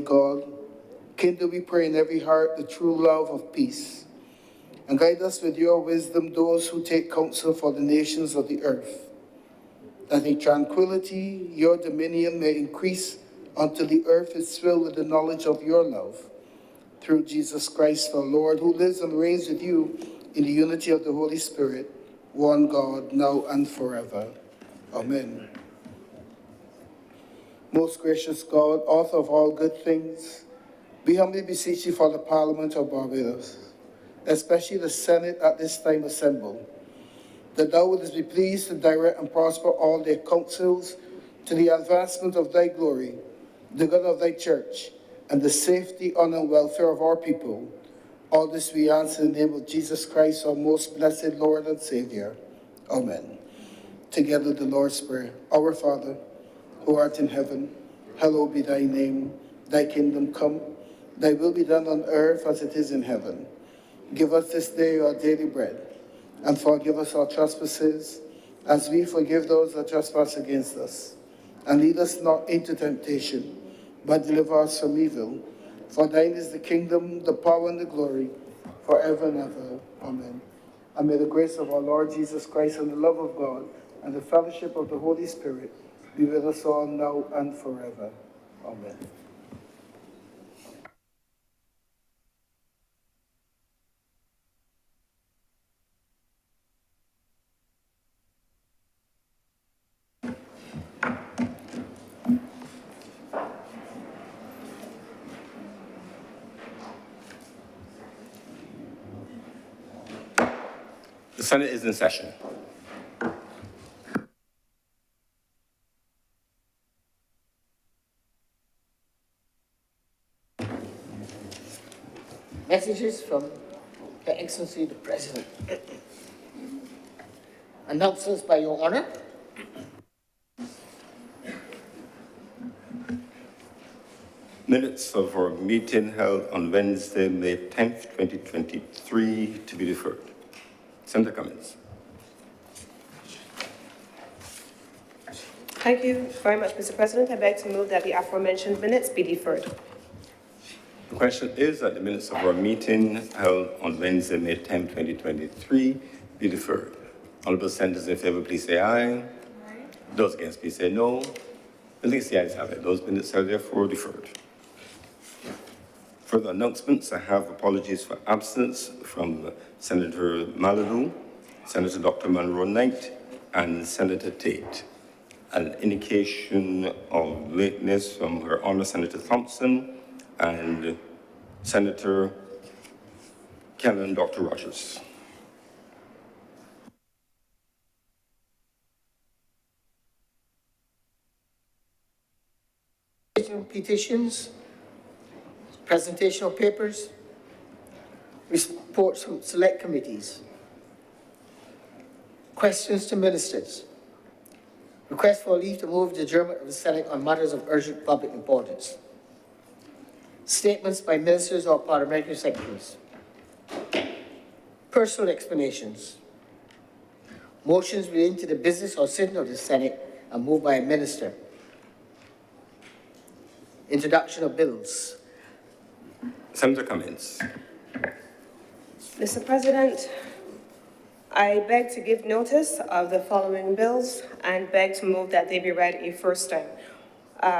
God, kindle, we pray, in every heart the true love of peace, and guide us with your wisdom those who take counsel for the nations of the earth, that in tranquility your dominion may increase until the earth is filled with the knowledge of your love. Through Jesus Christ our Lord, who lives and reigns with you in the unity of the Holy Spirit, one God, now and forever. Amen. Most gracious God, author of all good things, we humbly beseech you for the Parliament of Barbados, especially the Senate at this time assembled, that thou wouldest be pleased to direct and prosper all their counsels to the advancement of thy glory, the good of thy church, and the safety, honor, and welfare of our people. All this we ask in the name of Jesus Christ, our most blessed Lord and Savior. Amen. Together the Lord's Prayer. Our Father, who art in heaven, hallowed be thy name. Thy kingdom come, thy will be done on earth as it is in heaven. Give us this day our daily bread, and forgive us our trespasses, as we forgive those that trespass against us. And lead us not into temptation, but deliver us from evil. For thine is the kingdom, the power, and the glory, forever and ever. Amen. And may the grace of our Lord Jesus Christ and the love of God and the fellowship of the Holy Spirit be with us all now and forever. Amen. The Senate is in session. Messages from Her Excellency the President. Announcements by Your Honor. Minutes of our meeting held on Wednesday, May 10th, 2023, to be deferred. Senator Cummins. Thank you very much, Mr. President. I beg to move that the aforementioned minutes be deferred. The question is that the minutes of our meeting held on Wednesday, May 10th, 2023, be deferred. Honorable senators in favor, please say aye. Aye. Those against, please say no. At least the ayes have it. Those minutes are therefore deferred. Further announcements, I have apologies for absence from Senator Malou, Senator Dr. Monroe Knight, and Senator Tate. An indication of lateness from Her Honor Senator Thompson and Senator Kellen Dr. Rogers. Petitions, presentation of papers, reports from select committees, questions to ministers, request for leave to move the adjournment of the Senate on matters of urgent public importance, statements by ministers or parliamentary secretaries, personal explanations, motions relating to the business or sitting of the Senate and moved by a minister, introduction of bills. Senator Cummins. Mr. President, I beg to give notice of the following bills and beg to move that they be read a first time.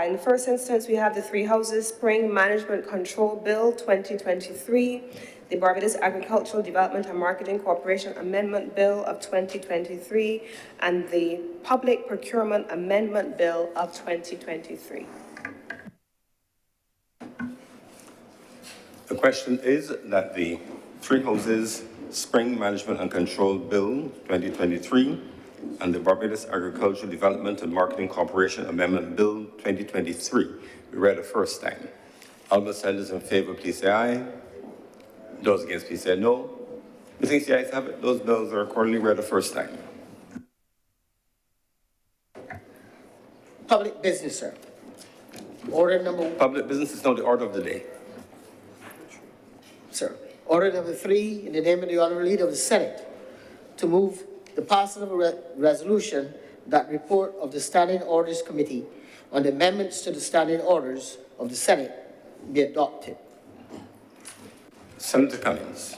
In the first instance, we have the Three Houses Spring Management Control Bill 2023, the Barbados Agricultural Development and Marketing Corporation Amendment Bill of 2023, and the Public Procurement Amendment Bill of 2023. The question is that the Three Houses Spring Management and Control Bill 2023 and the Barbados Agricultural Development and Marketing Corporation Amendment Bill 2023 be read the first time. All the senators in favor, please say aye. Those against, please say no. Methinks the ayes have it. Those bills are accordingly read the first time. Public business, sir. Order number... Public business is now the order of the day. Sir. Order number 3, in the name of the Honorable Leader of the Senate, to move the passing of a resolution that report of the Standing Orders Committee on the amendments to the Standing Orders of the Senate be adopted. Senator Cummings.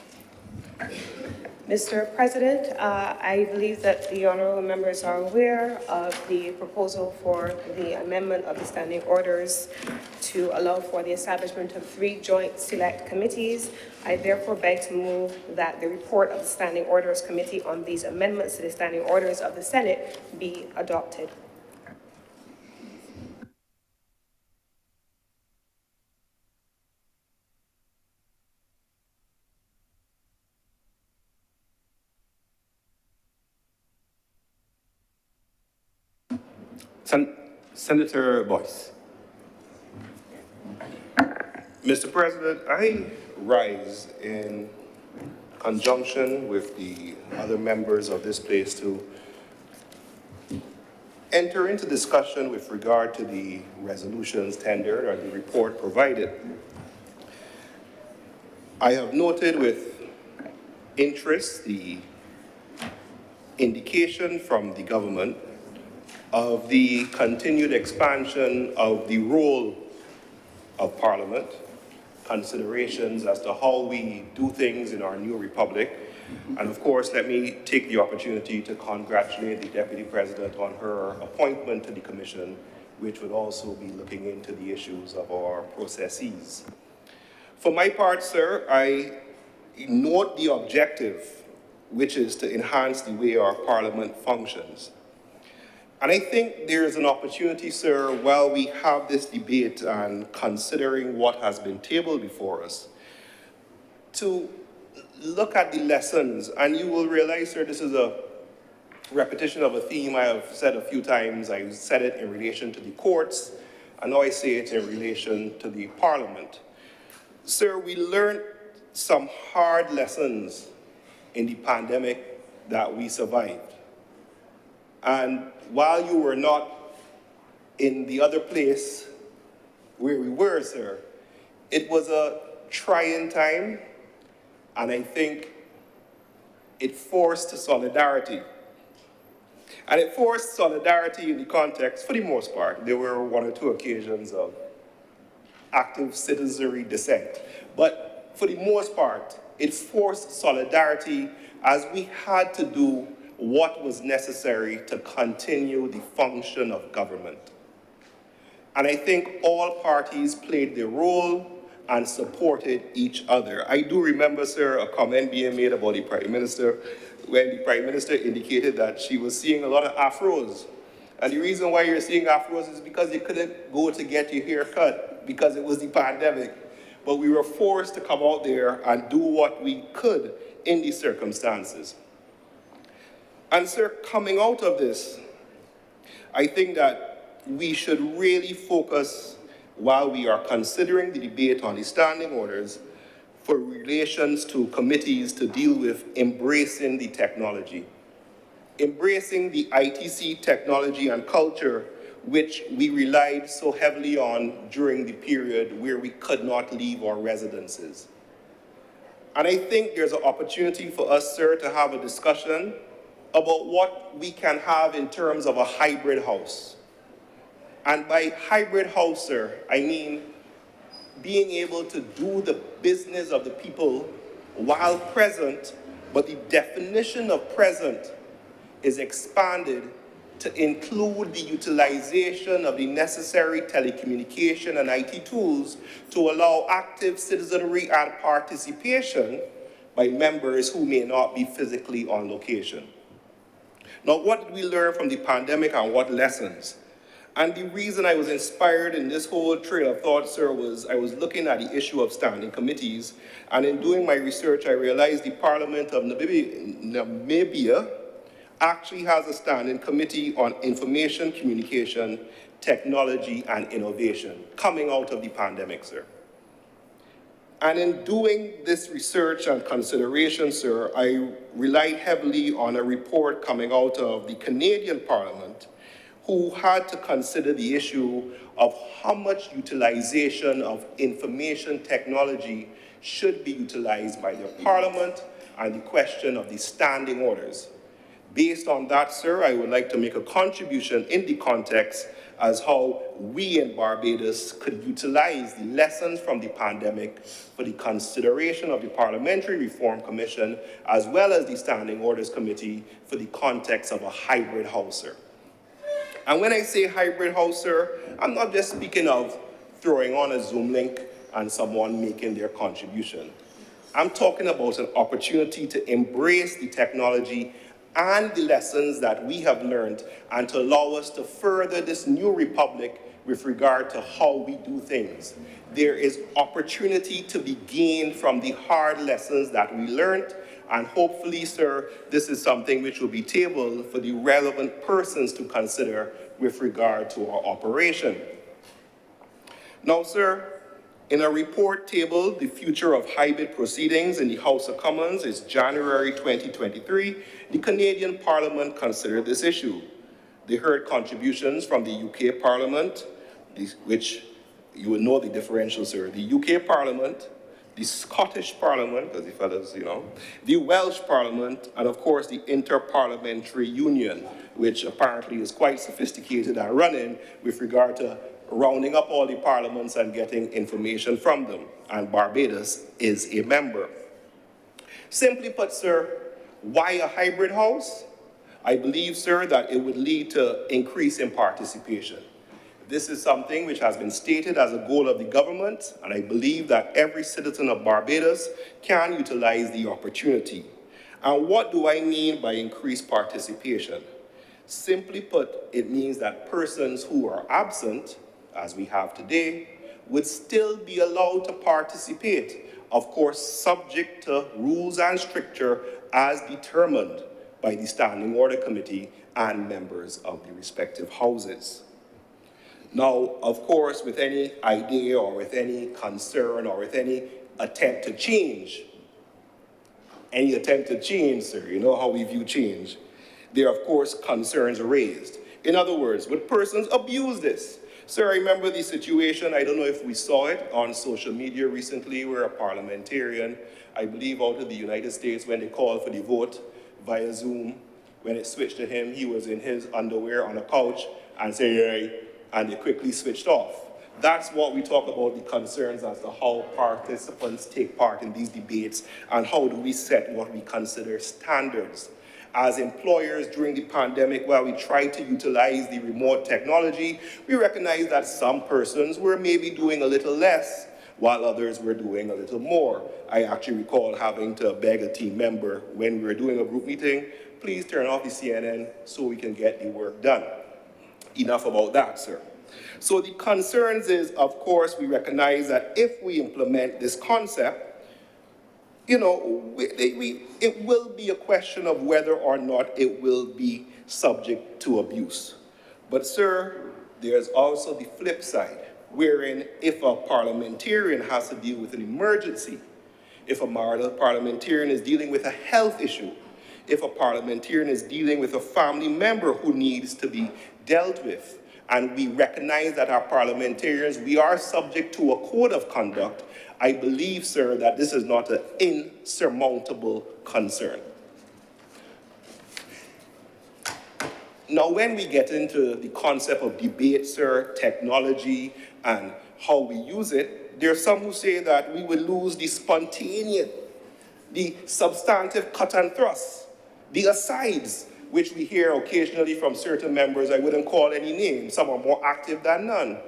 Mr. President, I believe that the honorable members are aware of the proposal for the amendment of the standing orders to allow for the establishment of 3 joint select committees. I therefore beg to move that the report of the Standing Orders Committee on these amendments to the standing orders of the Senate be adopted. Senator Boyce. Mr. President, I rise in conjunction with the other members of this place to enter into discussion with regard to the resolutions tendered or the report provided. I have noted with interest the indication from the government of the continued expansion of the role of Parliament, considerations as to how we do things in our new republic. And of course, let me take the opportunity to congratulate the Deputy President on her appointment to the Commission, which would also be looking into the issues of our processes. For my part, sir, I note the objective, which is to enhance the way our Parliament functions. And I think there is an opportunity, sir, while we have this debate and considering what has been tabled before us, to look at the lessons, and you will realize, sir, this is a repetition of a theme I have said a few times. I said it in relation to the courts, and now I say it in relation to the Parliament. Sir, we learned some hard lessons in the pandemic that we survived. And while you were not in the other place where we were, sir, it was a trying time, and I think it forced solidarity. And it forced solidarity in the context, for the most part. There were 1 or 2 occasions of active citizenry dissent. But for the most part, it forced solidarity as we had to do what was necessary to continue the function of government. And I think all parties played their role and supported each other. I do remember, sir, a comment being made about the Prime Minister when the Prime Minister indicated that she was seeing a lot of afros. And the reason why you're seeing afros is because you couldn't go to get your hair cut because it was the pandemic. But we were forced to come out there and do what we could in these circumstances. And sir, coming out of this, I think that we should really focus, while we are considering the debate on the standing orders, for relations to committees to deal with embracing the technology, embracing the ITC technology and culture, which we relied so heavily on during the period where we could not leave our residences. And I think there's an opportunity for us, sir, to have a discussion about what we can have in terms of a hybrid house. And by hybrid house, sir, I mean being able to do the business of the people while present, but the definition of present is expanded to include the utilization of the necessary telecommunication and IT tools to allow active citizenry and participation by members who may not be physically on location. Now, what did we learn from the pandemic and what lessons? And the reason I was inspired in this whole trail of thought, sir, was I was looking at the issue of standing committees, and in doing my research, I realized the Parliament of Namibia actually has a standing committee on information, communication, technology, and innovation coming out of the pandemic, sir. And in doing this research and consideration, sir, I relied heavily on a report coming out of the Canadian Parliament, who had to consider the issue of how much utilization of information technology should be utilized by their Parliament and the question of the standing orders. Based on that, sir, I would like to make a contribution in the context as how we in Barbados could utilize the lessons from the pandemic for the consideration of the Parliamentary Reform Commission, as well as the Standing Orders Committee for the context of a hybrid house, sir. And when I say hybrid house, sir, I'm not just speaking of throwing on a Zoom link and someone making their contribution. I'm talking about an opportunity to embrace the technology and the lessons that we have learned and to allow us to further this new republic with regard to how we do things. There is opportunity to be gained from the hard lessons that we learned, and hopefully, sir, this is something which will be tabled for the relevant persons to consider with regard to our operation. Now, sir, in a report tabled, The Future of Hybrid Proceedings in the House of Commons is January 2023, the Canadian Parliament considered this issue. They heard contributions from the UK Parliament, which you will know the differential, sir. The UK Parliament, the Scottish Parliament, because the fellows, the Welsh Parliament, and of course the Inter-Parliamentary Union, which apparently is quite sophisticated and running with regard to rounding up all the parliaments and getting information from them, and Barbados is a member. Simply put, sir, why a hybrid house? I believe, sir, that it would lead to increase in participation. This is something which has been stated as a goal of the government, and I believe that every citizen of Barbados can utilize the opportunity. And what do I mean by increased participation? Simply put, it means that persons who are absent, as we have today, would still be allowed to participate, of course, subject to rules and stricture as determined by the Standing Order Committee and members of the respective houses. Now, of course, with any idea or with any concern or with any attempt to change, sir, you know how we view change, there are, of course, concerns raised. In other words, would persons abuse this? Sir, I remember the situation, I don't know if we saw it on social media recently, where a parliamentarian, I believe out of the United States, when they called for the vote via Zoom, when it switched to him, he was in his underwear on a couch and said, hey, and they quickly switched off. That's what we talk about, the concerns as to how participants take part in these debates and how do we set what we consider standards. As employers during the pandemic, while we tried to utilize the remote technology, we recognized that some persons were maybe doing a little less while others were doing a little more. I actually recall having to beg a team member when we were doing a group meeting, please turn off the CNN so we can get the work done. Enough about that, sir. So the concerns is, of course, we recognize that if we implement this concept, it will be a question of whether or not it will be subject to abuse. But, sir, there's also the flip side, wherein if a parliamentarian has to deal with an emergency, if a parliamentarian is dealing with a health issue, if a parliamentarian is dealing with a family member who needs to be dealt with, and we recognize that our parliamentarians, we are subject to a code of conduct, I believe, sir, that this is not an insurmountable concern. Now, when we get into the concept of debate, sir, technology, and how we use it, there are some who say that we will lose the spontaneous, the substantive cut and thrust, the asides, which we hear occasionally from certain members. I wouldn't call any names. Some are more active than none.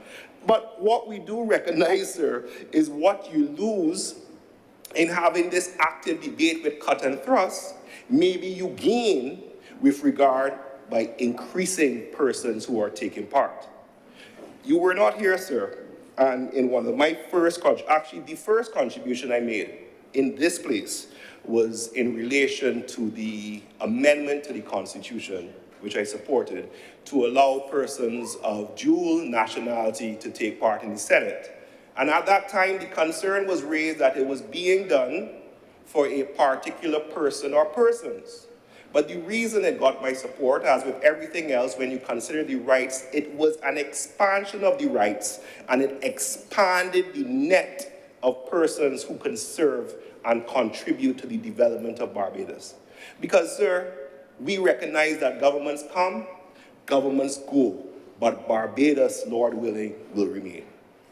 But what we do recognize, sir, is what you lose in having this active debate with cut and thrust, maybe you gain with regard by increasing persons who are taking part. You were not here, sir, and in one of my actually the first contribution I made in this place was in relation to the amendment to the Constitution, which I supported, to allow persons of dual nationality to take part in the Senate. And at that time, the concern was raised that it was being done for a particular person or persons. But the reason it got my support, as with everything else, when you consider the rights, it was an expansion of the rights, and it expanded the net of persons who can serve and contribute to the development of Barbados. Because, sir, we recognize that governments come, governments go, but Barbados, Lord willing, will remain.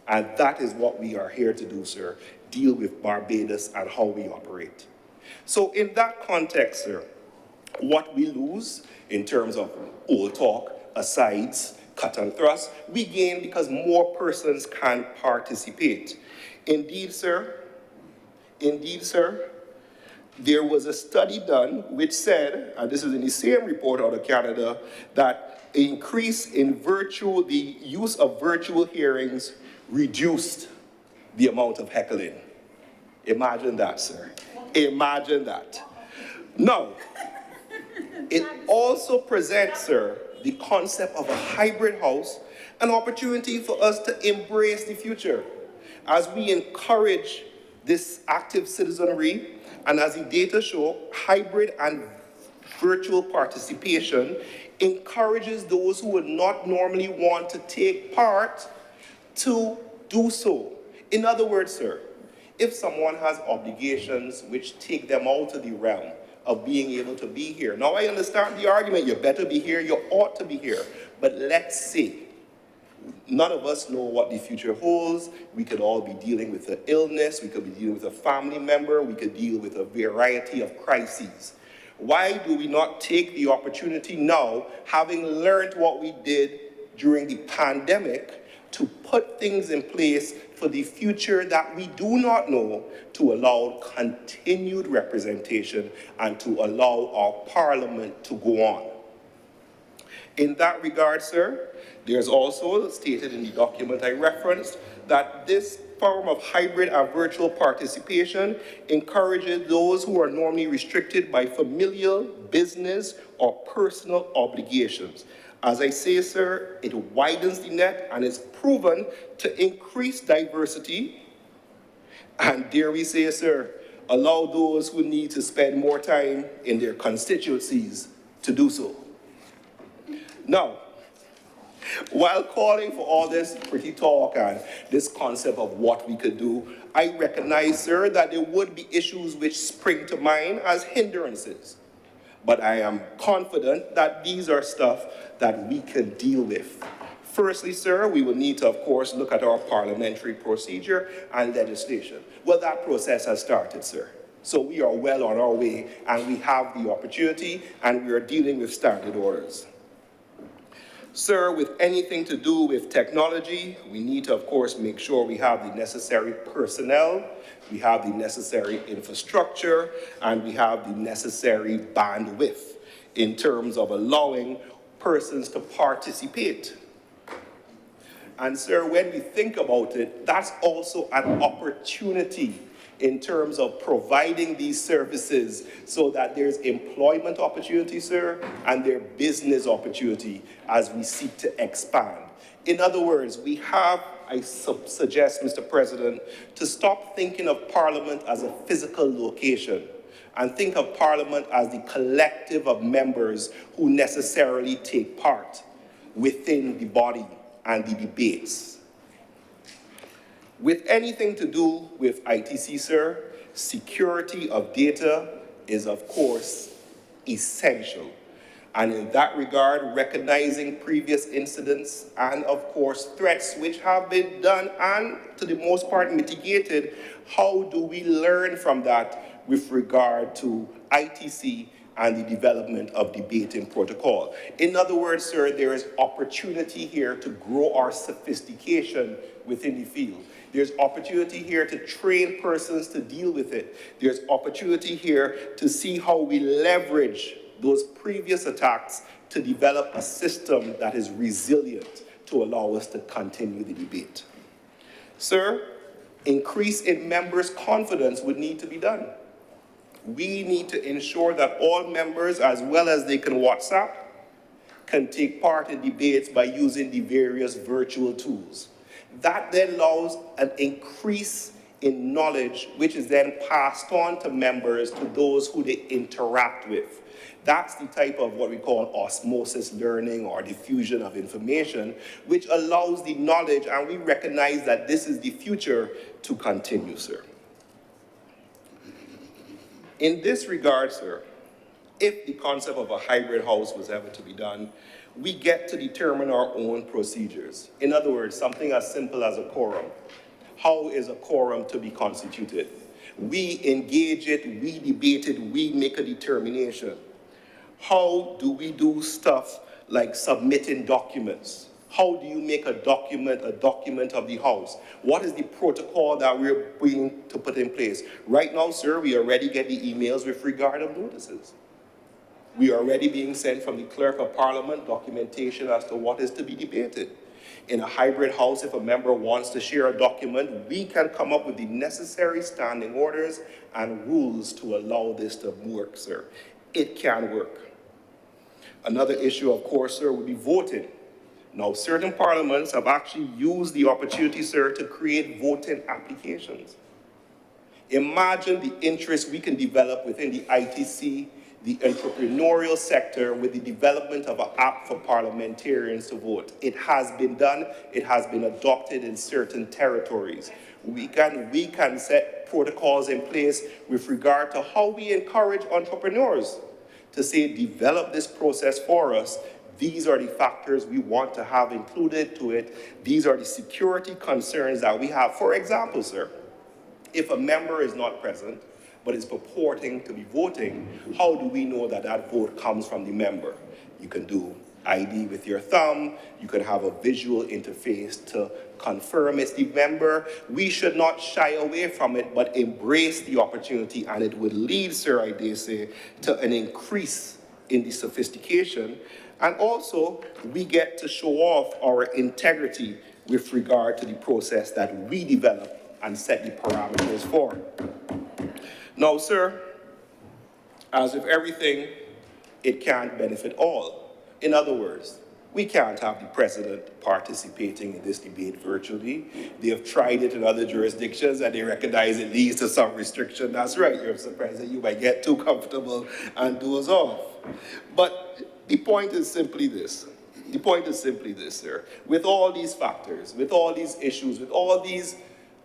And that is what we are here to do, sir, deal with Barbados and how we operate. So in that context, sir, what we lose in terms of old talk, asides, cut and thrust, we gain because more persons can participate. Indeed, sir, there was a study done which said, and this is in the same report out of Canada, that increase in the use of virtual hearings reduced the amount of heckling. Imagine that, sir. Imagine that. Now, it also presents, sir, the concept of a hybrid house, an opportunity for us to embrace the future as we encourage this active citizenry, and as the data show, hybrid and virtual participation encourages those who would not normally want to take part to do so. In other words, sir, if someone has obligations which take them out of the realm of being able to be here. Now, I understand the argument, you better be here, you ought to be here. But let's see. None of us know what the future holds. We could all be dealing with an illness, we could be dealing with a family member, we could deal with a variety of crises. Why do we not take the opportunity now, having learned what we did during the pandemic, to put things in place for the future that we do not know, to allow continued representation and to allow our parliament to go on? In that regard, sir, there's also stated in the document I referenced that this form of hybrid and virtual participation encourages those who are normally restricted by familial, business, or personal obligations. As I say, sir, it widens the net and is proven to increase diversity. And dare we say, sir, allow those who need to spend more time in their constituencies to do so. Now, while calling for all this pretty talk and this concept of what we could do, I recognize, sir, that there would be issues which spring to mind as hindrances. But I am confident that these are stuff that we can deal with. Firstly, sir, we will need to, of course, look at our parliamentary procedure and legislation. Well, that process has started, sir. So we are well on our way, and we have the opportunity, and we are dealing with standard orders. Sir, with anything to do with technology, we need to, of course, make sure we have the necessary personnel, we have the necessary infrastructure, and we have the necessary bandwidth in terms of allowing persons to participate. And sir, when we think about it, that's also an opportunity in terms of providing these services so that there's employment opportunity, sir, and there's business opportunity as we seek to expand. In other words, we have, I suggest, Mr. President, to stop thinking of Parliament as a physical location and think of Parliament as the collective of members who necessarily take part within the body and the debates. With anything to do with ITC, sir, security of data is, of course, essential. And in that regard, recognizing previous incidents and, of course, threats which have been done and, to the most part, mitigated, how do we learn from that with regard to ITC and the development of debating protocol? In other words, sir, there is opportunity here to grow our sophistication within the field. There's opportunity here to train persons to deal with it. There's opportunity here to see how we leverage those previous attacks to develop a system that is resilient to allow us to continue the debate. Sir, increase in members' confidence would need to be done. We need to ensure that all members, as well as they can WhatsApp, can take part in debates by using the various virtual tools. That then allows an increase in knowledge, which is then passed on to members, to those who they interact with. That's the type of what we call osmosis learning or diffusion of information, which allows the knowledge, and we recognize that this is the future, to continue, sir. In this regard, sir, if the concept of a hybrid house was ever to be done, we get to determine our own procedures. In other words, something as simple as a quorum. How is a quorum to be constituted? We engage it, we debate it, we make a determination. How do we do stuff like submitting documents? How do you make a document of the House? What is the protocol that we're going to put in place? Right now, sir, we already get the emails with regard of notices. We are already being sent from the Clerk of Parliament documentation as to what is to be debated. In a hybrid House, if a member wants to share a document, we can come up with the necessary standing orders and rules to allow this to work, sir. It can work. Another issue, of course, sir, would be voting. Now, certain parliaments have actually used the opportunity, sir, to create voting applications. Imagine the interest we can develop within the ITC, the entrepreneurial sector, with the development of an app for parliamentarians to vote. It has been done. It has been adopted in certain territories. We can set protocols in place with regard to how we encourage entrepreneurs to say, develop this process for us. These are the factors we want to have included to it. These are the security concerns that we have. For example, sir, if a member is not present, but is purporting to be voting, how do we know that that vote comes from the member? You can do ID with your thumb. You can have a visual interface to confirm it's the member. We should not shy away from it, but embrace the opportunity, and it would lead, sir, I dare say, to an increase in the sophistication. And also, we get to show off our integrity with regard to the process that we develop and set the parameters for. Now, sir, as with everything, it can't benefit all. In other words, we can't have the president participating in this debate virtually. They have tried it in other jurisdictions and they recognize it leads to some restriction. That's right, Mr. President, you might get too comfortable and doze off. But the point is simply this. The point is simply this, sir. With all these factors, with all these issues, with all these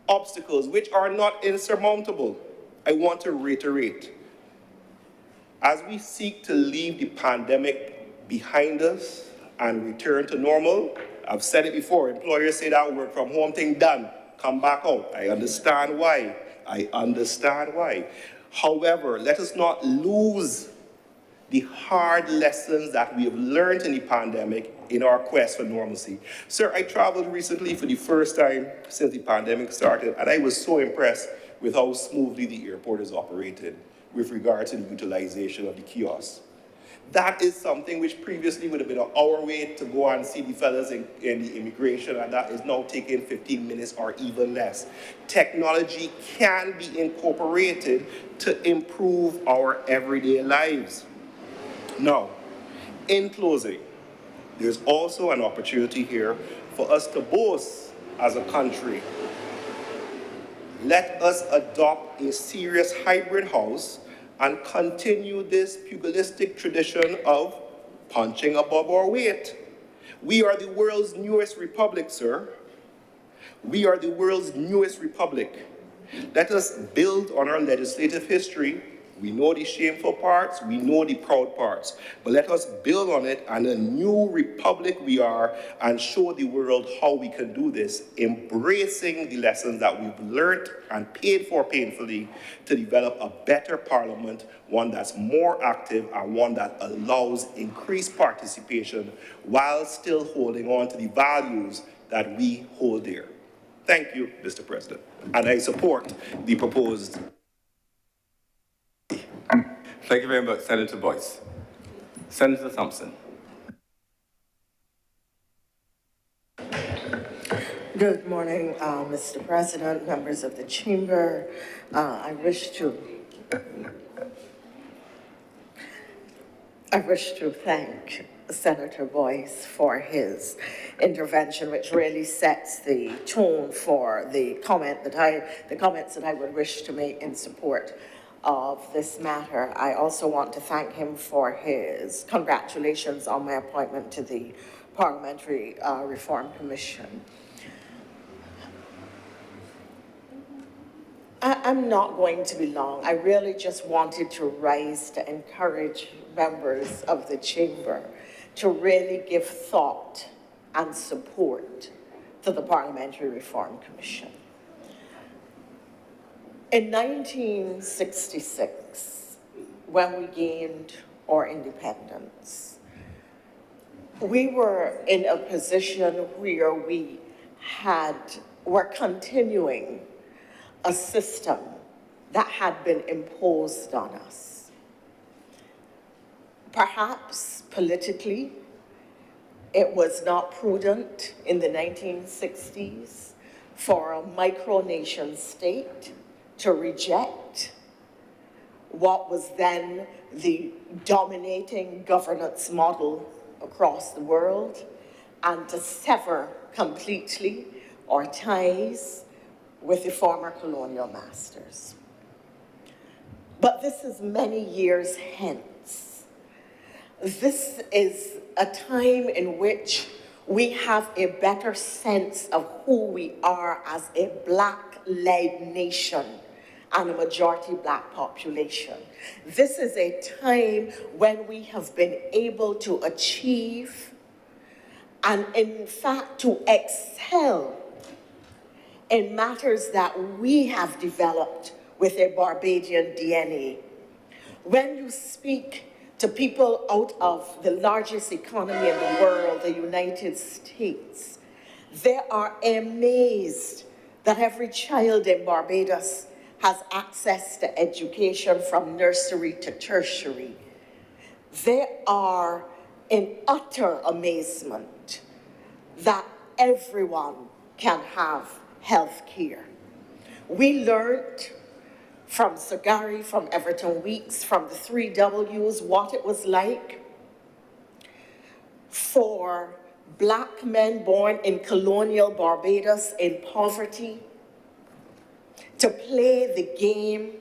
obstacles, which are not insurmountable, I want to reiterate, as we seek to leave the pandemic behind us and return to normal, I've said it before, employers say that work from home thing done, come back out. I understand why. I understand why. However, let us not lose the hard lessons that we have learned in the pandemic in our quest for normalcy. Sir, I traveled recently for the first time since the pandemic started, and I was so impressed with how smoothly the airport is operated with regard to the utilization of the kiosks. That is something which previously would have been an hour wait to go and see the fellas in the immigration, and that is now taking 15 minutes or even less. Technology can be incorporated to improve our everyday lives. Now, in closing, there's also an opportunity here for us to boast as a country. Let us adopt a serious hybrid house and continue this pugilistic tradition of punching above our weight. We are the world's newest republic, sir. We are the world's newest republic. Let us build on our legislative history. We know the shameful parts, we know the proud parts, but let us build on it, and a new republic we are, and show the world how we can do this, embracing the lessons that we've learned and paid for painfully to develop a better parliament, one that's more active and one that allows increased participation while still holding on to the values that we hold dear. Thank you, Mr. President, and I support the proposed. Thank you very much, Senator Boyce. Senator Thompson. Good morning, Mr. President, members of the chamber. I wish to thank Senator Boyce for his intervention, which really sets the tone for the comments that I would wish to make in support of this matter. I also want to thank him for his congratulations on my appointment to the Parliamentary Reform Commission. I'm not going to be long. I really just wanted to rise to encourage members of the chamber to really give thought and support to the Parliamentary Reform Commission. In 1966, when we gained our independence, we were in a position where we were continuing a system that had been imposed on us. Perhaps politically, it was not prudent in the 1960s for a micronation state to reject what was then the dominating governance model across the world and to sever completely our ties with the former colonial masters. But this is many years hence. This is a time in which we have a better sense of who we are as a Black-led nation and a majority Black population. This is a time when we have been able to achieve and in fact to excel in matters that we have developed with a Barbadian DNA. When you speak to people out of the largest economy in the world, the United States, they are amazed that every child in Barbados has access to education from nursery to tertiary. They are in utter amazement that everyone can have health care. We learned from Sir Gary, from Everton Weekes, from the 3 Ws, what it was like for Black men born in colonial Barbados in poverty to play the game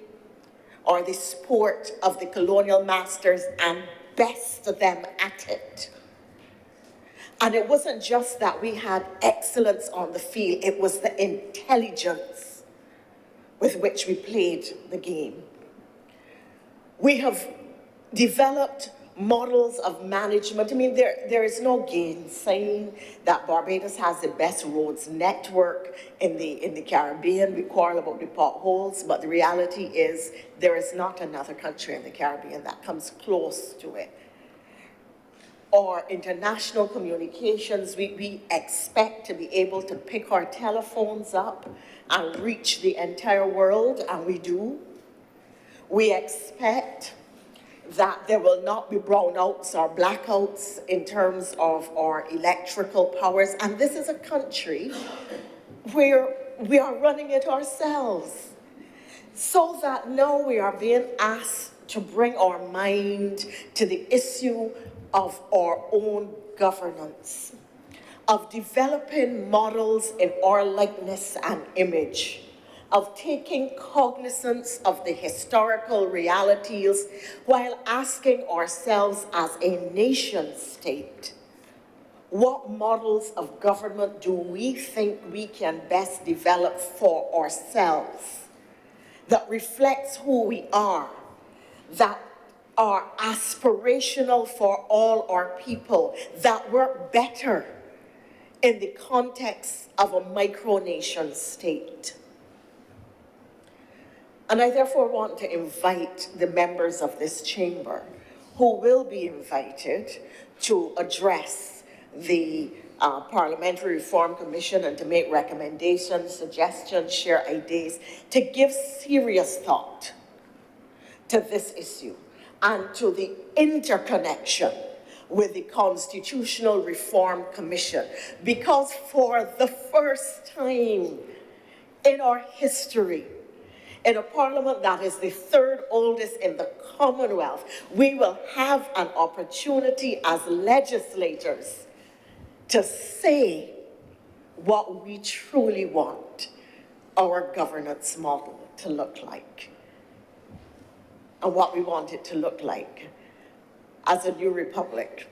or the sport of the colonial masters and best them at it. And it wasn't just that we had excellence on the field, it was the intelligence with which we played the game. We have developed models of management. I mean, there is no gainsaying that Barbados has the best roads network in the Caribbean. We quarrel about the potholes, but the reality is there is not another country in the Caribbean that comes close to it. Or international communications, we expect to be able to pick our telephones up and reach the entire world, and we do. We expect that there will not be brownouts or blackouts in terms of our electrical powers. And this is a country where we are running it ourselves. So that now we are being asked to bring our mind to the issue of our own governance, of developing models in our likeness and image, of taking cognizance of the historical realities while asking ourselves as a nation state, what models of government do we think we can best develop for ourselves that reflects who we are, that are aspirational for all our people, that work better in the context of a micronation state. And I therefore want to invite the members of this chamber who will be invited to address the Parliamentary Reform Commission and to make recommendations, suggestions, share ideas, to give serious thought to this issue and to the interconnection with the Constitutional Reform Commission. Because for the first time in our history, in a parliament that is the 3rd oldest in the Commonwealth, we will have an opportunity as legislators to say what we truly want our governance model to look like and what we want it to look like as a new republic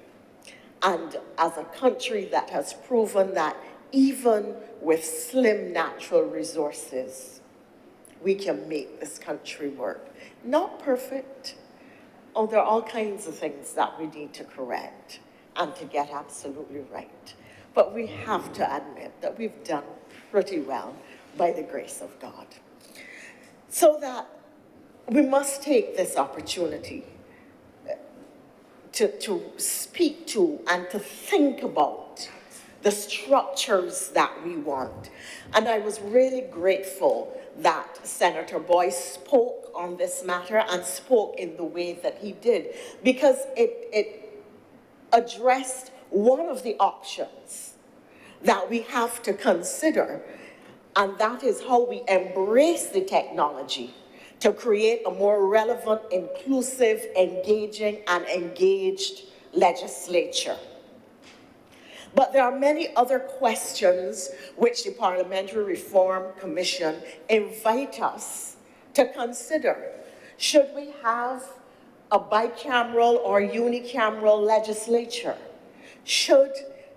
and as a country that has proven that even with slim natural resources, we can make this country work. Not perfect. Oh, there are all kinds of things that we need to correct. and to get absolutely right. But we have to admit that we've done pretty well by the grace of God. So that we must take this opportunity to speak to and to think about the structures that we want. And I was really grateful that Senator Boyce spoke on this matter and spoke in the way that he did, because it addressed one of the options that we have to consider, and that is how we embrace the technology to create a more relevant, inclusive, engaging, and engaged legislature. But there are many other questions which the Parliamentary Reform Commission invite us to consider. Should we have a bicameral or unicameral legislature? Should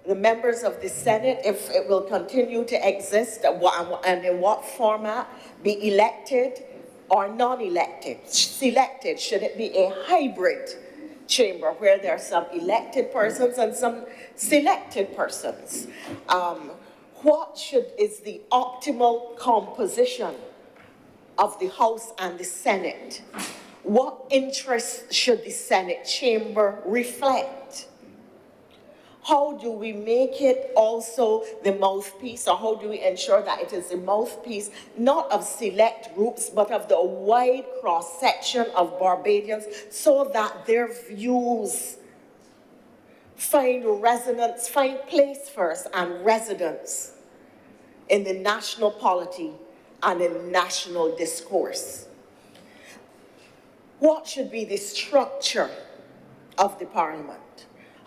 the members of the Senate, if it will continue to exist, and in what format, be elected or non-elected, selected? Should it be a hybrid chamber where there are some elected persons and some selected persons? What is the optimal composition of the House and the Senate? What interests should the Senate chamber reflect? How do we make it also the mouthpiece, or how do we ensure that it is the mouthpiece not of select groups, but of the wide cross-section of Barbadians, so that their views find resonance, find place first and residence in the national polity and in national discourse? What should be the structure of the Parliament?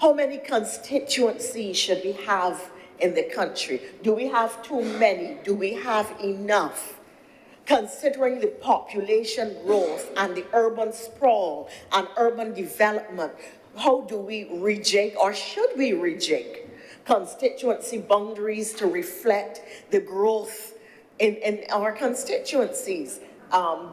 How many constituencies should we have in the country? Do we have too many? Do we have enough? Considering the population growth and the urban sprawl and urban development, how do we rejig, or should we rejig, constituency boundaries to reflect the growth in our constituencies?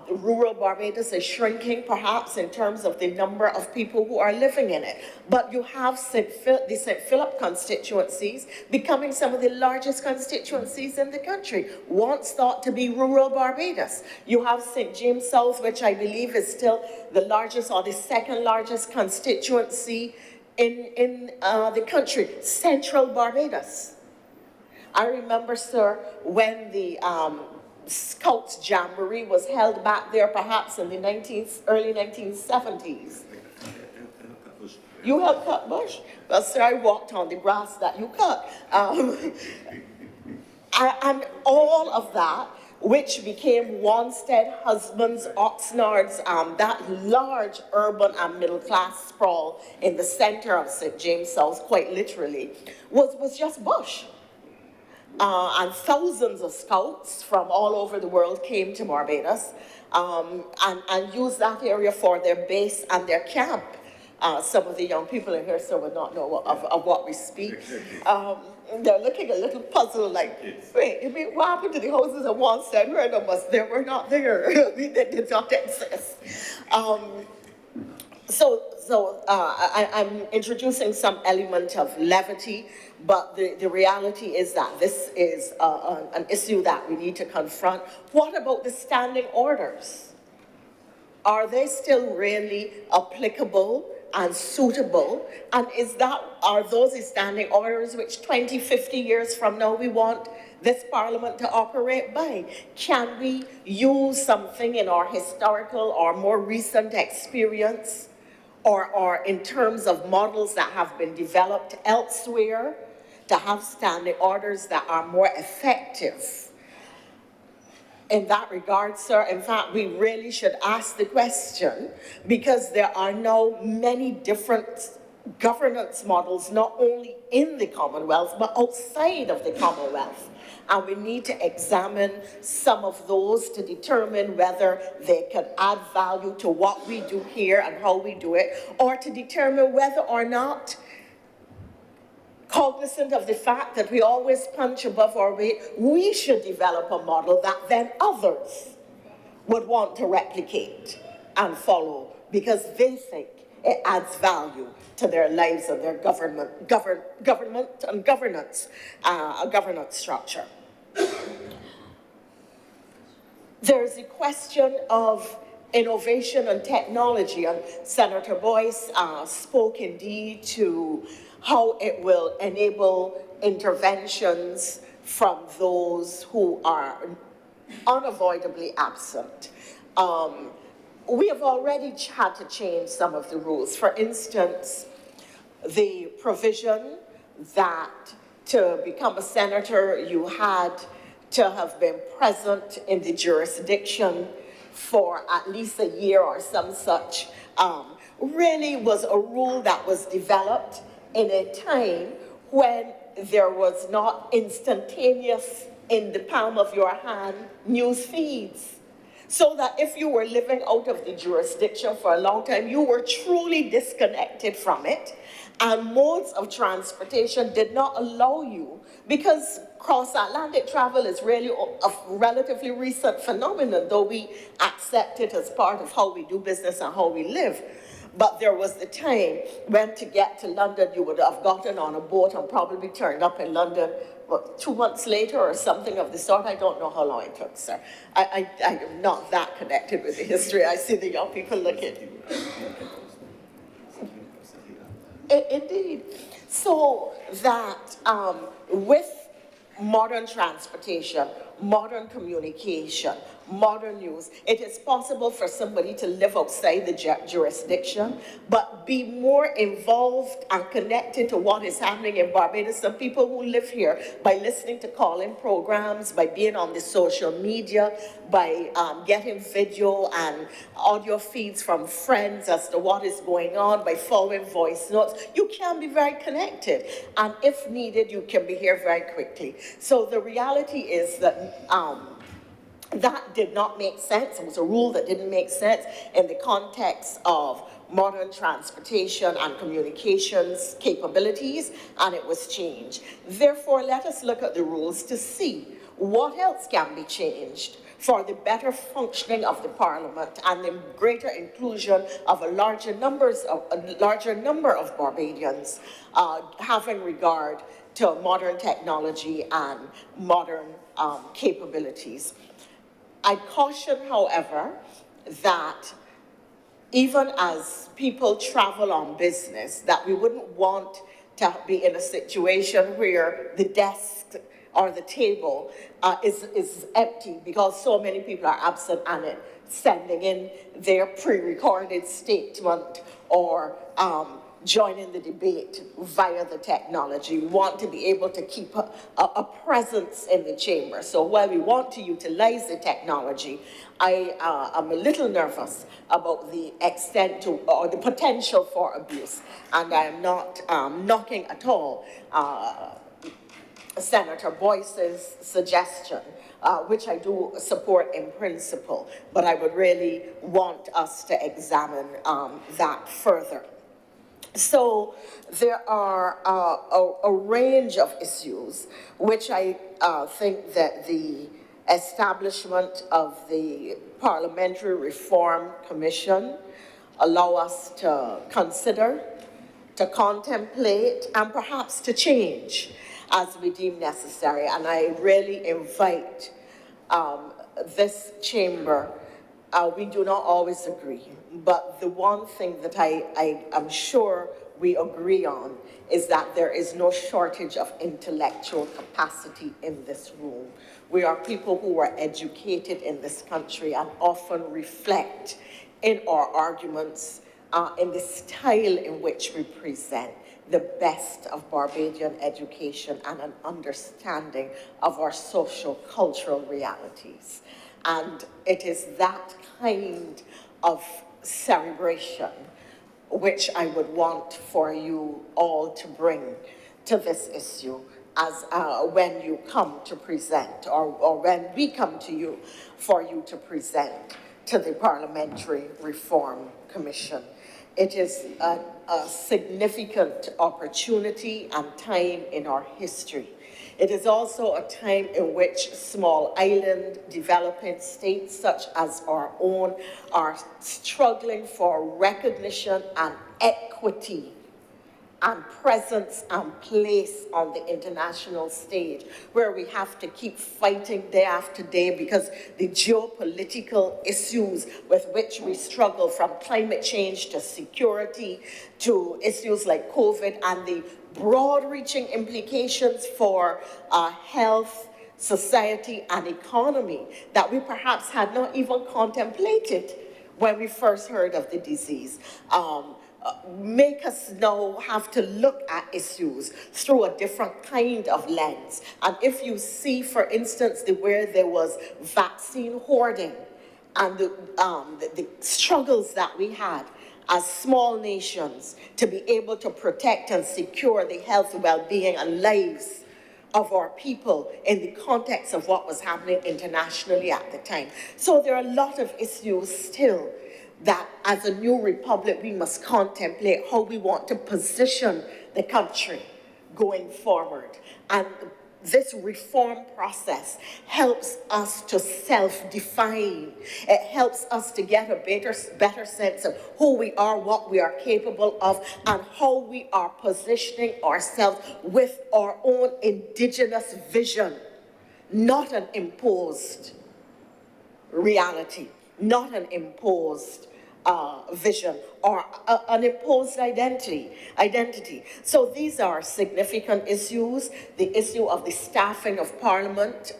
Rural Barbados is shrinking, perhaps, in terms of the number of people who are living in it. But you have the St. Philip constituencies becoming some of the largest constituencies in the country, once thought to be rural Barbados. You have St. James South, which I believe is still the largest or the second largest constituency in the country, Central Barbados. I remember, sir, when the Scouts Jamboree was held back there, perhaps in the early 1970s. You helped cut bush? Well, sir, I walked on the grass that you cut. And all of that, which became Wanstead, Husbands, Oxnards, that large urban and middle-class sprawl in the center of St. James South, quite literally, was just bush. And thousands of scouts from all over the world came to Barbados and used that area for their base and their camp. Some of the young people in here so would not know of what we speak. They're looking a little puzzled, like, wait, you mean what happened to the houses of Wanstead? Where of us? They were not there. They did not exist. I'm introducing some element of levity, but the reality is that this is an issue that we need to confront. What about the standing orders? Are they still really applicable and suitable? And are those the standing orders which 20, 50 years from now we want this Parliament to operate by? Can we use something in our historical or more recent experience, or in terms of models that have been developed elsewhere, to have standing orders that are more effective? In that regard, sir, in fact, we really should ask the question, because there are now many different governance models, not only in the Commonwealth, but outside of the Commonwealth. And we need to examine some of those to determine whether they can add value to what we do here and how we do it, or to determine whether or not, cognizant of the fact that we always punch above our weight, we should develop a model that then others would want to replicate and follow, because they think it adds value to their lives and their government and governance, a governance structure. There's a question of innovation and technology, and Senator Boyce spoke indeed to how it will enable interventions from those who are unavoidably absent. We have already had to change some of the rules. For instance, the provision that to become a senator, you had to have been present in the jurisdiction for at least a year or some such, really was a rule that was developed in a time when there was not instantaneous, in the palm of your hand, news feeds. So that if you were living out of the jurisdiction for a long time, you were truly disconnected from it. And modes of transportation did not allow you, because cross-Atlantic travel is really a relatively recent phenomenon, though we accept it as part of how we do business and how we live. But there was the time when to get to London, you would have gotten on a boat and probably turned up in London, what, 2 months later or something of the sort. I don't know how long it took, sir. I am not that connected with the history. I see the young people looking. Indeed. So that with modern transportation, modern communication, modern news, it is possible for somebody to live outside the jurisdiction, but be more involved and connected to what is happening in Barbados. Some people who live here, by listening to call-in programs, by being on the social media, by getting video and audio feeds from friends as to what is going on, by following voice notes, you can be very connected. And if needed, you can be here very quickly. So the reality is that that did not make sense. It was a rule that didn't make sense in the context of modern transportation and communications capabilities, and it was changed. Therefore, let us look at the rules to see what else can be changed for the better functioning of the Parliament and the greater inclusion of a larger number of Barbadians having regard to modern technology and modern capabilities. I caution, however, that even as people travel on business, that we wouldn't want to be in a situation where the desk or the table is empty because so many people are absent and it sending in their pre-recorded statement or joining the debate via the technology. We want to be able to keep a presence in the chamber. So while we want to utilize the technology, I am a little nervous about the extent to, or the potential for abuse. And I am not knocking at all Senator Boyce's suggestion, which I do support in principle, but I would really want us to examine that further. So there are a range of issues which I think that the establishment of the Parliamentary Reform Commission allow us to consider, to contemplate, and perhaps to change as we deem necessary. And I really invite this chamber. We do not always agree, but the one thing that I am sure we agree on is that there is no shortage of intellectual capacity in this room. We are people who are educated in this country and often reflect in our arguments in the style in which we present the best of Barbadian education and an understanding of our social cultural realities. And it is that kind of celebration which I would want for you all to bring to this issue as when you come to present, or when we come to you for you to present to the Parliamentary Reform Commission. It is a significant opportunity and time in our history It is also a time in which small island developing states such as our own are struggling for recognition and equity and presence and place on the international stage, where we have to keep fighting day after day because the geopolitical issues with which we struggle, from climate change to security to issues like COVID and the broad-reaching implications for health, society, and economy that we perhaps had not even contemplated when we first heard of the disease. Make us now have to look at issues through a different kind of lens. And if you see, for instance, where there was vaccine hoarding and the struggles that we had as small nations to be able to protect and secure the health, well-being, and lives of our people in the context of what was happening internationally at the time. So there are a lot of issues still that as a new republic, we must contemplate how we want to position the country going forward. And this reform process helps us to self-define. It helps us to get a better sense of who we are, what we are capable of, and how we are positioning ourselves with our own indigenous vision, not an imposed reality, not an imposed vision or an imposed identity. So these are significant issues. The issue of the staffing of Parliament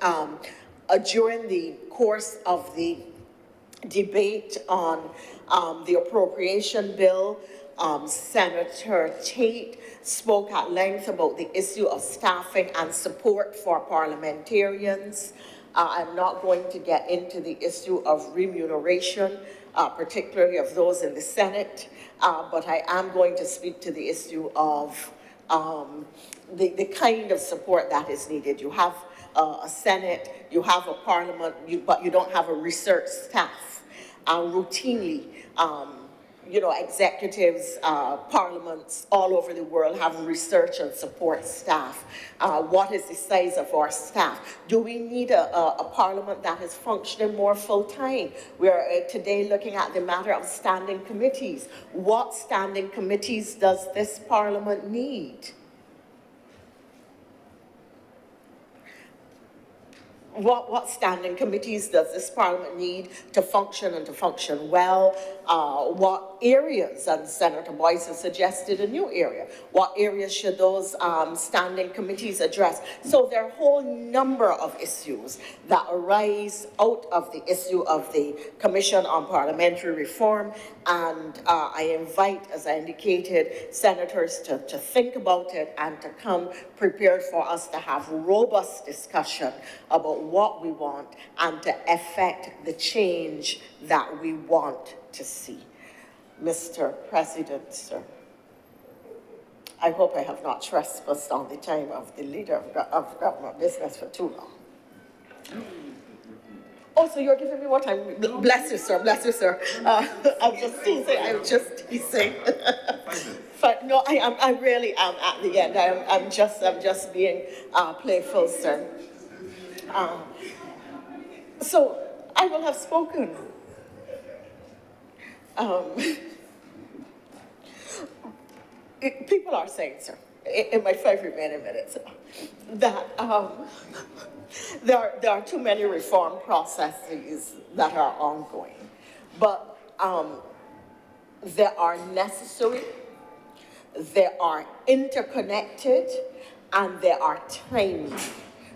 during the course of the debate on the appropriation bill, Senator Tate spoke at length about the issue of staffing and support for parliamentarians. I'm not going to get into the issue of remuneration, particularly of those in the Senate, but I am going to speak to the issue of the kind of support that is needed. You have a Senate, you have a Parliament, but you don't have a research staff. Routinely, executives, parliaments all over the world have research and support staff. What is the size of our staff? Do we need a parliament that is functioning more full-time? We're today looking at the matter of standing committees. What standing committees does this parliament need? What standing committees does this parliament need to function and to function well? What areas, and Senator Boyce has suggested a new area, what areas should those standing committees address? So there are a whole number of issues that arise out of the issue of the Commission on Parliamentary Reform, and I invite, as I indicated, senators to think about it and to come prepared for us to have robust discussion about what we want and to effect the change that we want to see. Mr. President, sir, I hope I have not trespassed on the time of the leader of government business for too long. Oh, so you're giving me more time? Bless you, sir. Bless you, sir. I'm just teasing. I'm just teasing. But no, I really am at the end. I'm just being playful, sir. So I will have spoken. People are saying, sir, in my 5 remaining minutes, that there are too many reform processes that are ongoing, but they are necessary, they are interconnected, and they are timely.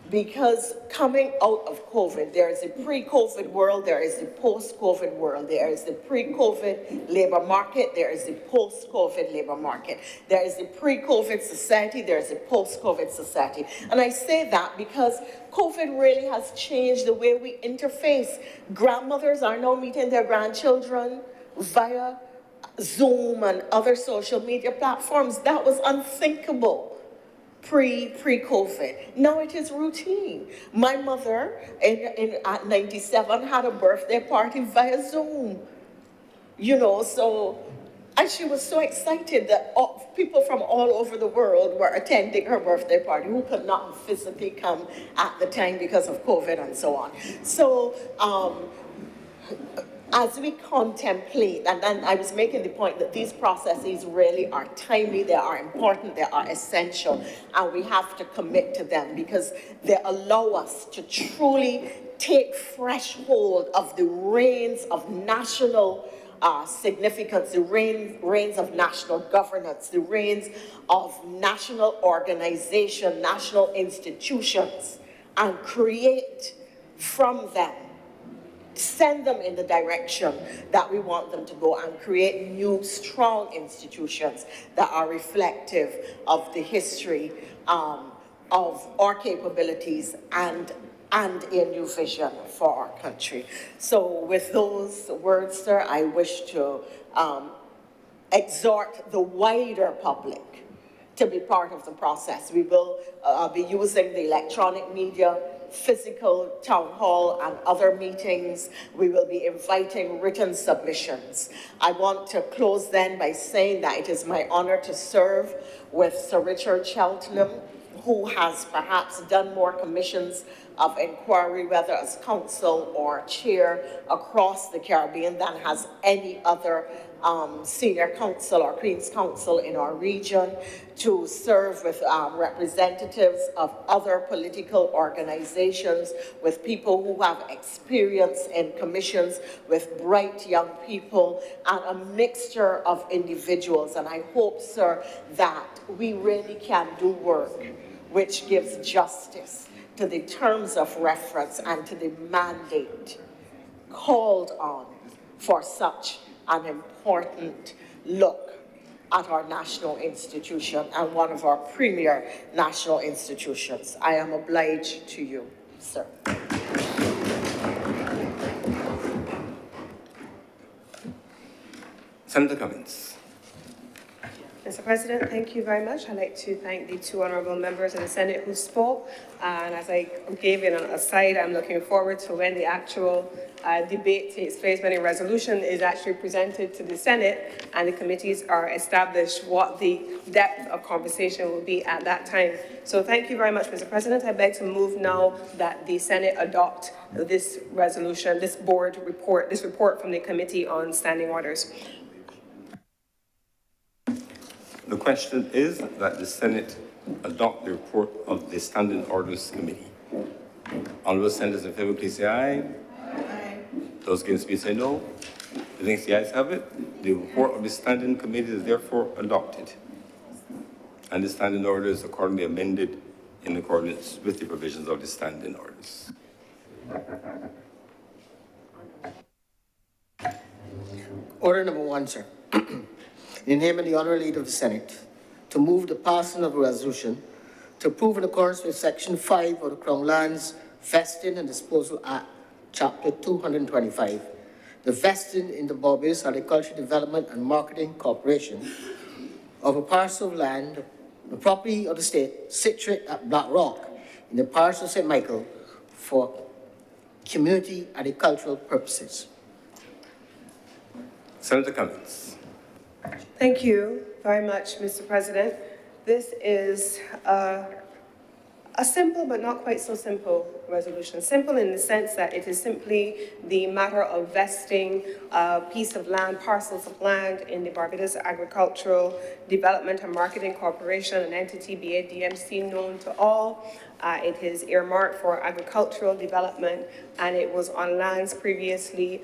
Because coming out of COVID, there is a pre-COVID world, there is a post-COVID world, there is the pre-COVID labor market, there is the post-COVID labor market, there is the pre-COVID society, there is the post-COVID society. And I say that because COVID really has changed the way we interface. Grandmothers are now meeting their grandchildren via Zoom and other social media platforms. That was unthinkable pre-COVID. Now it is routine. My mother at 97 had a birthday party via Zoom. So And she was so excited that people from all over the world were attending her birthday party who could not physically come at the time because of COVID and so on. So as we contemplate, and then I was making the point that these processes really are timely, they are important, they are essential, and we have to commit to them because they allow us to truly take fresh hold of the reins of national significance, the reins of national governance, the reins of national organization, national institutions, and create from them, send them in the direction that we want them to go, and create new, strong institutions that are reflective of the history of our capabilities and a new vision for our country. So with those words, sir, I wish to exhort the wider public to be part of the process. We will be using the electronic media, physical town hall and other meetings. We will be inviting written submissions. I want to close then by saying that it is my honor to serve with Sir Richard Cheltenham, who has perhaps done more commissions of inquiry, whether as counsel or chair across the Caribbean, than has any other senior counsel or Queen's Counsel in our region, to serve with representatives of other political organizations, with people who have experience in commissions, with bright young people, and a mixture of individuals. And I hope, sir, that we really can do work which gives justice to the terms of reference and to the mandate called on for such an important look at our national institution and one of our premier national institutions. I am obliged to you, sir. Senator Cummins. Mr. President, thank you very much. I'd like to thank the two honourable members of the Senate who spoke. And as I gave in an aside, I'm looking forward to when the actual debate takes place, when a resolution is actually presented to the Senate and the committees are established, what the depth of conversation will be at that time. So thank you very much, Mr. President. I beg to move now that the Senate adopt this resolution, this board report, this report from the Committee on Standing Orders. The question is that the Senate adopt the report of the Standing Orders Committee. Honorable senators in favor, please say aye. Aye. Those against, please say no. The next the ayes have it. The report of the Standing Committee is therefore adopted, and the Standing Order is accordingly amended in accordance with the provisions of the Standing Orders. Order number 1, sir. In the name of the Honourable Leader of the Senate, to move the passing of a resolution to approve in accordance with Section 5 of the Crown Lands Vesting and Disposal Act, Chapter 225, the vesting in the Barbados Agricultural Development and Marketing Corporation of a parcel of land, the property of the state, situate at Black Rock in the parish of St. Michael for community agricultural purposes. Senator Cummins. Thank you very much, Mr. President. This is a simple but not quite so simple resolution. Simple in the sense that it is simply the matter of vesting a piece of land, parcels of land in the Barbados Agricultural Development and Marketing Corporation, an entity, BADMC, known to all. It is earmarked for agricultural development, and it was on lands previously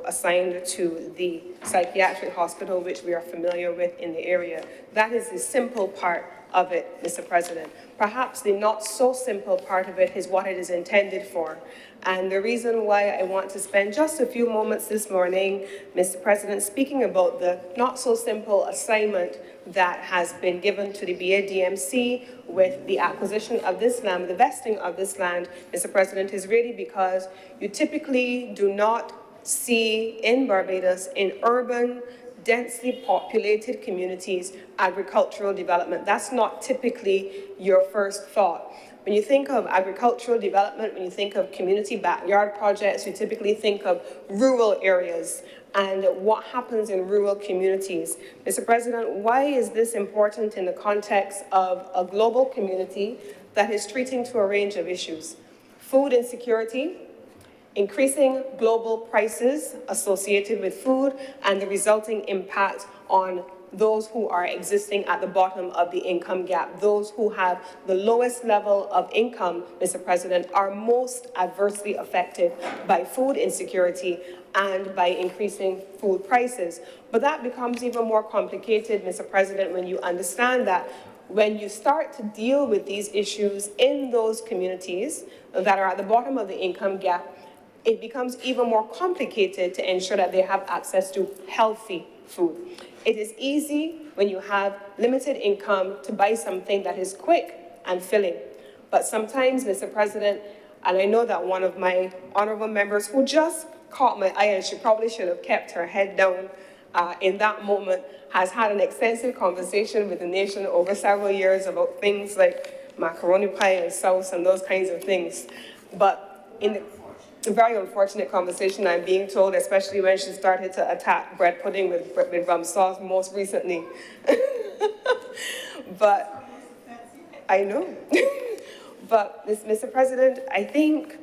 assigned to the psychiatric hospital, which we are familiar with in the area. That is the simple part of it, Mr. President. Perhaps the not so simple part of it is what it is intended for. And the reason why I want to spend just a few moments this morning, Mr. President, speaking about the not so simple assignment that has been given to the BADMC with the acquisition of this land, the vesting of this land, Mr. President, is really because you typically do not see in Barbados, in urban, densely populated communities, agricultural development. That's not typically your first thought. When you think of agricultural development, when you think of community backyard projects, you typically think of rural areas and what happens in rural communities. Mr. President, why is this important in the context of a global community that is treating to a range of issues? Food insecurity, increasing global prices associated with food, and the resulting impact on those who are existing at the bottom of the income gap. Those who have the lowest level of income, Mr. President, are most adversely affected by food insecurity and by increasing food prices. But that becomes even more complicated, Mr. President, when you understand that when you start to deal with these issues in those communities that are at the bottom of the income gap, it becomes even more complicated to ensure that they have access to healthy food. It is easy when you have limited income to buy something that is quick and filling. But sometimes, Mr. President, and I know that one of my honorable members who just caught my eye, and she probably should have kept her head down in that moment, has had an extensive conversation with the nation over several years about things like macaroni pie and sauce and those kinds of things. But in a very unfortunate conversation, I'm being told, especially when she started to attack bread pudding with rum sauce most recently. But I know. But Mr. President, I think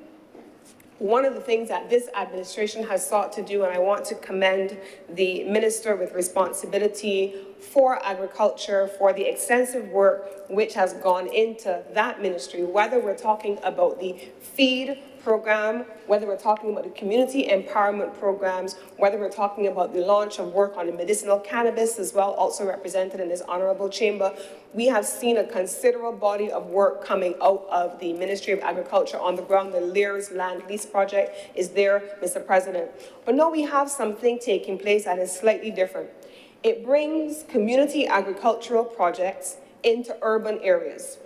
one of the things that this administration has sought to do, and I want to commend the minister with responsibility for agriculture, for the extensive work which has gone into that ministry, whether we're talking about the feed program, whether we're talking about the community empowerment programs, whether we're talking about the launch of work on the medicinal cannabis as well, also represented in this honorable chamber. We have seen a considerable body of work coming out of the Ministry of Agriculture on the ground. The Lears Land Lease Project is there, Mr. President. But now we have something taking place that is slightly different. It brings community agricultural projects into urban areas.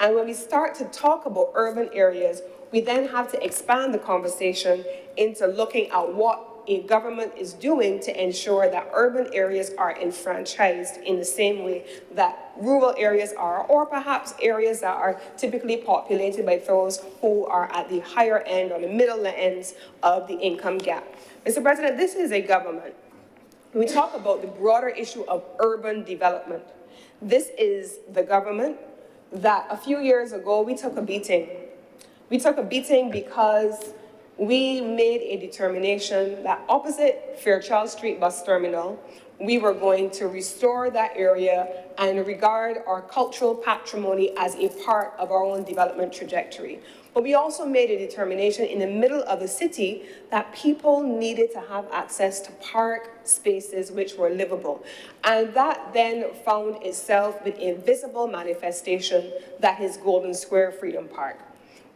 And when we start to talk about urban areas, we then have to expand the conversation into looking at what a government is doing to ensure that urban areas are enfranchised in the same way that rural areas are, or perhaps areas that are typically populated by those who are at the higher end or the middle ends of the income gap. Mr. President, this is a government. When we talk about the broader issue of urban development, this is the government that a few years ago we took a beating. We took a beating because we made a determination that opposite Fairchild Street bus terminal, we were going to restore that area and regard our cultural patrimony as a part of our own development trajectory. But we also made a determination in the middle of the city that people needed to have access to park spaces which were livable. And that then found itself with a visible manifestation that is Golden Square Freedom Park.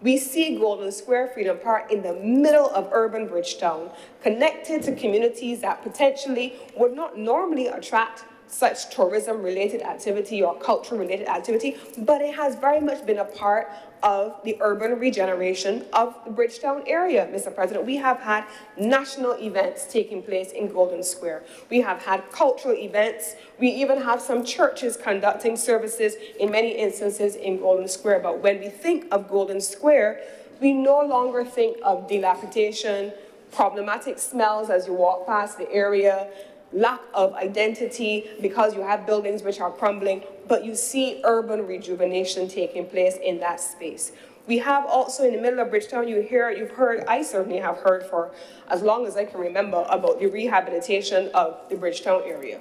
We see Golden Square Freedom Park in the middle of urban Bridgetown, connected to communities that potentially would not normally attract such tourism-related activity or culture-related activity, but it has very much been a part of the urban regeneration of the Bridgetown area, Mr. President. We have had national events taking place in Golden Square. We have had cultural events. We even have some churches conducting services in many instances in Golden Square. But when we think of Golden Square, we no longer think of dilapidation, problematic smells as you walk past the area, lack of identity because you have buildings which are crumbling, but you see urban rejuvenation taking place in that space. We have also in the middle of Bridgetown, you've heard, I certainly have heard for as long as I can remember about the rehabilitation of the Bridgetown area.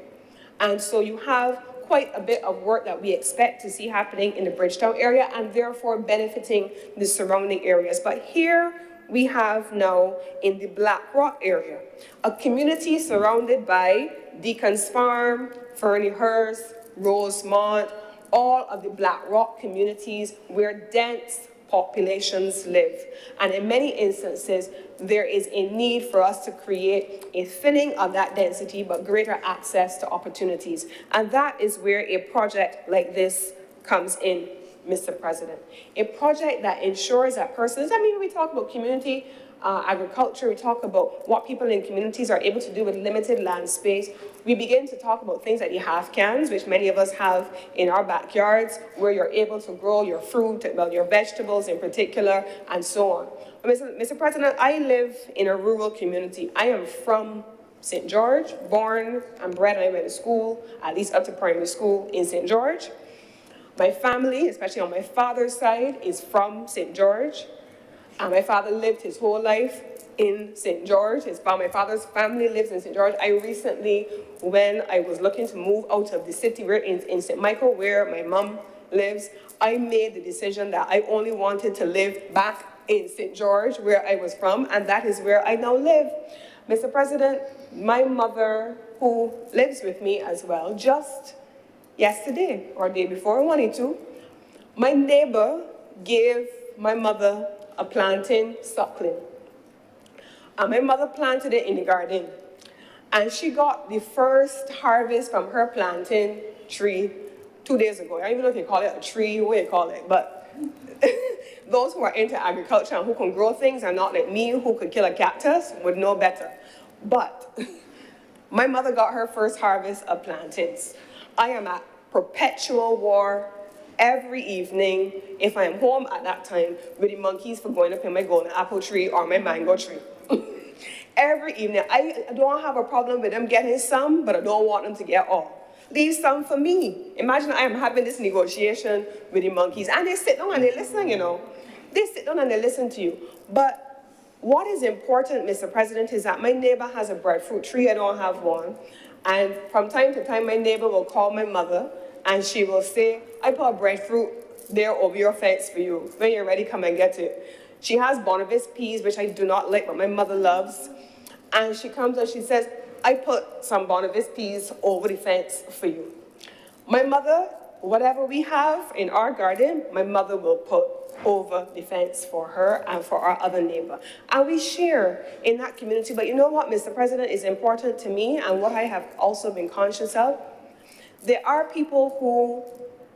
And so you have quite a bit of work that we expect to see happening in the Bridgetown area and therefore benefiting the surrounding areas. But here, we have now in the Black Rock area, a community surrounded by Deacon's Farm, Ferniehurst, Rosemont, all of the Black Rock communities where dense populations live. And in many instances, there is a need for us to create a thinning of that density, but greater access to opportunities. And that is where a project like this comes in, Mr. President. A project that ensures that persons, I mean, we talk about community agriculture, we talk about what people in communities are able to do with limited land space. We begin to talk about things like the half cans, which many of us have in our backyards, where you're able to grow your fruit, well, your vegetables in particular, and so on. Mr. President, I live in a rural community. I am from St. George, born and bred, and I went to school, at least up to primary school in St. George. My family, especially on my father's side, is from St. George. And my father lived his whole life in St. George. My father's family lives in St. George. I recently, when I was looking to move out of the city, we're in St. Michael, where my mom lives, I made the decision that I only wanted to live back in St. George, where I was from, and that is where I now live. Mr. President, my mother, who lives with me as well, just yesterday or day before, I wanted to, my neighbor gave my mother a plantain suckling. And my mother planted it in the garden. And she got the first harvest from her plantain tree 2 days ago. I don't even know if you call it a tree, what you call it, but those who are into agriculture and who can grow things and not like me, who could kill a cactus, would know better. But my mother got her first harvest of plantains. I am at perpetual war every evening, if I am home at that time, with the monkeys for going up in my golden apple tree or my mango tree. Every evening. I don't have a problem with them getting some, but I don't want them to get all. Leave some for me. Imagine I am having this negotiation with the monkeys, and they sit down and they listen, you know. They sit down and they listen to you. But what is important, Mr. President, is that my neighbor has a breadfruit tree. I don't have one. And from time to time, my neighbor will call my mother, and she will say, I put breadfruit there over your fence for you. When you're ready, come and get it. She has Bonavis peas, which I do not like, but my mother loves. And she comes and she says, I put some Bonavis peas over the fence for you. My mother, whatever we have in our garden, my mother will put over the fence for her and for our other neighbor. And we share in that community. But you know what, Mr. President, is important to me, and what I have also been conscious of? There are people who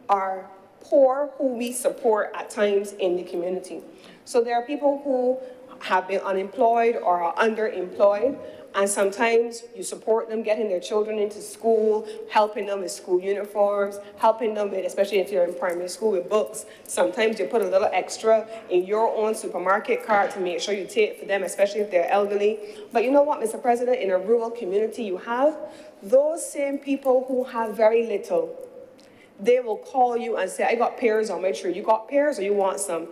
are poor who we support at times in the community. So there are people who have been unemployed or are underemployed, and sometimes you support them getting their children into school, helping them with school uniforms, helping them with, especially if you're in primary school, with books. Sometimes you put a little extra in your own supermarket cart to make sure you take it for them, especially if they're elderly. But you know what, Mr. President, in a rural community you have those same people who have very little. They will call you and say, I got pears on my tree. You got pears or you want some?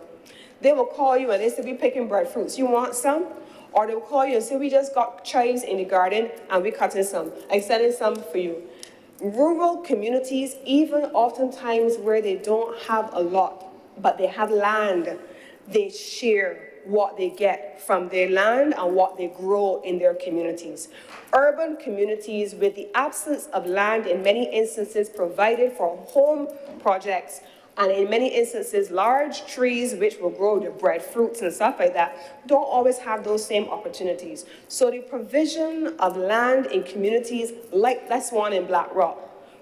They will call you and they say, we picking breadfruits. You want some? Or they'll call you and say, we just got chives in the garden and we cutting some. I sending some for you. Rural communities, even oftentimes where they don't have a lot, but they have land, they share what they get from their land and what they grow in their communities. Urban communities, with the absence of land in many instances provided for home projects, and in many instances, large trees which will grow the breadfruits and stuff like that, don't always have those same opportunities. So the provision of land in communities like this one in Black Rock,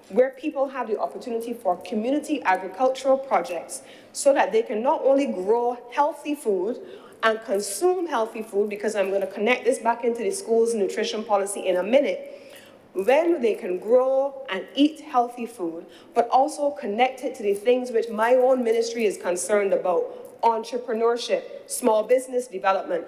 where people have the opportunity for community agricultural projects so that they can not only grow healthy food and consume healthy food, because I'm going to connect this back into the school's nutrition policy in a minute, when they can grow and eat healthy food, but also connect it to the things which my own ministry is concerned about: entrepreneurship, small business development,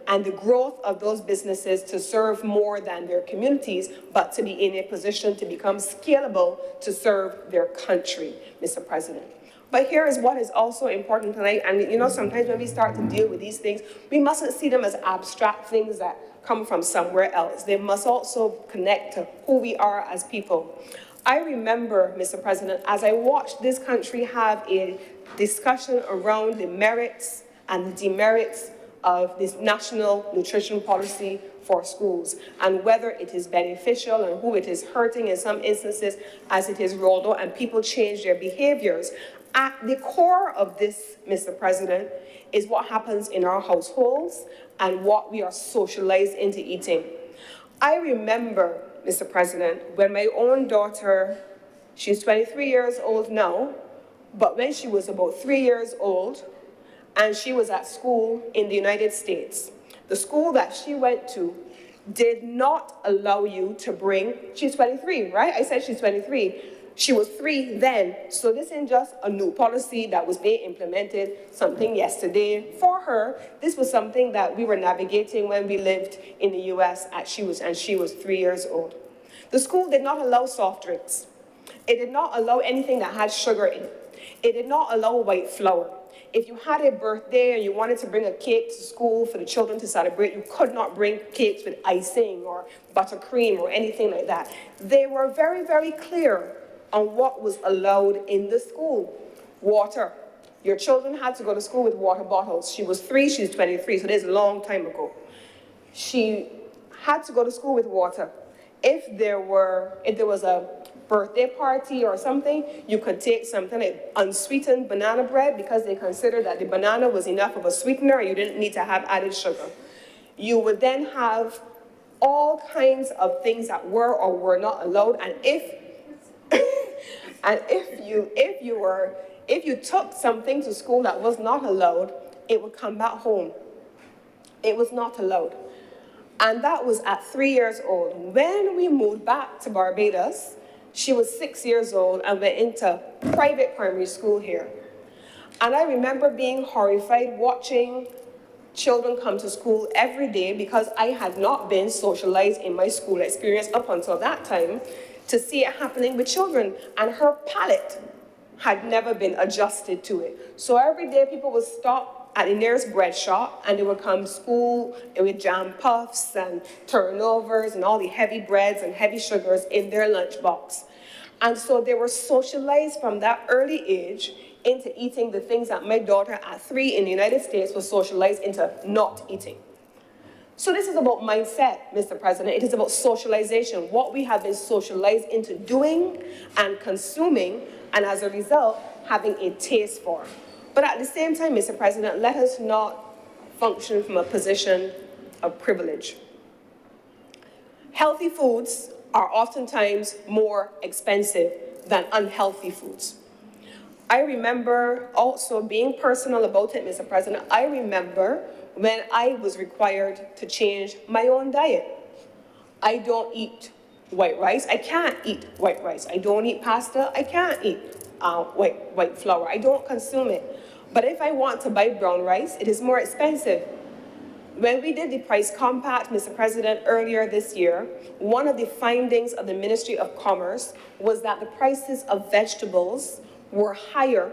and the growth of those businesses to serve more than their communities, but to be in a position to become scalable to serve their country, Mr. President. But here is what is also important tonight, and you know, sometimes when we start to deal with these things, we mustn't see them as abstract things that come from somewhere else. They must also connect to who we are as people. I remember, Mr. President, as I watched this country have a discussion around the merits and the demerits of this national nutrition policy for schools, and whether it is beneficial and who it is hurting in some instances as it is rolled out and people change their behaviors. At the core of this, Mr. President, is what happens in our households and what we are socialized into eating. I remember, Mr. President, when my own daughter, she's 23 years old now, but when she was about 3 years old, and she was at school in the United States. The school that she went to did not allow you to bring, she's 23, right? I said she's 23. She was 3 then, so this isn't just a new policy that was being implemented, something yesterday for her. This was something that we were navigating when we lived in the US and she was 3 years old. The school did not allow soft drinks. It did not allow anything that had sugar in it. It did not allow white flour. If you had a birthday and you wanted to bring a cake to school for the children to celebrate, you could not bring cakes with icing or buttercream or anything like that. They were very, very clear on what was allowed in the school. Water. Your children had to go to school with water bottles. She was 3, she's 23, so this is a long time ago. She had to go to school with water. If there was a birthday party or something, you could take something like unsweetened banana bread because they considered that the banana was enough of a sweetener and you didn't need to have added sugar. You would then have all kinds of things that were or were not allowed, and if you took something to school that was not allowed, it would come back home. It was not allowed. And that was at 3 years old. When we moved back to Barbados, she was 6 years old and went into private primary school here. And I remember being horrified watching children come to school every day because I had not been socialized in my school experience up until that time to see it happening with children. And her palate had never been adjusted to it. So every day people would stop at the nearest bread shop and they would come to school with jam puffs and turnovers and all the heavy breads and heavy sugars in their lunchbox. And so they were socialized from that early age into eating the things that my daughter at 3 in the United States was socialized into not eating. So this is about mindset, Mr. President. It is about socialization, what we have been socialized into doing and consuming, and as a result, having a taste for. But at the same time, Mr. President, let us not function from a position of privilege. Healthy foods are oftentimes more expensive than unhealthy foods. I remember also being personal about it, Mr. President. I remember when I was required to change my own diet. I don't eat white rice. I can't eat white rice. I don't eat pasta. I can't eat white flour. I don't consume it. But if I want to buy brown rice, it is more expensive. When we did the price compact, Mr. President, earlier this year, one of the findings of the Ministry of Commerce was that the prices of vegetables were higher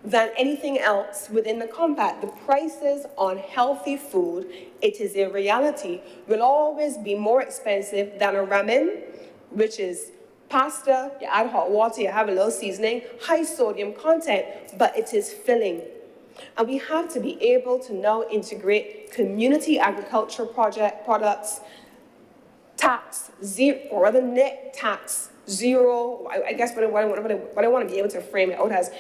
than anything else within the compact. The prices on healthy food, it is a reality, will always be more expensive than a ramen, which is pasta, you add hot water, you have a little seasoning, high sodium content, but it is filling. And we have to be able to now integrate community agriculture products, tax zero, or rather net tax zero. I guess what I want to be able to frame it out as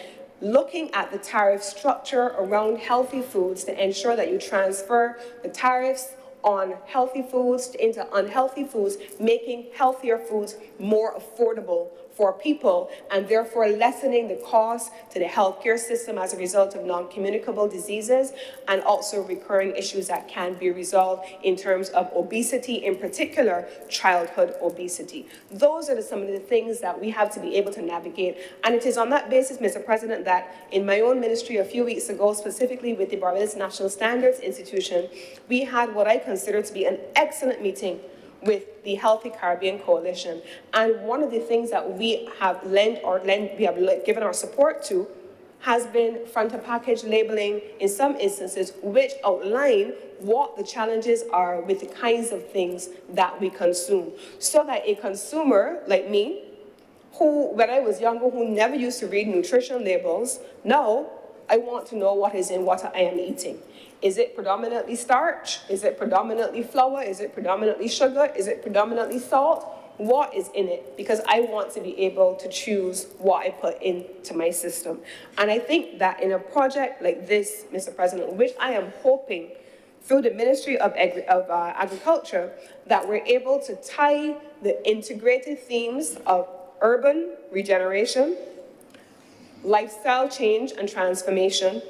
looking at the tariff structure around healthy foods to ensure that you transfer the tariffs on healthy foods into unhealthy foods, making healthier foods more affordable for people and therefore lessening the cost to the healthcare system as a result of non-communicable diseases and also recurring issues that can be resolved in terms of obesity, in particular childhood obesity. Those are some of the things that we have to be able to navigate. And it is on that basis, Mr. President, that in my own ministry a few weeks ago, specifically with the Barbados National Standards Institution, we had what I consider to be an excellent meeting with the Healthy Caribbean Coalition. And one of the things that we have given our support to has been front-of-package labeling in some instances, which outline what the challenges are with the kinds of things that we consume. So that a consumer like me, who, when I was younger, who never used to read nutrition labels, now I want to know what is in what I am eating. Is it predominantly starch? Is it predominantly flour? Is it predominantly sugar? Is it predominantly salt? What is in it? Because I want to be able to choose what I put into my system. And I think that in a project like this, Mr. President, which I am hoping through the Ministry of Agriculture, that we're able to tie the integrated themes of urban regeneration, lifestyle change and transformation,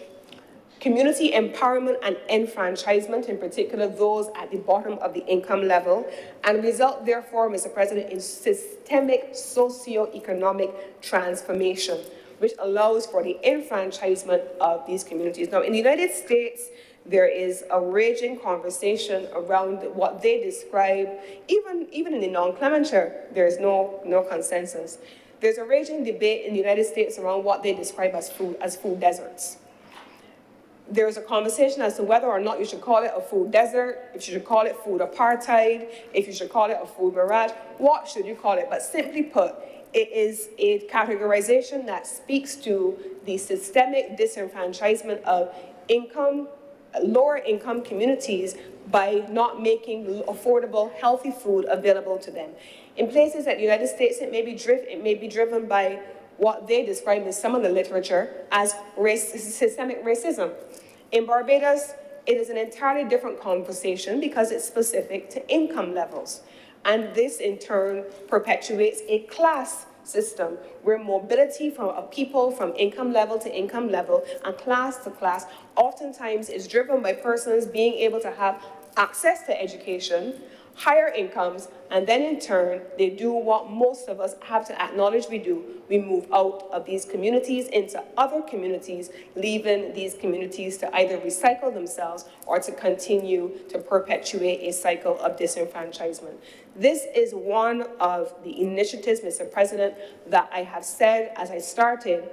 community empowerment and enfranchisement, in particular those at the bottom of the income level, and result, therefore, Mr. President, in systemic socio-economic transformation, which allows for the enfranchisement of these communities. Now, in the United States, there is a raging conversation around what they describe, even in the nomenclature, there is no consensus. There's a raging debate in the United States around what they describe as food deserts. There's a conversation as to whether or not you should call it a food desert, if you should call it food apartheid, if you should call it a food mirage. What should you call it? But simply put, it is a categorization that speaks to the systemic disenfranchisement of lower income communities by not making affordable, healthy food available to them. In places like the United States, it may be driven by what they describe in some of the literature as systemic racism. In Barbados, it is an entirely different conversation because it's specific to income levels. And this, in turn, perpetuates a class system where mobility from a people from income level to income level and class to class oftentimes is driven by persons being able to have access to education, higher incomes, and then in turn, they do what most of us have to acknowledge we do. We move out of these communities into other communities, leaving these communities to either recycle themselves or to continue to perpetuate a cycle of disenfranchisement. This is one of the initiatives, Mr. President, that I have said as I started,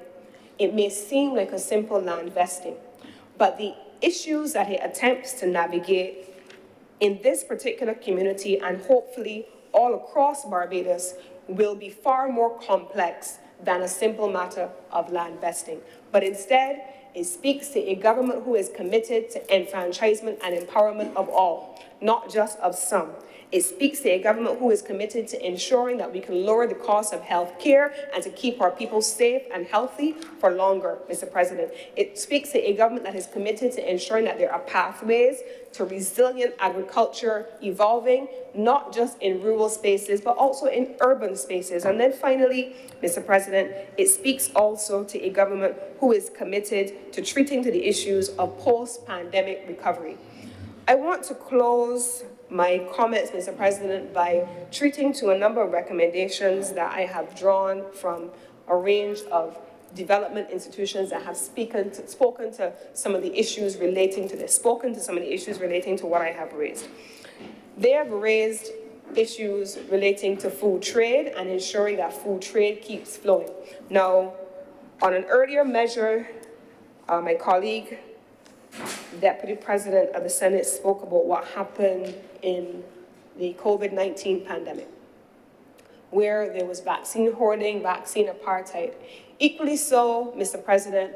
it may seem like a simple land vesting, but the issues that it attempts to navigate in this particular community and hopefully all across Barbados will be far more complex than a simple matter of land vesting. But instead, it speaks to a government who is committed to enfranchisement and empowerment of all, not just of some. It speaks to a government who is committed to ensuring that we can lower the cost of health care and to keep our people safe and healthy for longer, Mr. President. It speaks to a government that is committed to ensuring that there are pathways to resilient agriculture evolving, not just in rural spaces, but also in urban spaces. And then finally, Mr. President, it speaks also to a government who is committed to treating to the issues of post-pandemic recovery. I want to close my comments, Mr. President, by treating to a number of recommendations that I have drawn from a range of development institutions that have spoken to some of the issues relating to this, spoken to some of the issues relating to what I have raised. They have raised issues relating to food trade and ensuring that food trade keeps flowing. Now, on an earlier measure, my colleague, Deputy President of the Senate, spoke about what happened in the COVID-19 pandemic, where there was vaccine hoarding, vaccine apartheid. Equally so, Mr. President,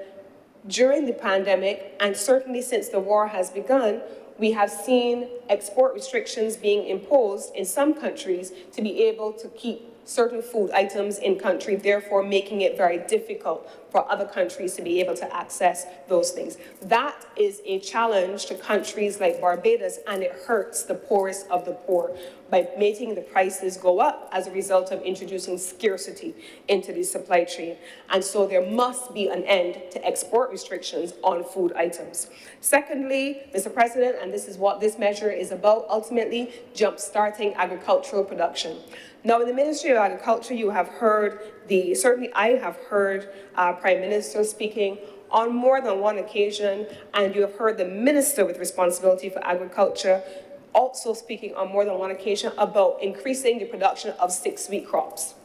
during the pandemic, and certainly since the war has begun, we have seen export restrictions being imposed in some countries to be able to keep certain food items in country, therefore making it very difficult for other countries to be able to access those things. That is a challenge to countries like Barbados, and it hurts the poorest of the poor by making the prices go up as a result of introducing scarcity into the supply chain. And so there must be an end to export restrictions on food items. Secondly, Mr. President, and this is what this measure is about, ultimately, jump-starting agricultural production. Now, in the Ministry of Agriculture, you have heard certainly I have heard Prime Minister speaking on more than one occasion, and you have heard the Minister with responsibility for agriculture also speaking on more than one occasion about increasing the production of 6-wheat crops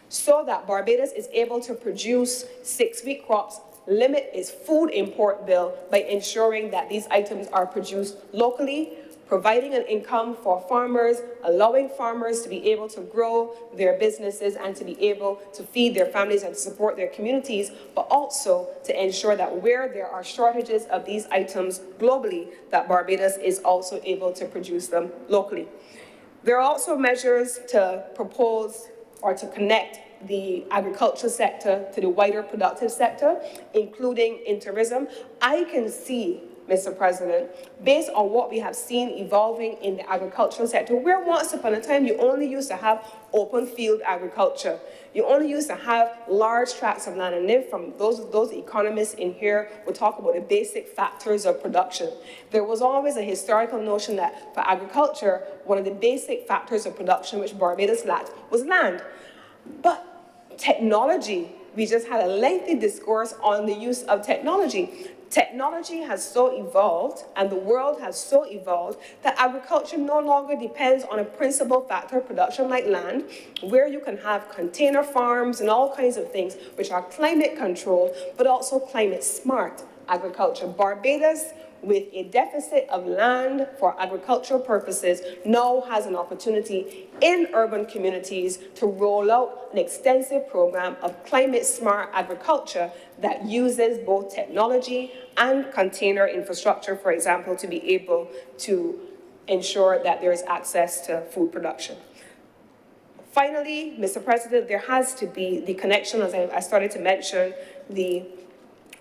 so that Barbados is able to produce 6-wheat crops, limit its food import bill by ensuring that these items are produced locally, providing an income for farmers, allowing farmers to be able to grow their businesses and to be able to feed their families and to support their communities, but also to ensure that where there are shortages of these items globally, that Barbados is also able to produce them locally. There are also measures to propose or to connect the agriculture sector to the wider productive sector, including in tourism. I can see, Mr. President, based on what we have seen evolving in the agricultural sector, where once upon a time you only used to have open field agriculture. You only used to have large tracts of land, and then from those economists in here will talk about the basic factors of production. There was always a historical notion that for agriculture, one of the basic factors of production which Barbados lacked was land. But technology, we just had a lengthy discourse on the use of technology. Technology has so evolved, and the world has so evolved, that agriculture no longer depends on a principal factor of production like land, where you can have container farms and all kinds of things which are climate controlled, but also climate smart agriculture. Barbados, with a deficit of land for agricultural purposes, now has an opportunity in urban communities to roll out an extensive program of climate smart agriculture that uses both technology and container infrastructure, for example, to be able to ensure that there is access to food production. Finally, Mr. President, there has to be the connection, as I started to mention, the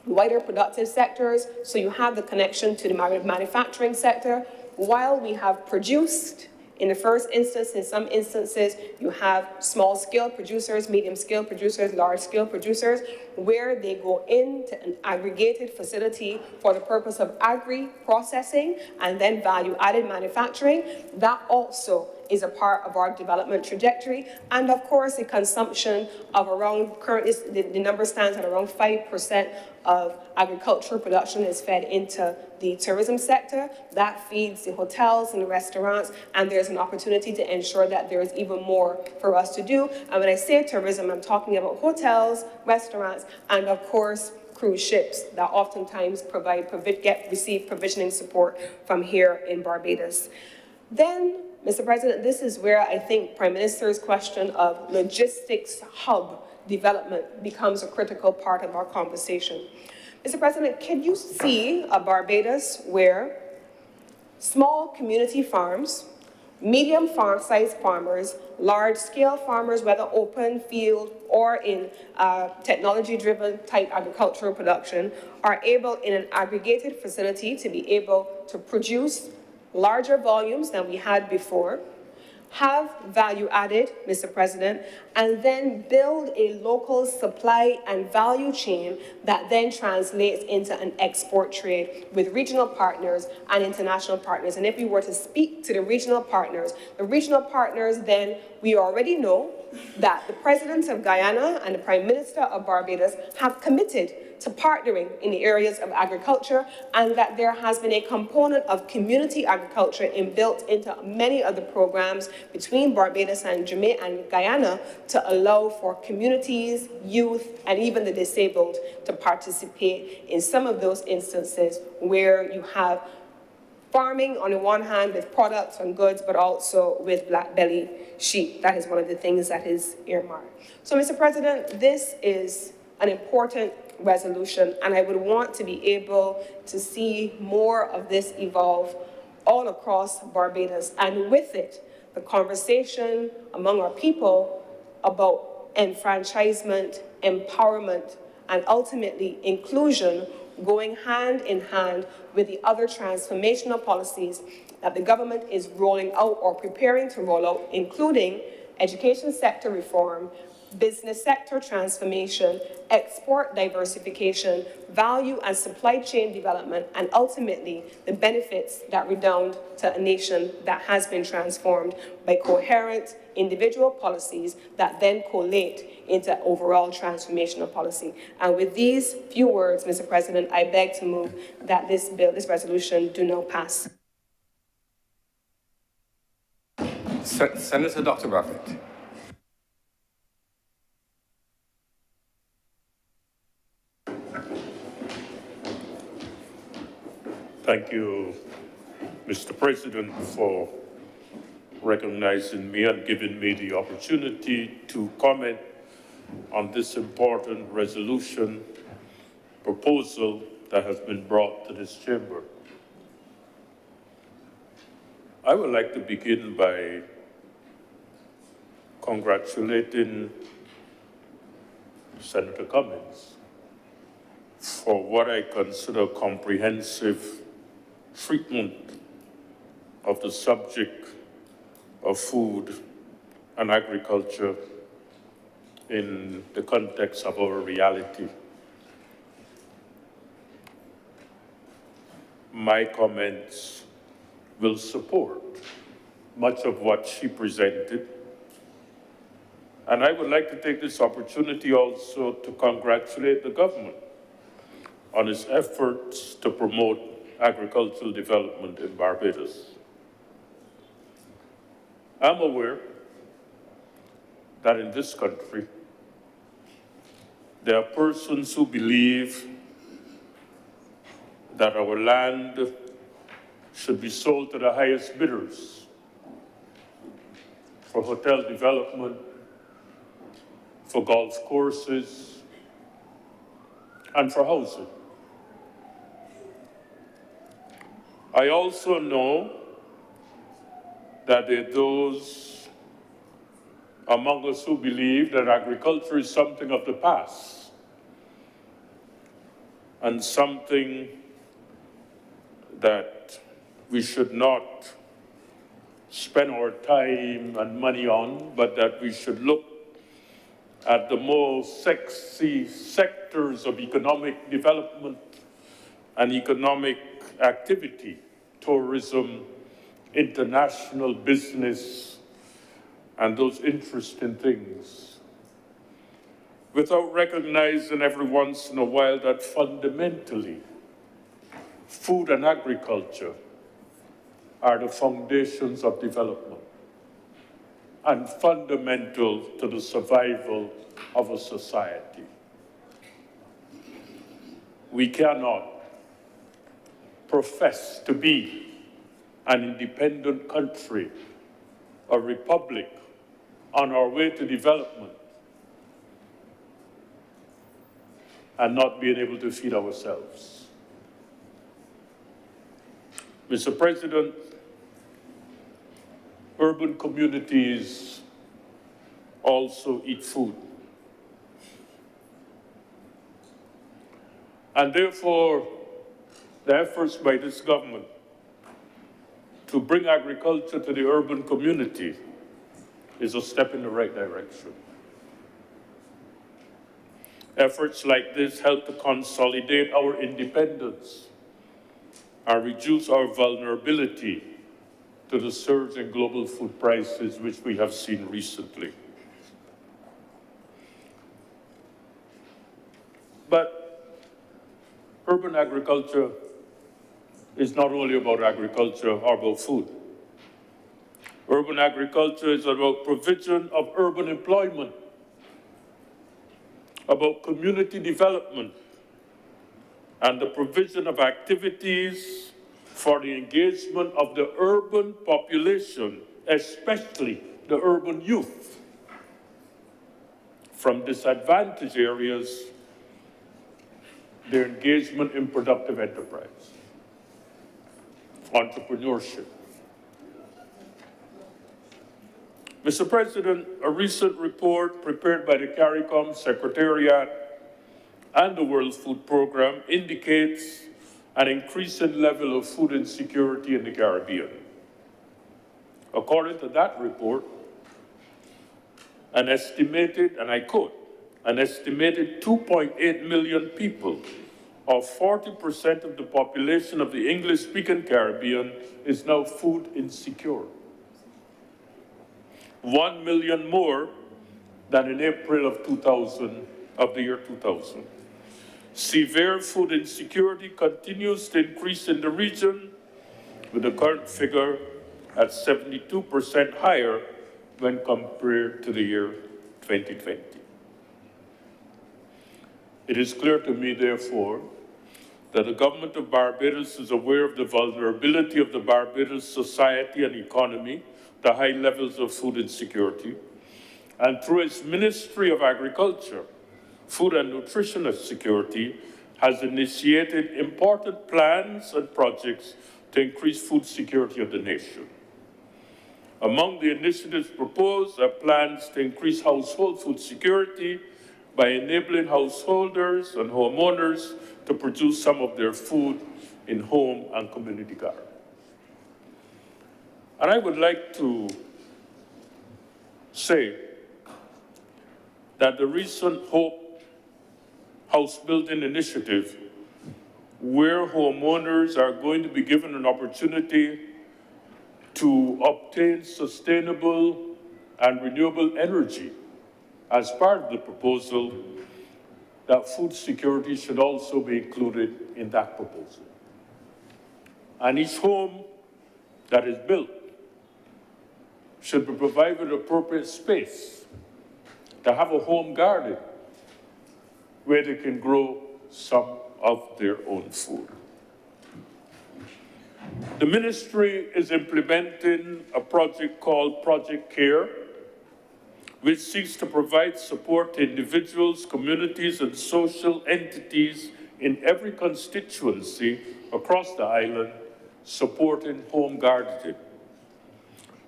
wider productive sectors. So you have the connection to the manufacturing sector. While we have produced, in the first instance, in some instances, you have small-scale producers, medium-scale producers, large-scale producers, where they go into an aggregated facility for the purpose of agri-processing and then value-added manufacturing. That also is a part of our development trajectory. And of course, the consumption of around, currently the number stands at around 5% of agricultural production is fed into the tourism sector. That feeds the hotels and the restaurants, and there's an opportunity to ensure that there is even more for us to do. And when I say tourism, I'm talking about hotels, restaurants, and of course, cruise ships that oftentimes receive provisioning support from here in Barbados. Then, Mr. President, this is where I think Prime Minister's question of logistics hub development becomes a critical part of our conversation. Mr. President, can you see a Barbados where small community farms, medium farm-sized farmers, large-scale farmers, whether open field or in technology-driven type agricultural production, are able in an aggregated facility to be able to produce larger volumes than we had before, have value added, Mr. President, and then build a local supply and value chain that then translates into an export trade with regional partners and international partners. And if we were to speak to the regional partners then we already know that the President of Guyana and the Prime Minister of Barbados have committed to partnering in the areas of agriculture, and that there has been a component of community agriculture built into many of the programs between Barbados and Jamaica and Guyana to allow for communities, youth, and even the disabled to participate in some of those instances where you have farming on the one hand with products and goods, but also with black belly sheep. That is one of the things that is earmarked. So, Mr. President, this is an important resolution, and I would want to be able to see more of this evolve all across Barbados, and with it, the conversation among our people about enfranchisement, empowerment, and ultimately inclusion going hand in hand with the other transformational policies that the government is rolling out or preparing to roll out, including education sector reform, business sector transformation, export diversification, value and supply chain development, and ultimately the benefits that redound to a nation that has been transformed by coherent individual policies that then collate into overall transformational policy. And with these few words, Mr. President, I beg to move that this resolution do not pass. Senator Dr. Buffett. Thank you, Mr. President, for recognizing me and giving me the opportunity to comment on this important resolution proposal that has been brought to this chamber. I would like to begin by congratulating Senator Cummings for what I consider comprehensive treatment of the subject of food and agriculture in the context of our reality. My comments will support much of what she presented. And I would like to take this opportunity also to congratulate the government on its efforts to promote agricultural development in Barbados. I'm aware that in this country, there are persons who believe that our land should be sold to the highest bidders for hotel development, for golf courses, and for housing. I also know that there are those among us who believe that agriculture is something of the past and something that we should not spend our time and money on, but that we should look at the more sexy sectors of economic development and economic activity, tourism, international business, and those interesting things, without recognizing every once in a while that fundamentally, food and agriculture are the foundations of development and fundamental to the survival of a society. We cannot profess to be an independent country, a republic on our way to development, and not being able to feed ourselves. Mr. President, urban communities also eat food. And therefore, the efforts by this government to bring agriculture to the urban community is a step in the right direction. Efforts like this help to consolidate our independence and reduce our vulnerability to the surge in global food prices which we have seen recently. But urban agriculture is not only about agriculture or about food. Urban agriculture is about provision of urban employment, about community development, and the provision of activities for the engagement of the urban population, especially the urban youth, from disadvantaged areas, their engagement in productive enterprise, entrepreneurship. Mr. President, a recent report prepared by the CARICOM Secretariat and the World Food Programme indicates an increasing level of food insecurity in the Caribbean. According to that report, an estimated, and I quote, an estimated 2.8 million people, or 40% of the population of the English-speaking Caribbean, is now food insecure. 1 million more than in April of the year 2000. Severe food insecurity continues to increase in the region, with the current figure at 72% higher when compared to the year 2020. It is clear to me, therefore, that the government of Barbados is aware of the vulnerability of the Barbados society and economy to high levels of food insecurity, and through its Ministry of Agriculture, Food and Nutritional Security, has initiated important plans and projects to increase food security of the nation. Among the initiatives proposed are plans to increase household food security by enabling householders and homeowners to produce some of their food in home and community garden. And I would like to say that the recent Hope House Building Initiative, where homeowners are going to be given an opportunity to obtain sustainable and renewable energy as part of the proposal, that food security should also be included in that proposal. And each home that is built should be provided appropriate space to have a home garden where they can grow some of their own food. The ministry is implementing a project called Project CARE, which seeks to provide support to individuals, communities, and social entities in every constituency across the island, supporting home gardening.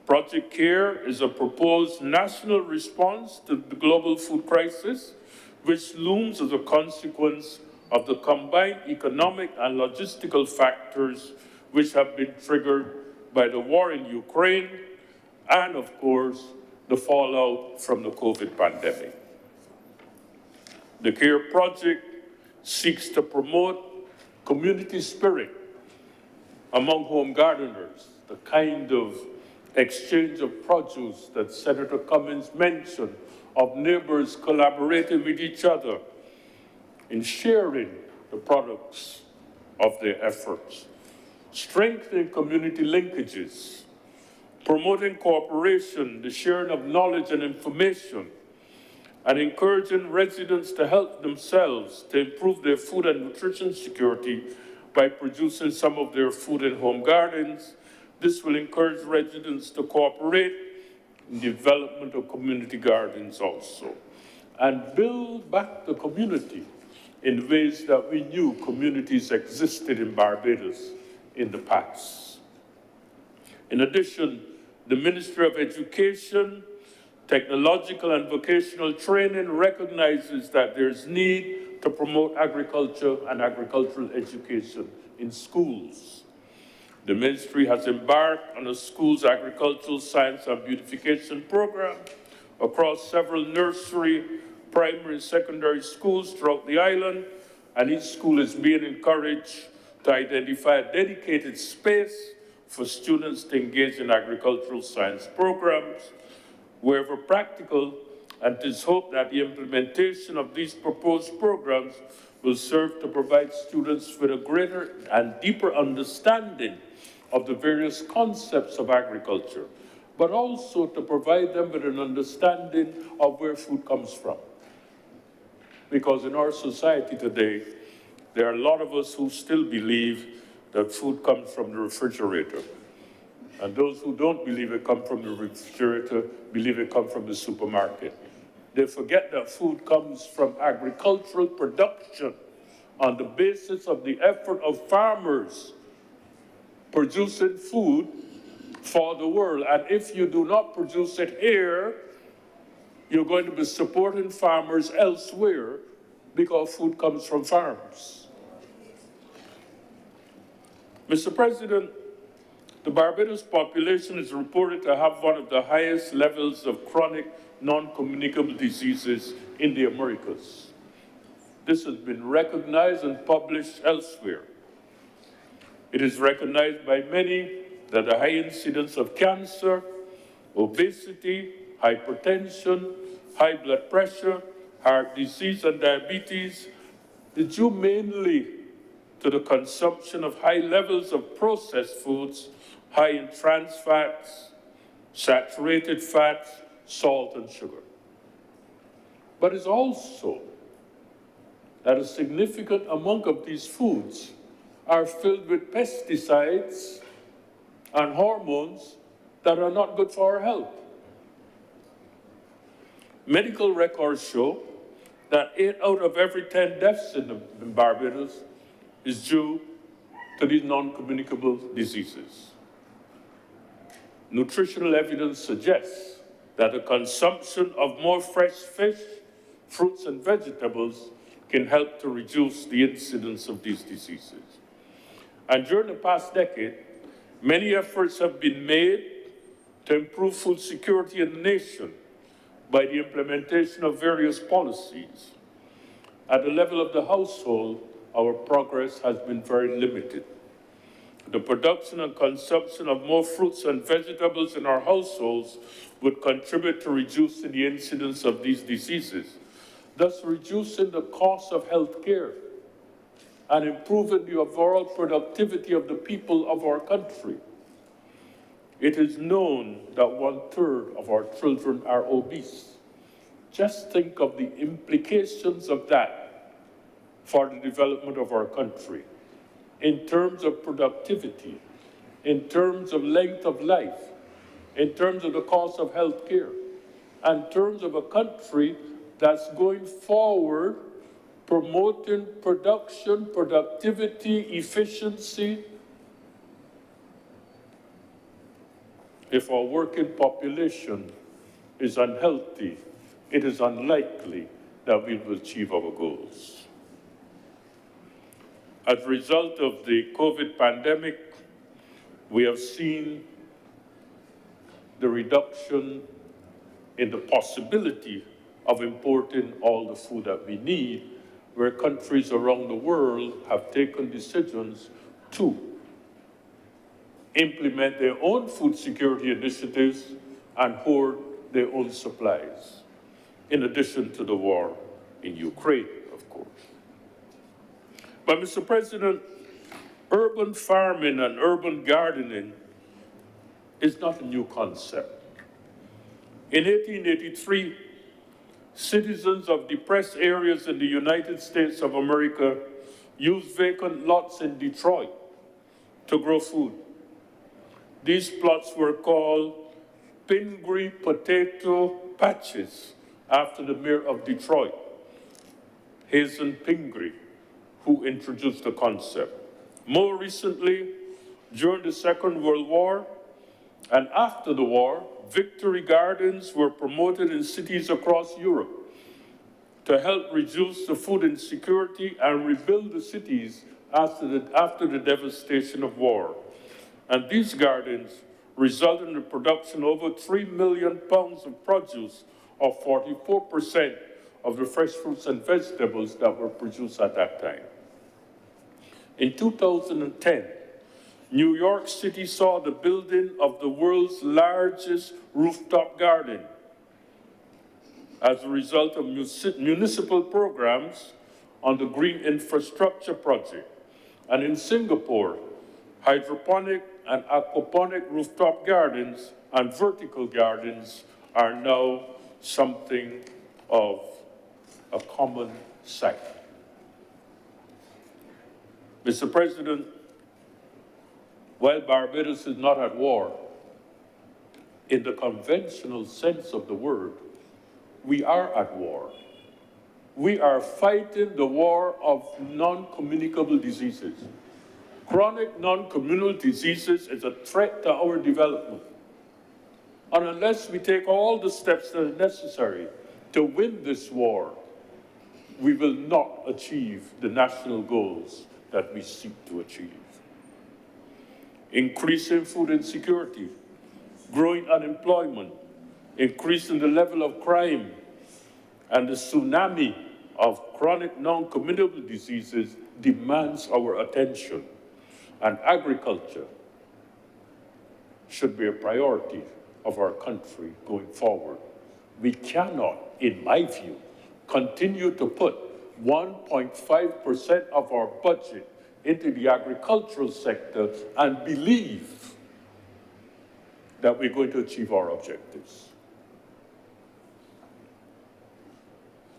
Project CARE is a proposed national response to the global food crisis, which looms as a consequence of the combined economic and logistical factors which have been triggered by the war in Ukraine and, of course, the fallout from the COVID pandemic. The CARE project seeks to promote community spirit among home gardeners, the kind of exchange of produce that Senator Cummings mentioned, of neighbors collaborating with each other in sharing the products of their efforts, strengthening community linkages, promoting cooperation, the sharing of knowledge and information, and encouraging residents to help themselves to improve their food and nutrition security by producing some of their food in home gardens. This will encourage residents to cooperate in the development of community gardens also, and build back the community in ways that we knew communities existed in Barbados in the past. In addition, the Ministry of Education, Technological and Vocational Training recognizes that there's need to promote agriculture and agricultural education in schools. The ministry has embarked on a school's agricultural science and beautification program across several nursery, primary, and secondary schools throughout the island, and each school is being encouraged to identify a dedicated space for students to engage in agricultural science programs wherever practical, and it is hoped that the implementation of these proposed programs will serve to provide students with a greater and deeper understanding of the various concepts of agriculture, but also to provide them with an understanding of where food comes from. Because in our society today, there are a lot of us who still believe that food comes from the refrigerator. And those who don't believe it comes from the refrigerator believe it comes from the supermarket. They forget that food comes from agricultural production on the basis of the effort of farmers producing food for the world. And if you do not produce it here, you're going to be supporting farmers elsewhere because food comes from farms. Mr. President, the Barbados population is reported to have one of the highest levels of chronic non-communicable diseases in the Americas. This has been recognized and published elsewhere. It is recognized by many that the high incidence of cancer, obesity, hypertension, high blood pressure, heart disease, and diabetes is due mainly to the consumption of high levels of processed foods, high in trans fats, saturated fats, salt, and sugar. But it's also that a significant amount of these foods are filled with pesticides and hormones that are not good for our health. Medical records show that 8 out of every 10 deaths in Barbados is due to these non-communicable diseases. Nutritional evidence suggests that the consumption of more fresh fish, fruits, and vegetables can help to reduce the incidence of these diseases. And during the past decade, many efforts have been made to improve food security in the nation by the implementation of various policies. At the level of the household, our progress has been very limited. The production and consumption of more fruits and vegetables in our households would contribute to reducing the incidence of these diseases, thus reducing the cost of health care and improving the overall productivity of the people of our country. It is known that 1/3 of our children are obese. Just think of the implications of that for the development of our country, in terms of productivity, in terms of length of life, in terms of the cost of health care, and in terms of a country that's going forward promoting production, productivity, efficiency. If our working population is unhealthy, it is unlikely that we will achieve our goals. As a result of the COVID pandemic, we have seen the reduction in the possibility of importing all the food that we need, where countries around the world have taken decisions to implement their own food security initiatives and hoard their own supplies, in addition to the war in Ukraine, of course. But, Mr. President, urban farming and urban gardening is not a new concept. In 1883, citizens of depressed areas in the United States of America used vacant lots in Detroit to grow food. These plots were called Pingree potato patches, after the mayor of Detroit, Hazen Pingree, who introduced the concept. More recently, during the Second World War and after the war, Victory Gardens were promoted in cities across Europe to help reduce the food insecurity and rebuild the cities after the devastation of war. And these gardens resulted in the production of over 3 million pounds of produce, or 44% of the fresh fruits and vegetables that were produced at that time. In 2010, New York City saw the building of the world's largest rooftop garden as a result of municipal programs on the Green Infrastructure Project. And in Singapore, hydroponic and aquaponic rooftop gardens and vertical gardens are now something of a common sight. Mr. President, while Barbados is not at war, in the conventional sense of the word, we are at war. We are fighting the war of non-communicable diseases. Chronic non-communicable diseases is a threat to our development. And unless we take all the steps that are necessary to win this war, we will not achieve the national goals that we seek to achieve. Increasing food insecurity, growing unemployment, increasing the level of crime, and the tsunami of chronic non-communicable diseases demands our attention. And agriculture should be a priority of our country going forward. We cannot, in my view, continue to put 1.5% of our budget into the agricultural sector and believe that we're going to achieve our objectives.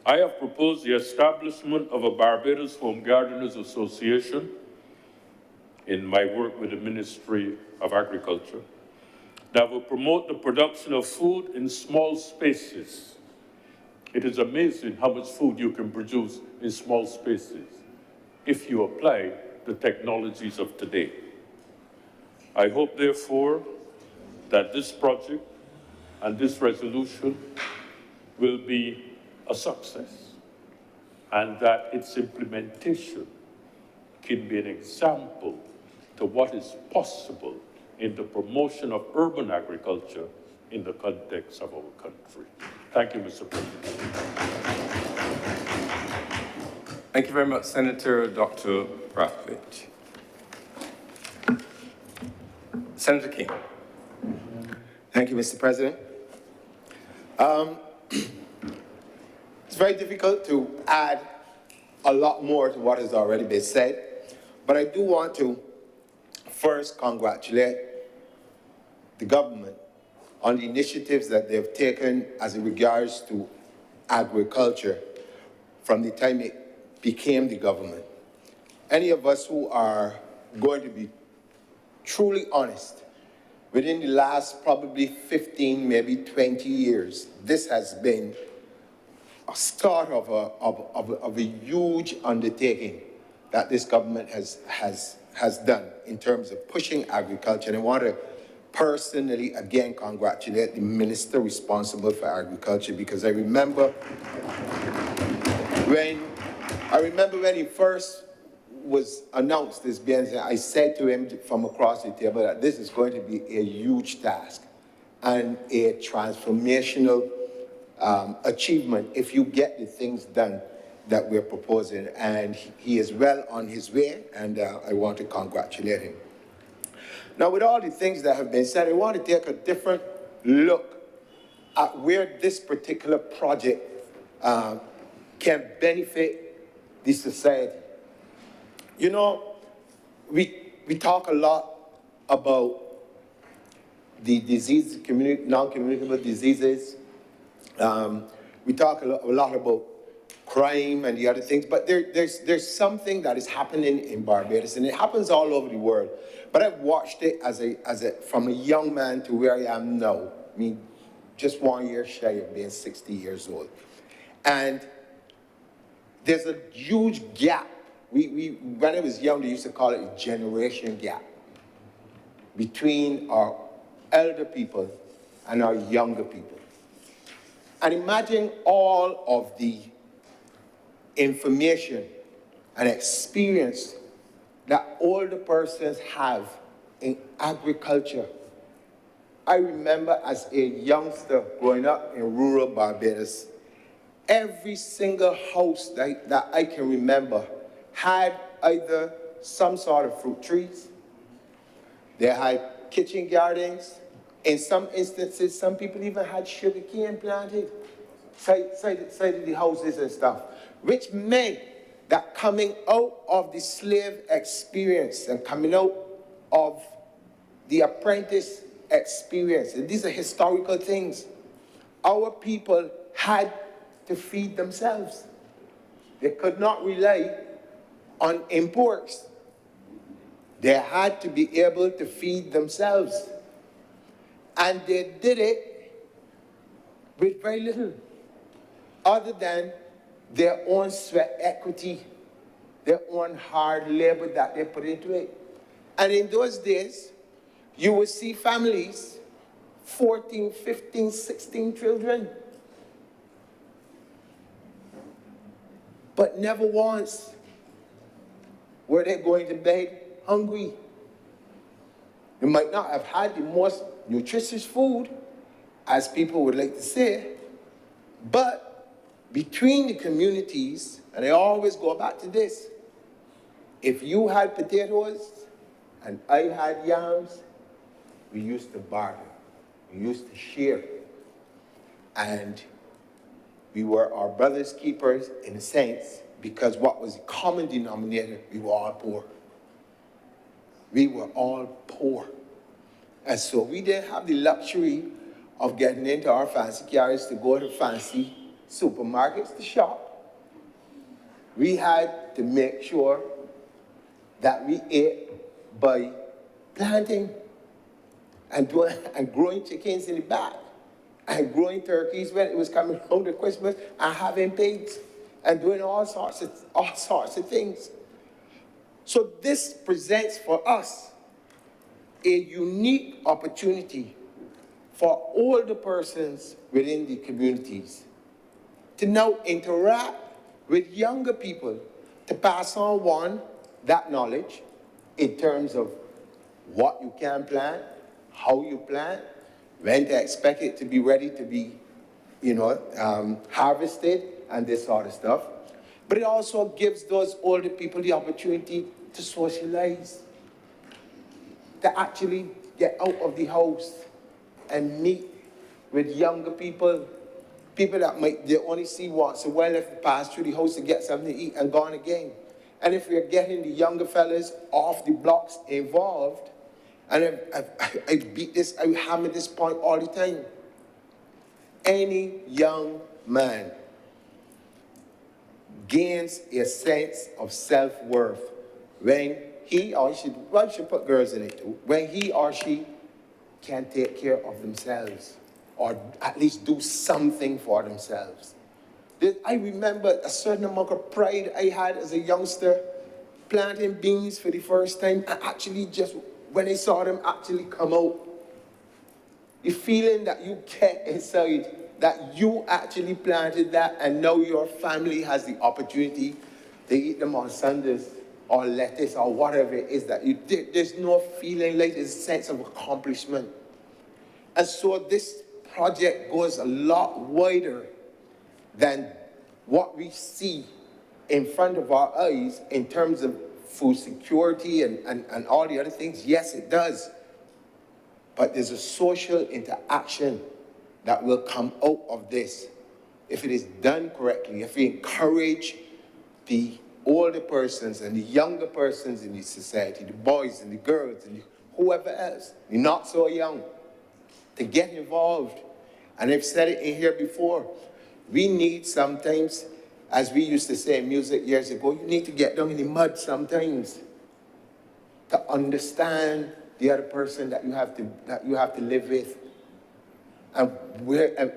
I have proposed the establishment of a Barbados Home Gardeners Association in my work with the Ministry of Agriculture that will promote the production of food in small spaces. It is amazing how much food you can produce in small spaces if you apply the technologies of today. I hope, therefore, that this project and this resolution will be a success and that its implementation can be an example to what is possible in the promotion of urban agriculture in the context of our country. Thank you, Mr. President. Thank you very much, Senator Dr. Brathwaite. Senator King. Thank you, Mr. President. It's very difficult to add a lot more to what has already been said, but I do want to first congratulate the government on the initiatives that they've taken as it regards to agriculture from the time it became the government. Any of us who are going to be truly honest, within the last probably 15, maybe 20 years, this has been a start of a huge undertaking that this government has done in terms of pushing agriculture. And I want to personally, again, congratulate the minister responsible for agriculture, because I remember when he first was announced as being, I said to him from across the table that this is going to be a huge task and a transformational achievement if you get the things done that we're proposing. And he is well on his way, and I want to congratulate him. Now, with all the things that have been said, I want to take a different look at where this particular project can benefit the society. You know, we talk a lot about the disease, non-communicable diseases. We talk a lot about crime and the other things, but there's something that is happening in Barbados, and it happens all over the world. But I've watched it from a young man to where I am now. I mean, just 1 year shy of being 60 years old. And there's a huge gap. When I was young, they used to call it a generation gap between our elder people and our younger people. And imagine all of the information and experience that older persons have in agriculture. I remember as a youngster growing up in rural Barbados, every single house that I can remember had either some sort of fruit trees, they had kitchen gardens. In some instances, some people even had sugar cane planted side of the houses and stuff, which meant that coming out of the slave experience and coming out of the apprentice experience, and these are historical things, our people had to feed themselves. They could not rely on imports. They had to be able to feed themselves. And they did it with very little, other than their own sweat equity, their own hard labor that they put into it. And in those days, you would see families, 14, 15, 16 children. But never once were they going to bed hungry. They might not have had the most nutritious food, as people would like to say, but between the communities, and I always go back to this, if you had potatoes and I had yams, we used to barter, we used to share, and we were our brothers' keepers in a sense, because what was the common denominator? We were all poor. We were all poor. And so we didn't have the luxury of getting into our fancy cars to go to fancy supermarkets to shop. We had to make sure that we ate by planting and growing chickens in the back, and growing turkeys when it was coming home to Christmas, and having pigs, and doing all sorts of things. So this presents for us a unique opportunity for older persons within the communities to now interact with younger people, to pass on that knowledge in terms of what you can plant, how you plant, when to expect it to be ready to be, harvested and this sort of stuff. But it also gives those older people the opportunity to socialize, to actually get out of the house and meet with younger people, people that they only see once a while if they pass through the house to get something to eat and gone again. And if we're getting the younger fellas off the blocks involved, and I hammer this point all the time. Any young man gains a sense of self-worth when he or she, well, you should put girls in it too, when he or she can take care of themselves, or at least do something for themselves. I remember a certain amount of pride I had as a youngster, planting beans for the first time, and actually just, when I saw them actually come out, the feeling that you get inside, that you actually planted that, and now your family has the opportunity to eat them on Sundays, or lettuce, or whatever it is that you did. There's no feeling like there's a sense of accomplishment. And so this project goes a lot wider than what we see in front of our eyes in terms of food security and all the other things. Yes, it does. But there's a social interaction that will come out of this if it is done correctly, if we encourage the older persons and the younger persons in the society, the boys and the girls and whoever else, the not so young, to get involved. And I've said it in here before, we need sometimes, as we used to say in music years ago, you need to get down in the mud sometimes to understand the other person that you have to live with. And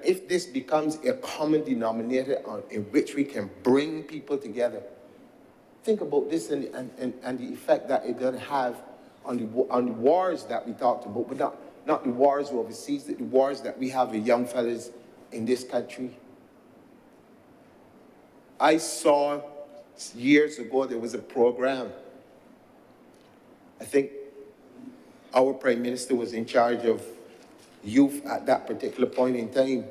if this becomes a common denominator in which we can bring people together, think about this and the effect that it does have on the wars that we talked about, but not the wars overseas, the wars that we have with young fellas in this country. I saw years ago there was a program. I think our Prime Minister was in charge of youth at that particular point in time.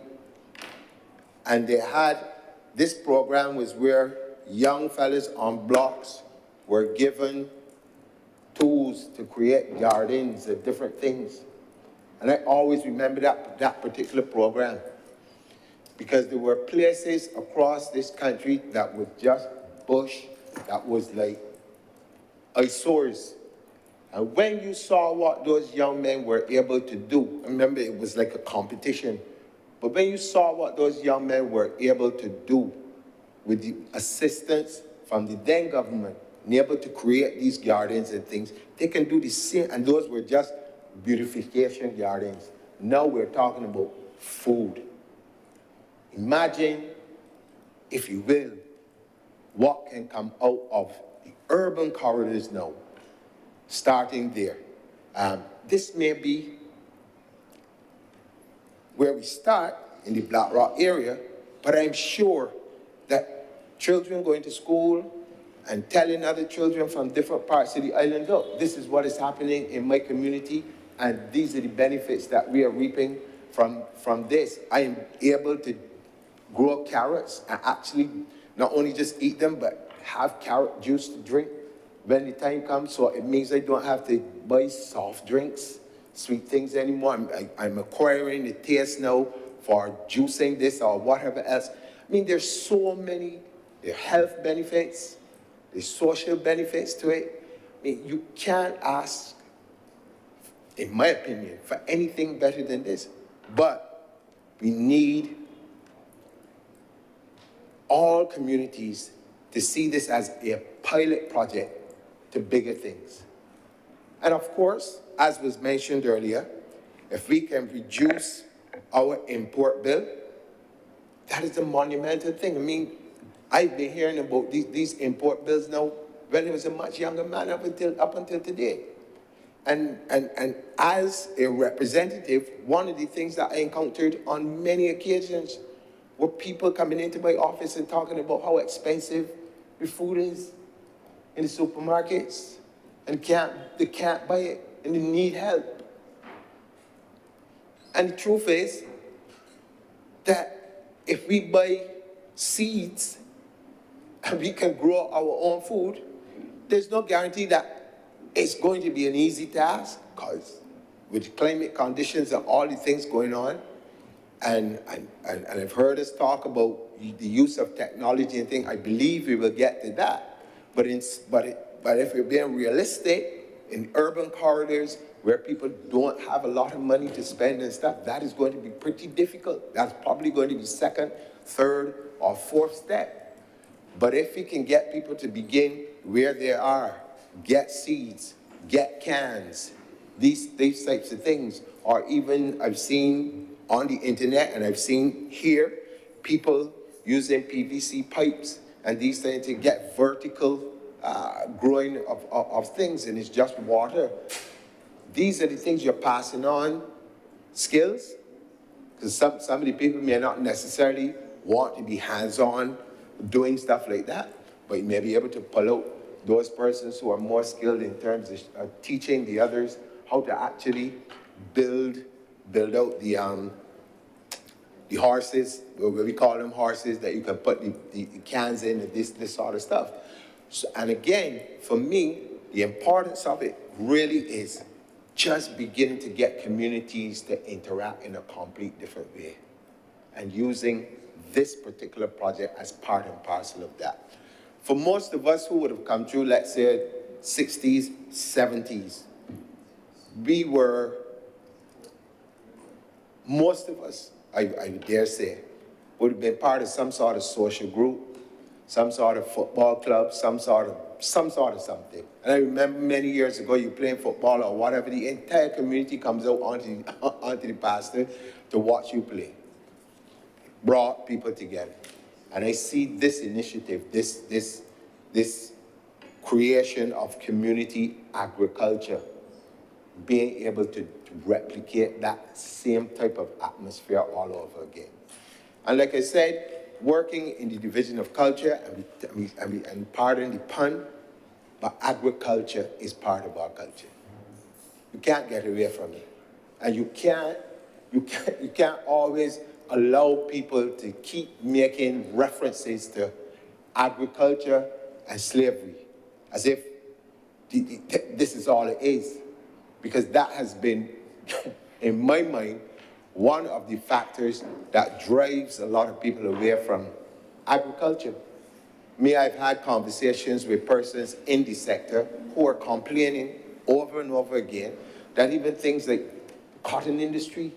And they had, this program was where young fellas on blocks were given tools to create gardens and different things. And I always remember that particular program, because there were places across this country that was just bush, that was like eyesores. And when you saw what those young men were able to do, remember it was like a competition, but when you saw what those young men were able to do with the assistance from the then government, and able to create these gardens and things, they can do the same, and those were just beautification gardens. Now we're talking about food. Imagine, if you will, what can come out of the urban corridors now, starting there. This may be where we start in the Black Rock area, but I'm sure that children going to school and telling other children from different parts of the island, look, this is what is happening in my community, and these are the benefits that we are reaping from this. I am able to grow carrots and actually not only just eat them, but have carrot juice to drink when the time comes. So it means I don't have to buy soft drinks, sweet things anymore. I'm acquiring the taste now for juicing this or whatever else. I mean, there's so many health benefits, the social benefits to it. I mean, you can't ask, in my opinion, for anything better than this. But we need all communities to see this as a pilot project to bigger things. And of course, as was mentioned earlier, if we can reduce our import bill, that is a monumental thing. I mean, I've been hearing about these import bills now when I was a much younger man up until today. And as a representative, one of the things that I encountered on many occasions were people coming into my office and talking about how expensive the food is in the supermarkets, and they can't buy it. and they need help. And the truth is that if we buy seeds and we can grow our own food, there's no guarantee that it's going to be an easy task, because with climate conditions and all the things going on, and I've heard us talk about the use of technology and things. I believe we will get to that. But if we're being realistic, in urban corridors where people don't have a lot of money to spend and stuff, that is going to be pretty difficult. That's probably going to be second, third, or fourth step. But if we can get people to begin where they are, get seeds, get cans, these types of things, or even I've seen on the internet and I've seen here, people using PVC pipes and these things to get vertical growing of things, and it's just water. These are the things you're passing on, skills, because some of the people may not necessarily want to be hands-on doing stuff like that, but you may be able to pull out those persons who are more skilled in terms of teaching the others how to actually build out the horses, what we call them horses, that you can put the cans in and this sort of stuff. So, and again, for me, the importance of it really is just beginning to get communities to interact in a complete different way, and using this particular project as part and parcel of that. For most of us who would have come through, let's say, 60s, 70s, we were, most of us, I dare say, would have been part of some sort of social group, some sort of football club, some sort of something. And I remember many years ago, you playing football or whatever, the entire community comes out onto the pasture to watch you play. Brought people together. And I see this initiative, this creation of community agriculture, being able to replicate that same type of atmosphere all over again. And like I said, working in the division of culture, and pardon the pun, but agriculture is part of our culture. You can't get away from it. And you can't always allow people to keep making references to agriculture and slavery as if this is all it is. Because that has been, in my mind, one of the factors that drives a lot of people away from agriculture. I've had conversations with persons in the sector who are complaining over and over again that even things like the cotton industry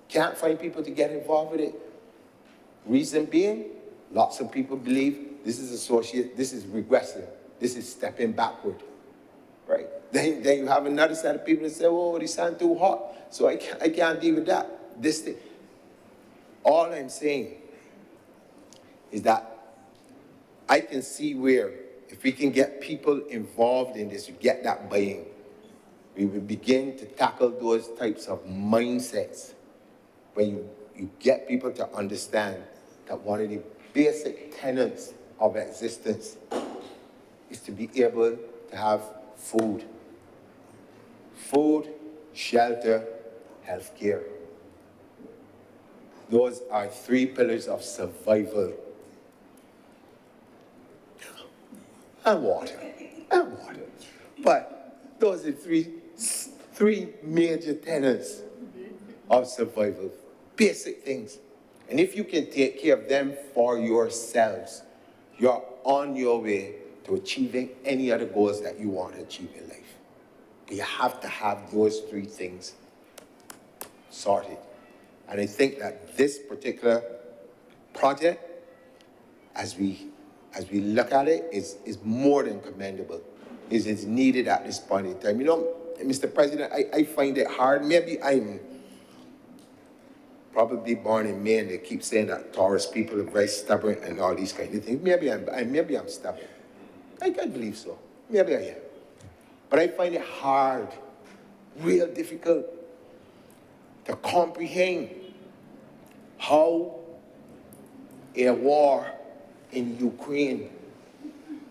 can't find people to get involved with it. Reason being, lots of people believe this is regressive, this is stepping backward, right? Then you have another set of people that say, oh, this sounds too hot, so I can't deal with that. This thing. All I'm saying is that I can see where, if we can get people involved in this, get that buy-in, we will begin to tackle those types of mindsets when you get people to understand that one of the basic tenets of existence is to be able to have food. Food, shelter, healthcare. Those are three pillars of survival. And water. But those are three major tenets of survival. Basic things. And if you can take care of them for yourselves, you're on your way to achieving any other goals that you want to achieve in life. You have to have those three things sorted. And I think that this particular project, as we look at it, is more than commendable. It is needed at this point in time. You know, Mr. President, I find it hard. Maybe I'm probably born in Maine. They keep saying that Taurus people are very stubborn and all these kind of things. Maybe I'm stubborn. I believe so. Maybe I am. But I find it hard, real difficult to comprehend how a war in Ukraine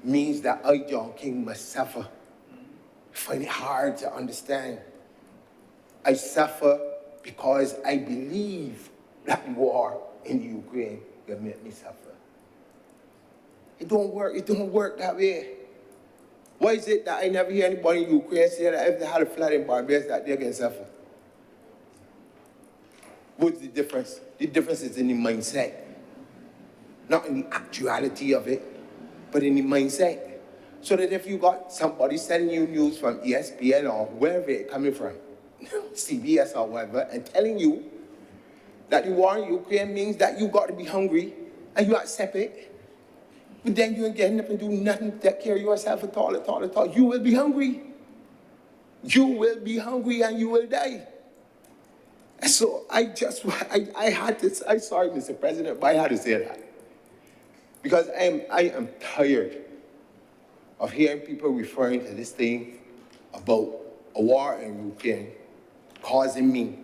means that I, John King, must suffer. I find it hard to understand. I suffer because I believe that the war in the Ukraine will make me suffer. It don't work that way. Why is it that I never hear anybody in Ukraine say that if they had a flood in Barbados that they're going to suffer? What's the difference? The difference is in the mindset. Not in the actuality of it, but in the mindset. So that if you got somebody sending you news from ESPN or wherever it's coming from, CBS or whatever, and telling you that the war in Ukraine means that you got to be hungry and you accept it, but then you ain't getting up and do nothing to take care of yourself at all. You will be hungry. You will be hungry and you will die. And so I had to, I'm sorry, Mr. President, but I had to say that. Because I am tired of hearing people referring to this thing about a war in Ukraine causing me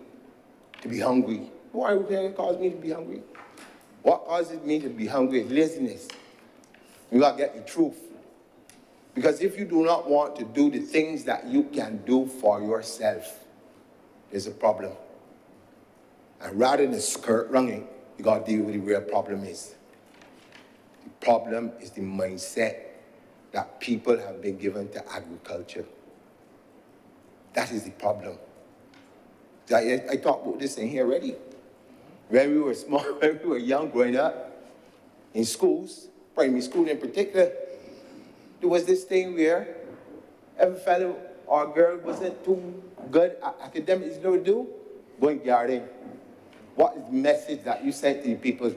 to be hungry. War in Ukraine caused me to be hungry. What causes me to be hungry is laziness. You gotta get the truth. Because if you do not want to do the things that you can do for yourself, there's a problem. And rather than skirt wronging, you gotta deal with the real problem is. The problem is the mindset that people have been given to agriculture. That is the problem. I talked about this in here already. When we were small, when we were young, growing up, in schools, primary school in particular, there was this thing where every fellow or girl wasn't too good at academics, you know what to do? Go and garden. What is the message that you sent to the people?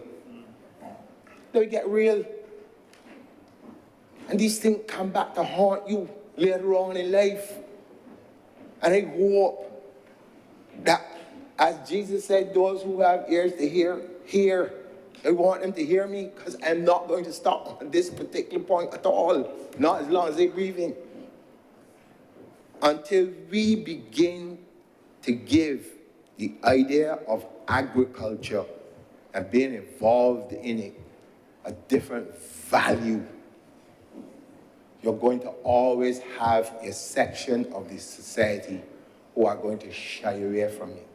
They get real. And these things come back to haunt you later on in life. And I hope that, as Jesus said, those who have ears to hear. I want them to hear me because I'm not going to stop on this particular point at all, not as long as they're breathing. Until we begin to give the idea of agriculture and being involved in it a different value, you're going to always have a section of the society who are going to shy away from it.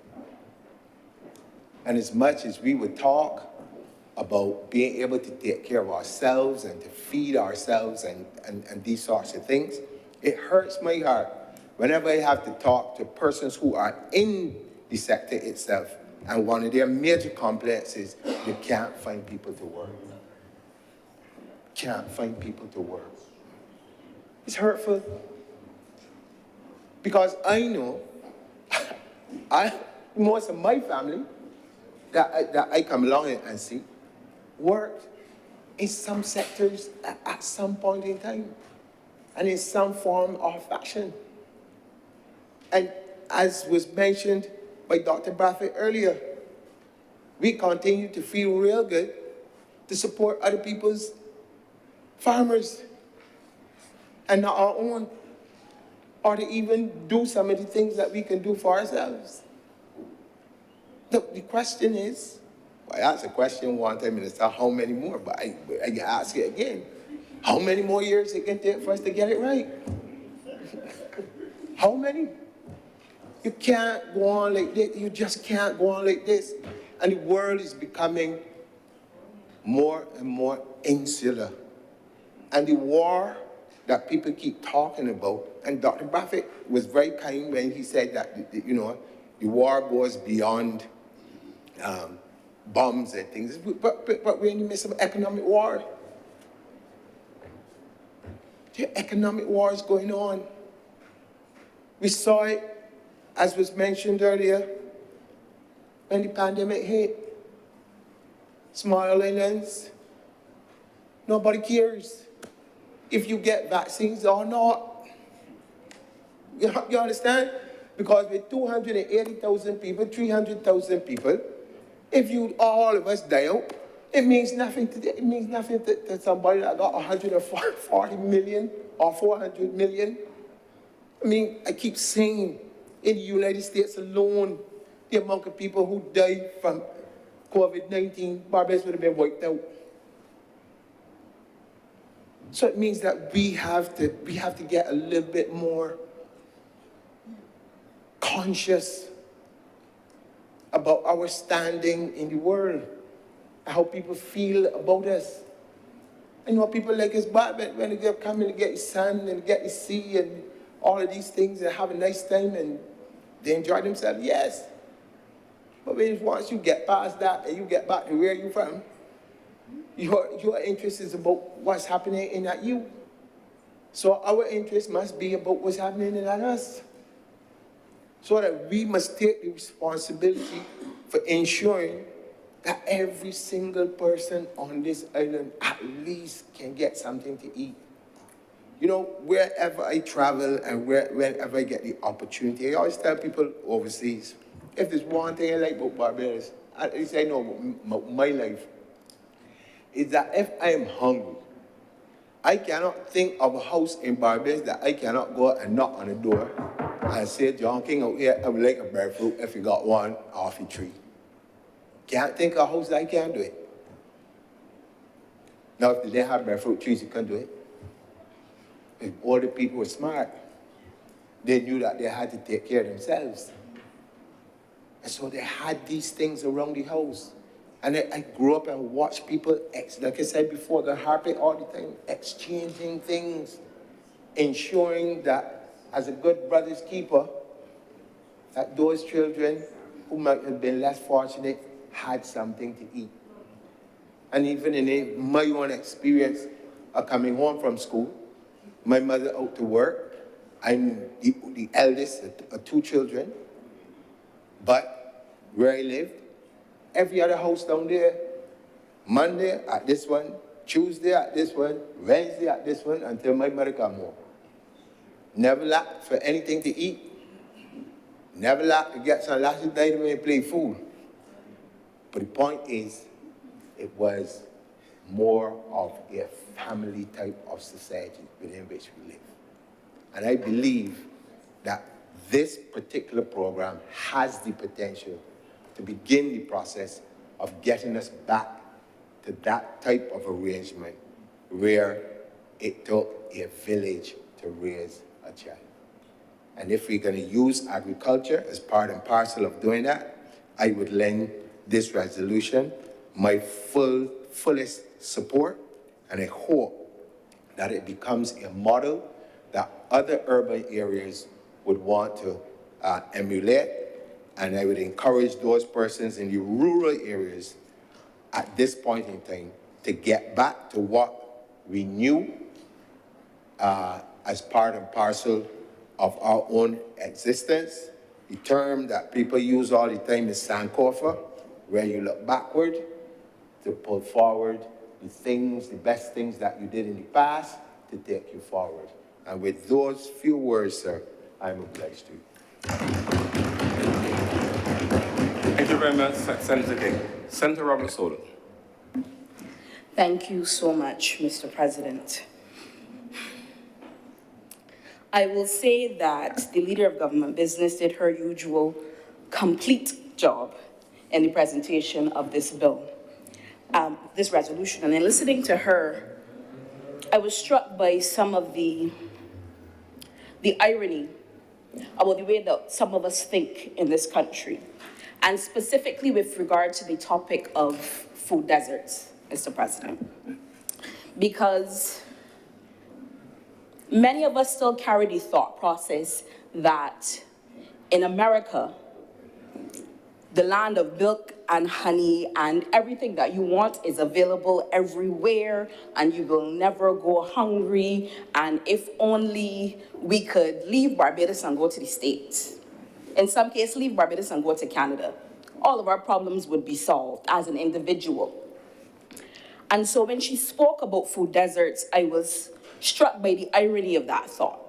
And as much as we would talk about being able to take care of ourselves and to feed ourselves and these sorts of things, it hurts my heart whenever I have to talk to persons who are in the sector itself, and one of their major complaints is you can't find people to work. Can't find people to work. It's hurtful. Because I know, most of my family that I come along and see, work in some sectors at some point in time and in some form or fashion. And as was mentioned by Dr. Bradford earlier, we continue to feel real good to support other people's farmers and not our own, or to even do some of the things that we can do for ourselves. The question is, I asked a question one time and it's not how many more, but I ask it again. How many more years it can take for us to get it right? How many? You can't go on like this. You just can't go on like this. And the world is becoming more and more insular. And the war that people keep talking about, and Dr. Buffett was very kind when he said that, the war goes beyond bombs and things, but we're in the midst of economic war. There are economic wars going on. We saw it, as was mentioned earlier, when the pandemic hit. Small islands, nobody cares if you get vaccines or not. You understand? Because with 280,000 people, 300,000 people, if you all of us die out, it means nothing to somebody that got 140 million or 400 million. I mean, I keep saying, in the United States alone, the amount of people who died from COVID-19, Barbados would have been wiped out. So it means that we have to get a little bit more conscious about our standing in the world, and how people feel about us. I know people like us bad when they get coming to get the sun and get the sea and all of these things and have a nice time and they enjoy themselves, yes. But once you get past that and you get back to where you're from, your interest is about what's happening in that you. So our interest must be about what's happening in that us. So that we must take the responsibility for ensuring that every single person on this island at least can get something to eat. You know, wherever I travel and wherever I get the opportunity, I always tell people overseas, if there's one thing I like about Barbados, at least I know about my life, is that if I am hungry, I cannot think of a house in Barbados that I cannot go and knock on the door and say, John King out here, I would like a breadfruit if you got one off the tree. Can't think of a house that I can't do it. Now, if they didn't have breadfruit trees, you couldn't do it. If all the people were smart, they knew that they had to take care of themselves. And so they had these things around the house. And I grew up and watched people, like I said before, the harping all the time, exchanging things, ensuring that as a good brother's keeper, that those children who might have been less fortunate had something to eat. And even in my own experience of coming home from school, my mother out to work, I'm the eldest of two children, but where I lived, every other house down there, Monday at this one, Tuesday at this one, Wednesday at this one, until my mother come home. Never lacked for anything to eat. Never lacked to get some last night when we play food. But the point is, it was more of a family type of society within which we live. And I believe that this particular program has the potential to begin the process of getting us back to that type of arrangement where it took a village to raise a child. And if we're going to use agriculture as part and parcel of doing that, I would lend this resolution my fullest support, and I hope that it becomes a model that other urban areas would want to emulate. And I would encourage those persons in the rural areas at this point in time to get back to what we knew as part and parcel of our own existence. The term that people use all the time is Sankofa, where you look backward to pull forward the best things that you did in the past to take you forward. And with those few words, sir, I'm obliged to you. Thank you very much, Senator King. Senator Robert Soto. Thank you so much, Mr. President. I will say that the Leader of Government Business did her usual complete job in the presentation of this bill, this resolution. And in listening to her, I was struck by some of the irony about the way that some of us think in this country, and specifically with regard to the topic of food deserts, Mr. President. Because many of us still carry the thought process that in America, the land of milk and honey and everything that you want is available everywhere and you will never go hungry, and if only we could leave Barbados and go to the States. In some cases, leave Barbados and go to Canada. All of our problems would be solved as an individual. And so when she spoke about food deserts, I was struck by the irony of that thought.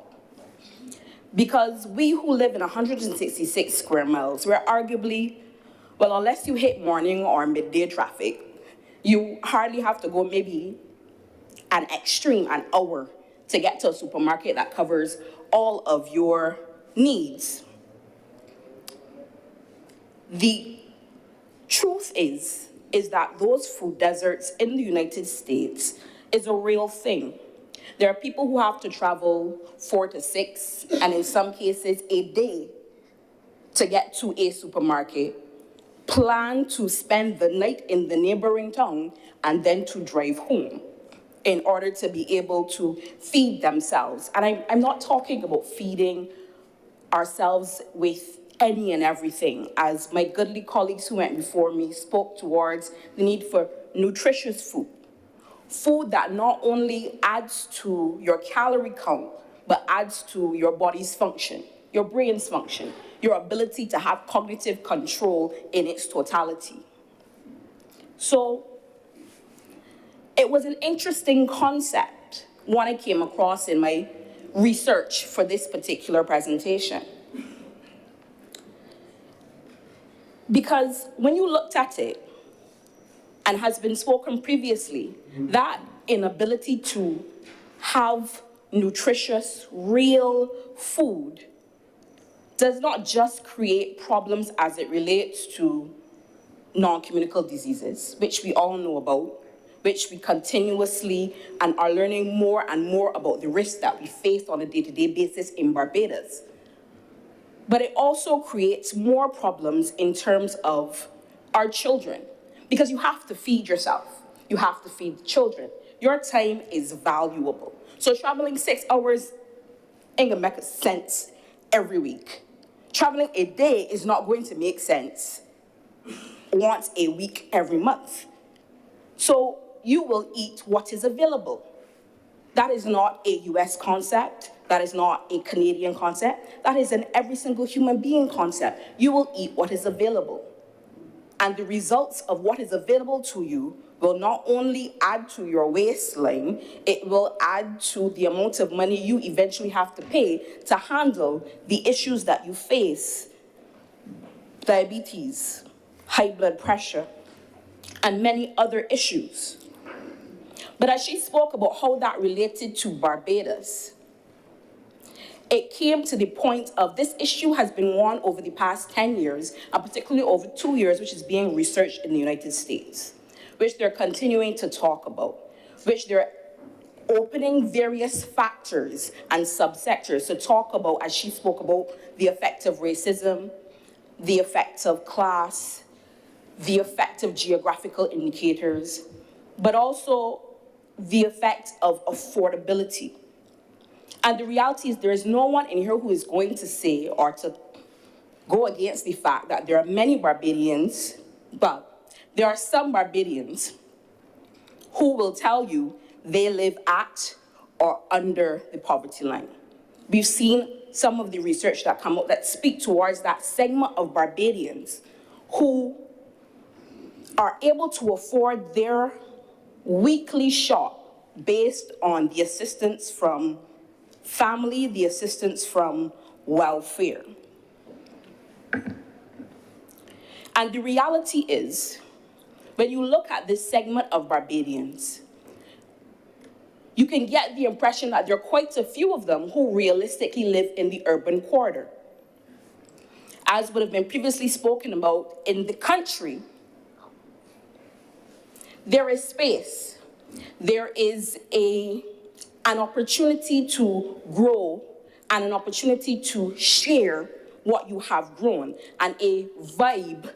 Because we who live in 166 square miles, we're arguably, well, unless you hit morning or midday traffic, you hardly have to go maybe an hour to get to a supermarket that covers all of your needs. The truth is that those food deserts in the United States is a real thing. There are people who have to travel 4 to 6, and in some cases, a day to get to a supermarket plan to spend the night in the neighboring town and then to drive home in order to be able to feed themselves. And I'm not talking about feeding ourselves with any and everything, as my goodly colleagues who went before me spoke towards the need for nutritious food. Food that not only adds to your calorie count, but adds to your body's function, your brain's function, your ability to have cognitive control in its totality. So it was an interesting concept, one I came across in my research for this particular presentation. Because when you looked at it, and has been spoken previously, that inability to have nutritious, real food does not just create problems as it relates to non-communicable diseases, which we all know about, which we continuously and are learning more and more about the risks that we face on a day-to-day basis in Barbados. But it also creates more problems in terms of our children, because you have to feed yourself. You have to feed the children. Your time is valuable. So traveling 6 hours ain't gonna make sense every week. Traveling a day is not going to make sense once a week every month. So you will eat what is available. That is not a US concept. That is not a Canadian concept. That is an every single human being concept. You will eat what is available. And the results of what is available to you will not only add to your waistline, it will add to the amount of money you eventually have to pay to handle the issues that you face: diabetes, high blood pressure, and many other issues. But as she spoke about how that related to Barbados, it came to the point of this issue has been one over the past 10 years, and particularly over 2 years, which is being researched in the United States, which they're continuing to talk about, which they're opening various factors and subsectors to talk about, as she spoke about, the effect of racism, the effect of class, the effect of geographical indicators, but also the effect of affordability. And the reality is there is no one in here who is going to say or to go against the fact that there are many Barbadians, but there are some Barbadians who will tell you they live at or under the poverty line. We've seen some of the research that come up that speak towards that segment of Barbadians who are able to afford their weekly shop based on the assistance from family, the assistance from welfare. And the reality is, when you look at this segment of Barbadians, you can get the impression that there are quite a few of them who realistically live in the urban quarter. As would have been previously spoken about, in the country, there is space. There is an opportunity to grow and an opportunity to share what you have grown, and a vibe,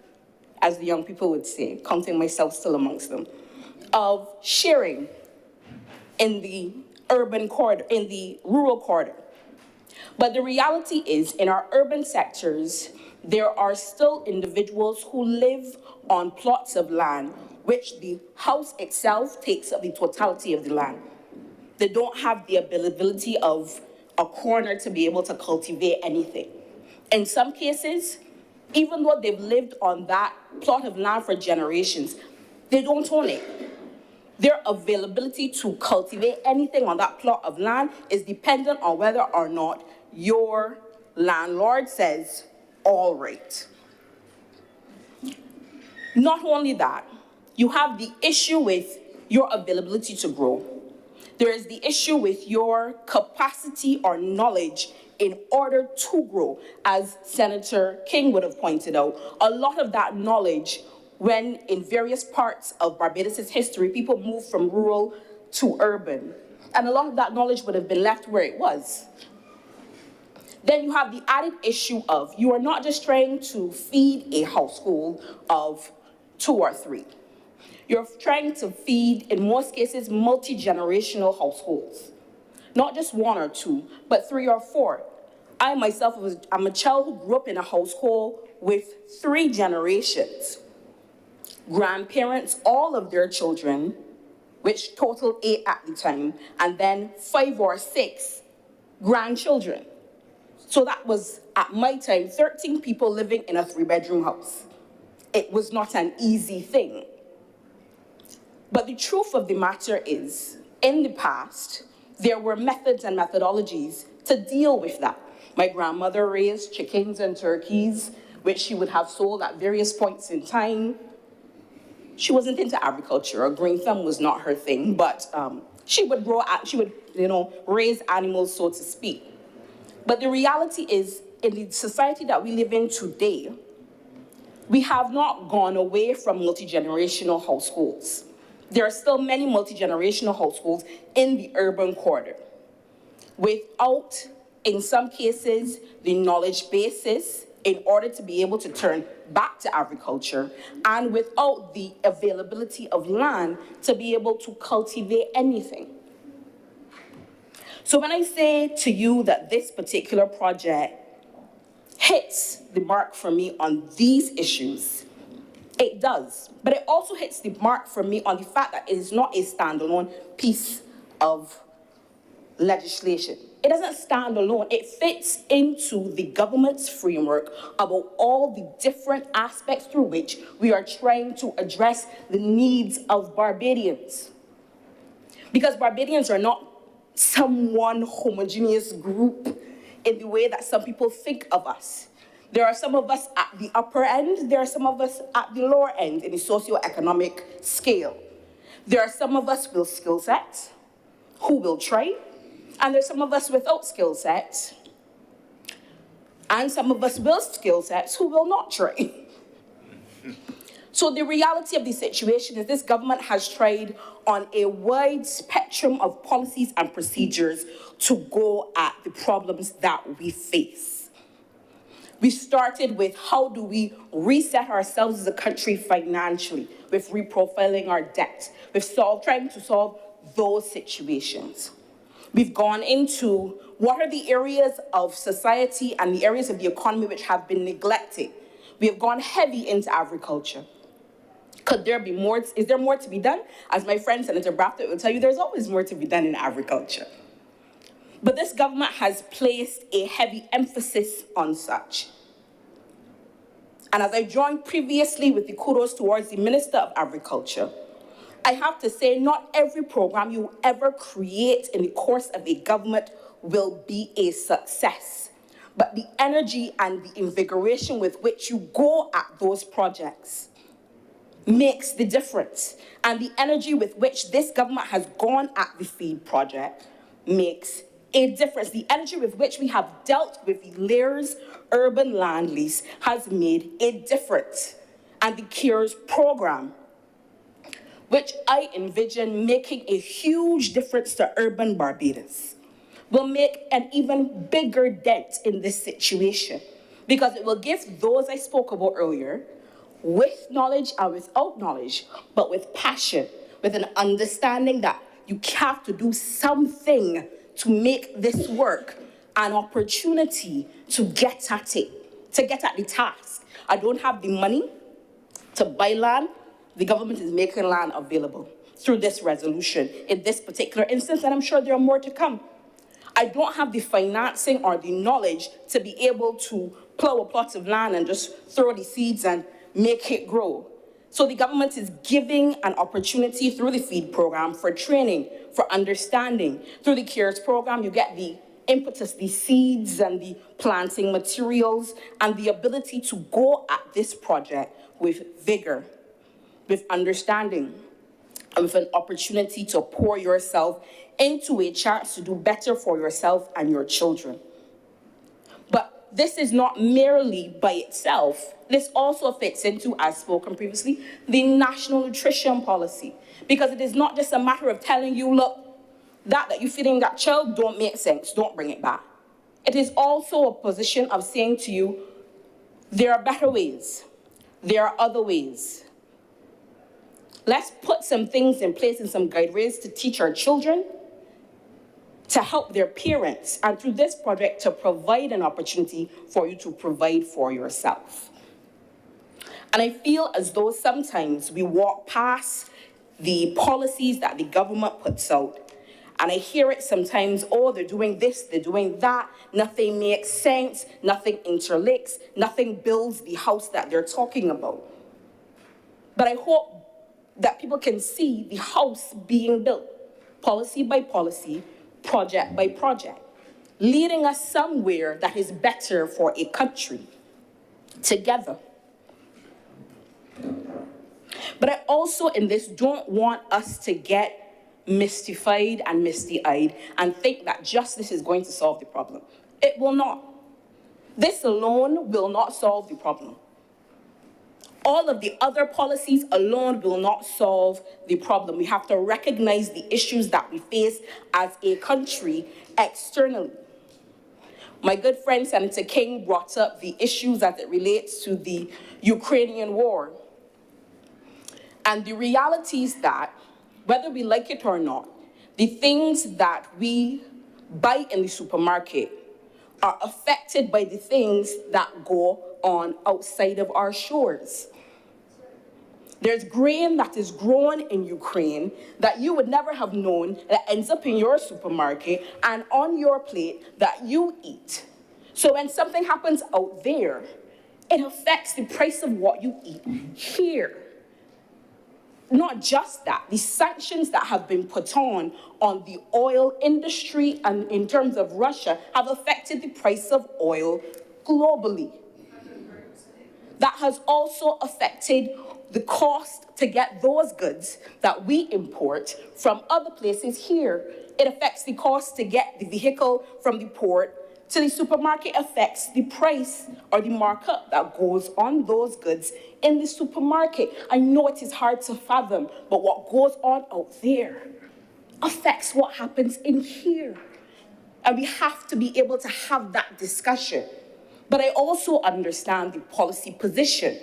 as the young people would say, counting myself still amongst them, of sharing in the urban corridor, in the rural corridor. But the reality is, in our urban sectors, there are still individuals who live on plots of land which the house itself takes up the totality of the land. They don't have the availability of a corner to be able to cultivate anything. In some cases, even though they've lived on that plot of land for generations, they don't own it. Their availability to cultivate anything on that plot of land is dependent on whether or not your landlord says, all right. Not only that, you have the issue with your availability to grow. There is the issue with your capacity or knowledge in order to grow. As Senator King would have pointed out, a lot of that knowledge, when in various parts of Barbados' history, people moved from rural to urban, and a lot of that knowledge would have been left where it was. Then you have the added issue of you are not just trying to feed a household of 2 or 3. You're trying to feed, in most cases, multi-generational households. Not just 1 or 2, but 3 or 4. I myself, I'm a child who grew up in a household with 3 generations. Grandparents, all of their children, which totaled 8 at the time, and then 5 or 6 grandchildren. So that was, at my time, 13 people living in a 3-bedroom house. It was not an easy thing. But the truth of the matter is, in the past, there were methods and methodologies to deal with that. My grandmother raised chickens and turkeys, which she would have sold at various points in time. She wasn't into agriculture. A green thumb was not her thing, but she would raise animals, so to speak. But the reality is, in the society that we live in today, we have not gone away from multi-generational households. There are still many multi-generational households in the urban corridor without, in some cases, the knowledge basis in order to be able to turn back to agriculture, and without the availability of land to be able to cultivate anything. So when I say to you that this particular project hits the mark for me on these issues, it does. But it also hits the mark for me on the fact that it is not a standalone piece of legislation. It doesn't stand alone. It fits into the government's framework about all the different aspects through which we are trying to address the needs of Barbadians. Because Barbadians are not some one homogeneous group in the way that some people think of us. There are some of us at the upper end, there are some of us at the lower end in the socioeconomic scale. There are some of us with skill sets who will train, and there's some of us without skill sets, and some of us with skill sets who will not train. So the reality of the situation is this government has tried on a wide spectrum of policies and procedures to go at the problems that we face. We started with how do we reset ourselves as a country financially, with reprofiling our debt, with trying to solve those situations. We've gone into what are the areas of society and the areas of the economy which have been neglected. We have gone heavy into agriculture. Could there be more? Is there more to be done? As my friend Senator Brathwaite will tell you, there's always more to be done in agriculture. But this government has placed a heavy emphasis on such. And as I joined previously with the kudos towards the Minister of Agriculture, I have to say not every program you ever create in the course of a government will be a success. But the energy and the invigoration with which you go at those projects makes the difference. And the energy with which this government has gone at the feed project makes a difference. The energy with which we have dealt with the Layers urban land lease has made a difference. And the CARES program, which I envision making a huge difference to urban Barbados, will make an even bigger dent in this situation, because it will give those I spoke about earlier, with knowledge and without knowledge, but with passion, with an understanding that you have to do something to make this work, an opportunity to get at it, to get at the task. I don't have the money to buy land. The government is making land available through this resolution in this particular instance, and I'm sure there are more to come. I don't have the financing or the knowledge to be able to plow a plot of land and just throw the seeds and make it grow. So the government is giving an opportunity through the feed program for training, for understanding. Through the CARES program, you get the impetus, the seeds and the planting materials, and the ability to go at this project with vigor, with understanding, and with an opportunity to pour yourself into a chance to do better for yourself and your children. But this is not merely by itself. This also fits into, as spoken previously, the national nutrition policy. Because it is not just a matter of telling you, look, that you're feeding that child don't make sense, don't bring it back. it is also a position of saying to you, there are better ways. There are other ways. Let's put some things in place and some guidelines to teach our children, to help their parents, and through this project to provide an opportunity for you to provide for yourself. And I feel as though sometimes we walk past the policies that the government puts out, and I hear it sometimes, oh, they're doing this, they're doing that, nothing makes sense, nothing interlinks, nothing builds the house that they're talking about. But I hope that people can see the house being built, policy by policy, project by project, leading us somewhere that is better for a country, together. But I also, in this, don't want us to get mystified and misty-eyed and think that justice is going to solve the problem. It will not. This alone will not solve the problem. All of the other policies alone will not solve the problem. We have to recognize the issues that we face as a country externally. My good friend Senator King brought up the issues as it relates to the Ukrainian war. And the reality is that, whether we like it or not, the things that we buy in the supermarket are affected by the things that go on outside of our shores. There's grain that is grown in Ukraine that you would never have known that ends up in your supermarket and on your plate that you eat. So when something happens out there, it affects the price of what you eat here. Not just that, the sanctions that have been put on the oil industry and in terms of Russia have affected the price of oil globally. That has also affected the cost to get those goods that we import from other places here. It affects the cost to get the vehicle from the port to the supermarket, affects the price or the markup that goes on those goods in the supermarket. I know it is hard to fathom, but what goes on out there affects what happens in here. And we have to be able to have that discussion. But I also understand the policy position,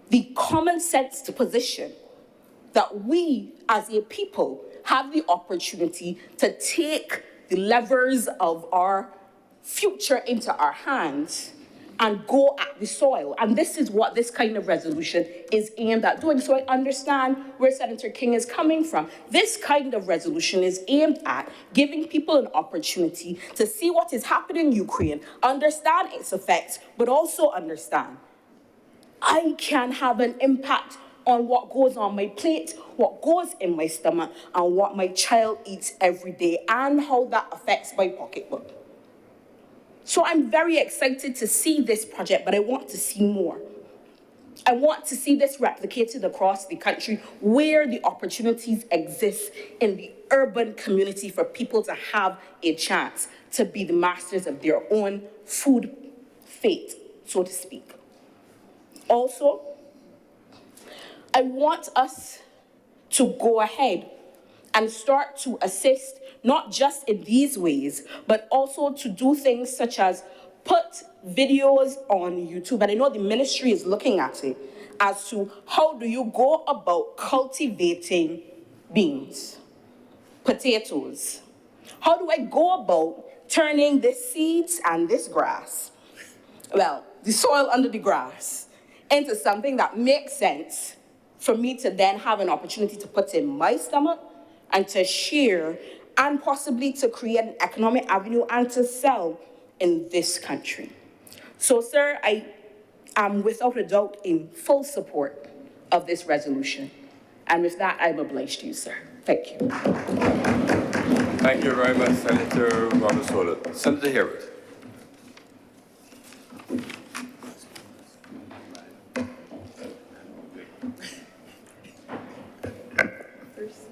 the common sense position that we as a people have the opportunity to take the levers of our future into our hands and go at the soil. And this is what this kind of resolution is aimed at doing. So I understand where Senator King is coming from. This kind of resolution is aimed at giving people an opportunity to see what is happening in Ukraine, understand its effects, but also understand I can have an impact on what goes on my plate, what goes in my stomach, and what my child eats every day, and how that affects my pocketbook. So I'm very excited to see this project, but I want to see more. I want to see this replicated across the country where the opportunities exist in the urban community for people to have a chance to be the masters of their own food fate, so to speak. Also, I want us to go ahead and start to assist not just in these ways, but also to do things such as put videos on YouTube. And I know the ministry is looking at it as to how do you go about cultivating beans, potatoes? How do I go about turning the seeds and this grass, well, the soil under the grass, into something that makes sense for me to then have an opportunity to put in my stomach and to share and possibly to create an economic avenue and to sell in this country. So, sir, I am without a doubt in full support of this resolution. And with that, I'm obliged to you, sir. Thank you. Thank you very much, Senator Roberts-Sola. Senator Herod.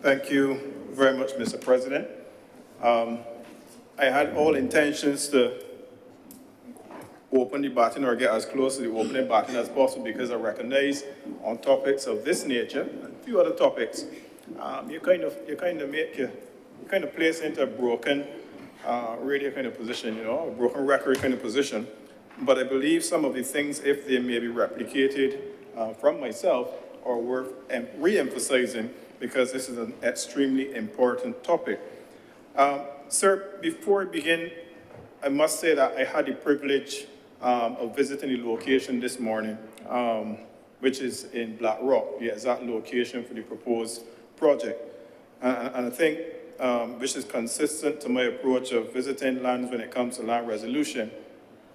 Thank you very much, Mr. President. I had all intentions to open the button or get as close to the opening button as possible because I recognize on topics of this nature and a few other topics, you kind of place into a broken radio kind of position, you know, a broken record kind of position. But I believe some of the things, if they may be replicated from myself, are worth re-emphasizing because this is an extremely important topic. Sir, before I begin, I must say that I had the privilege of visiting the location this morning, which is in Black Rock, the exact location for the proposed project. And I think, which is consistent to my approach of visiting lands when it comes to land resolution,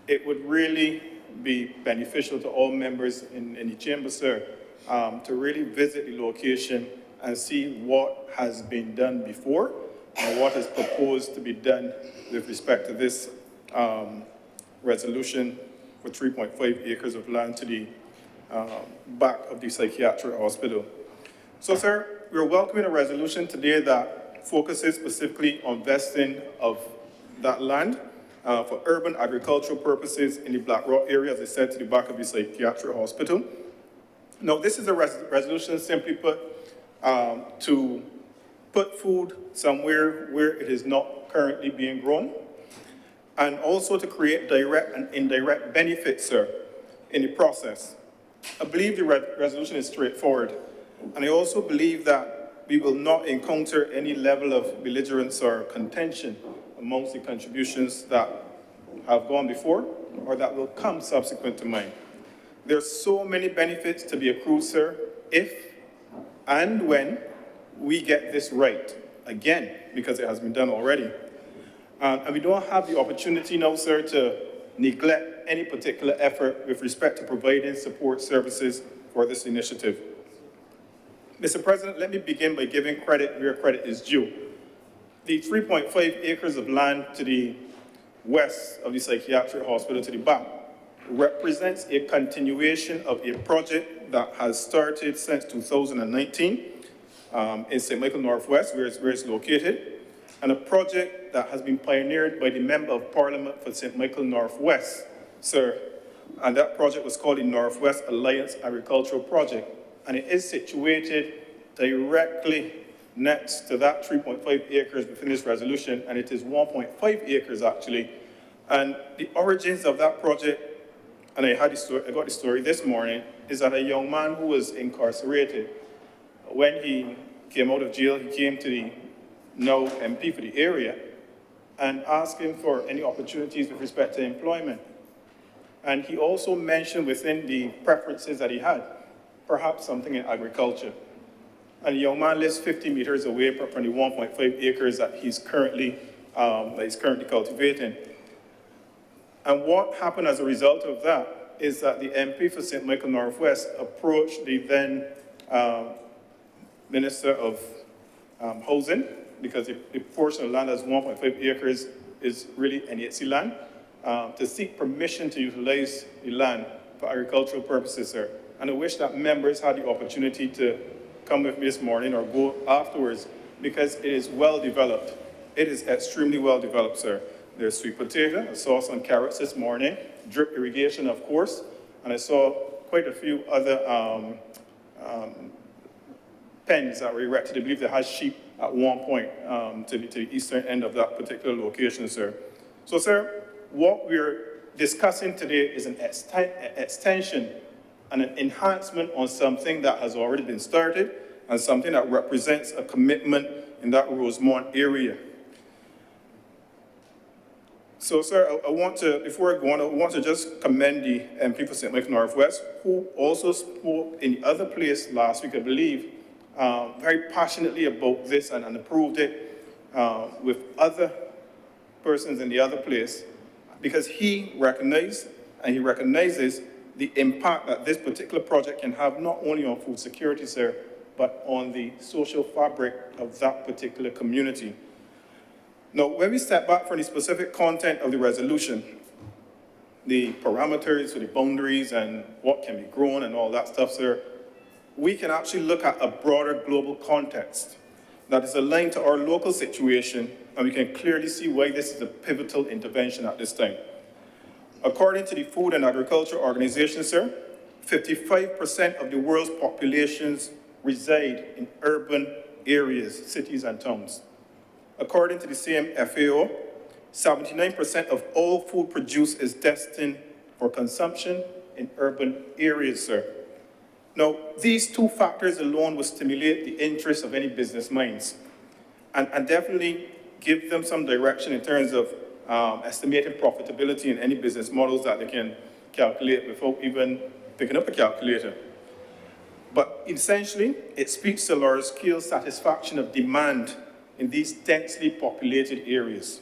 it would really be beneficial to all members in the chamber, sir, to really visit the location and see what has been done before and what is proposed to be done with respect to this resolution for 3.5 acres of land to the back of the psychiatric hospital. So, sir, we're welcoming a resolution today that focuses specifically on vesting of that land for urban agricultural purposes in the Black Rock area, as I said, to the back of the psychiatric hospital. Now, this is a resolution simply put to put food somewhere where it is not currently being grown, and also to create direct and indirect benefits, sir, in the process. I believe the resolution is straightforward, and I also believe that we will not encounter any level of belligerence or contention amongst the contributions that have gone before or that will come subsequent to mine. There's so many benefits to be accrued, sir, if and when we get this right, again, because it has been done already. And we don't have the opportunity now, sir, to neglect any particular effort with respect to providing support services for this initiative. Mr. President, let me begin by giving credit where credit is due. The 3.5 acres of land to the west of the psychiatric hospital to the back represents a continuation of a project that has started since 2019 in St. Michael Northwest, where it's located, and a project that has been pioneered by the Member of Parliament for St. Michael Northwest, sir. And that project was called the Northwest Alliance Agricultural Project. And it is situated directly next to that 3.5 acres within this resolution, and it is 1.5 acres actually. And the origins of that project, and I got the story this morning, is that a young man who was incarcerated, when he came out of jail, he came to the now MP for the area and asked him for any opportunities with respect to employment. And he also mentioned within the preferences that he had, perhaps something in agriculture. And the young man lives 50 meters away from the 1.5 acres that he's currently cultivating. And what happened as a result of that is that the MP for St. Michael Northwest approached the then Minister of Housing, because the portion of land that's 1.5 acres is really NHC land, to seek permission to utilize the land for agricultural purposes, sir. And I wish that members had the opportunity to come with me this morning or go afterwards, because it is well developed. It is extremely well developed, sir. There's sweet potato, I saw some carrots this morning, drip irrigation, of course, and I saw quite a few other pens that were erected. I believe they had sheep at one point to the eastern end of that particular location, sir. So, sir, what we're discussing today is an extension and an enhancement on something that has already been started and something that represents a commitment in that Rosemont area. So, sir, I want to, before I go on, I want to just commend the MP for St. Michael Northwest, who also spoke in the other place last week, I believe, very passionately about this and approved it with other persons in the other place, because he recognized and he recognizes the impact that this particular project can have not only on food security, sir, but on the social fabric of that particular community. Now, when we step back from the specific content of the resolution, the parameters or the boundaries and what can be grown and all that stuff, sir, we can actually look at a broader global context that is aligned to our local situation, and we can clearly see why this is a pivotal intervention at this time. According to the Food and Agriculture Organization, sir, 55% of the world's populations reside in urban areas, cities and towns. According to the same FAO, 79% of all food produced is destined for consumption in urban areas, sir. Now, these two factors alone will stimulate the interest of any business minds and definitely give them some direction in terms of estimating profitability in any business models that they can calculate without even picking up a calculator. But essentially, it speaks to large-scale satisfaction of demand in these densely populated areas.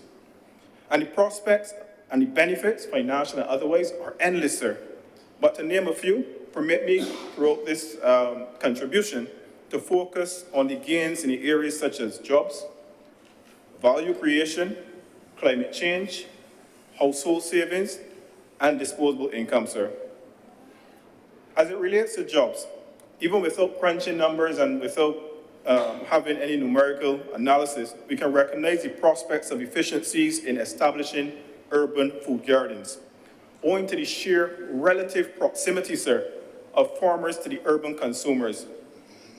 And the prospects and the benefits, financial and otherwise, are endless, sir. But to name a few, permit me throughout this contribution to focus on the gains in the areas such as jobs, value creation, climate change, household savings, and disposable income, sir. As it relates to jobs, even without crunching numbers and without having any numerical analysis, we can recognize the prospects of efficiencies in establishing urban food gardens, owing to the sheer relative proximity, sir, of farmers to the urban consumers.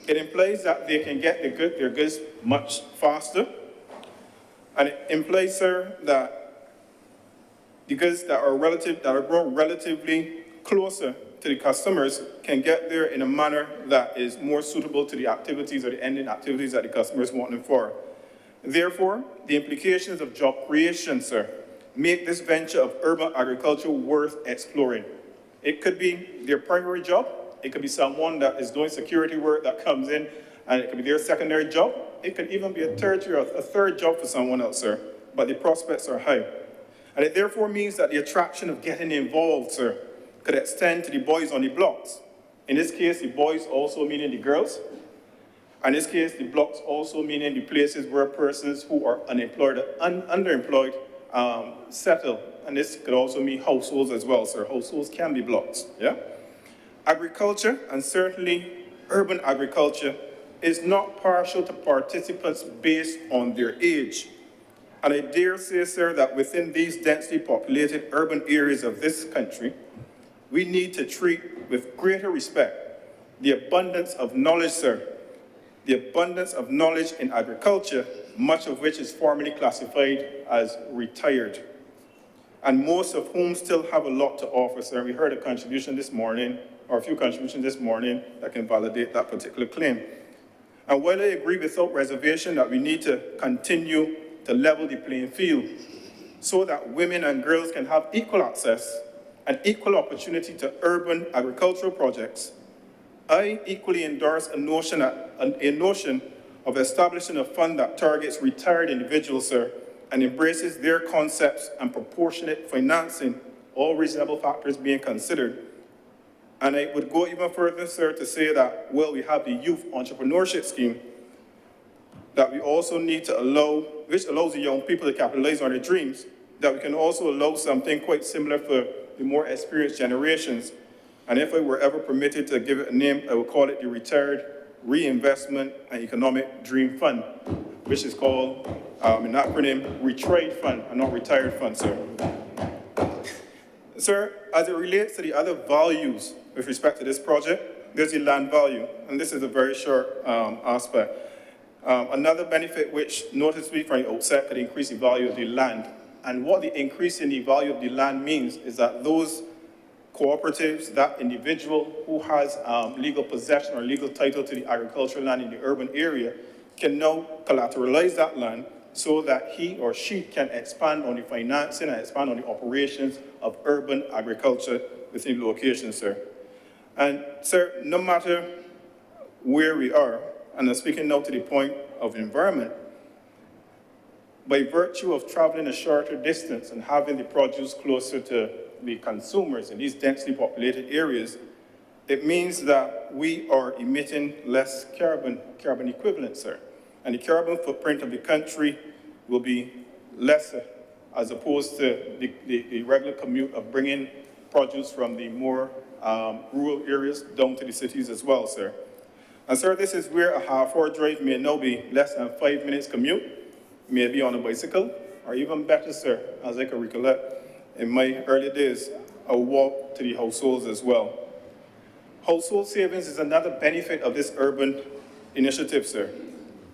It implies that they can get their goods much faster, and it implies, sir, that the goods that are grown relatively closer to the customers can get there in a manner that is more suitable to the activities or the ending activities that the customers want them for. Therefore, the implications of job creation, sir, make this venture of urban agriculture worth exploring. It could be their primary job. It could be someone that is doing security work that comes in, and it could be their secondary job. It could even be a tertiary or a third job for someone else, sir. But the prospects are high. And it therefore means that the attraction of getting involved, sir, could extend to the boys on the blocks. In this case, the boys also meaning the girls. In this case, the blocks also meaning the places where persons who are unemployed or underemployed settle. And this could also mean households as well, sir. Households can be blocks, yeah? Agriculture, and certainly urban agriculture, is not partial to participants based on their age. And I dare say, sir, that within these densely populated urban areas of this country, we need to treat with greater respect the abundance of knowledge, sir, the abundance of knowledge in agriculture, much of which is formally classified as retired, and most of whom still have a lot to offer, sir. We heard a contribution this morning, or a few contributions this morning, that can validate that particular claim. And while I agree without reservation that we need to continue to level the playing field so that women and girls can have equal access and equal opportunity to urban agricultural projects, I equally endorse a notion of establishing a fund that targets retired individuals, sir, and embraces their concepts and proportionate financing, all reasonable factors being considered. And I would go even further, sir, to say that, well, we have the youth entrepreneurship scheme that we also need to allow, which allows the young people to capitalize on their dreams, that we can also allow something quite similar for the more experienced generations. And if I were ever permitted to give it a name, I would call it the Retired Reinvestment and Economic Dream Fund, which is called, an acronym, RETRIED Fund, and not Retired Fund, sir. Sir, as it relates to the other values with respect to this project, there's the land value, and this is a very short aspect. Another benefit which noticeably from the outset could increase the value of the land. And what the increase in the value of the land means is that those cooperatives, that individual who has legal possession or legal title to the agricultural land in the urban area can now collateralize that land so that he or she can expand on the financing and expand on the operations of urban agriculture within the location, sir. And sir, no matter where we are, and I'm speaking now to the point of environment, by virtue of traveling a shorter distance and having the produce closer to the consumers in these densely populated areas, it means that we are emitting less carbon equivalent, sir. And the carbon footprint of the country will be lesser as opposed to the regular commute of bringing produce from the more rural areas down to the cities as well, sir. And sir, this is where a half-hour drive may now be less than 5 minutes commute, maybe on a bicycle, or even better, sir, as I can recollect, in my early days, a walk to the households as well. Household savings is another benefit of this urban initiative, sir.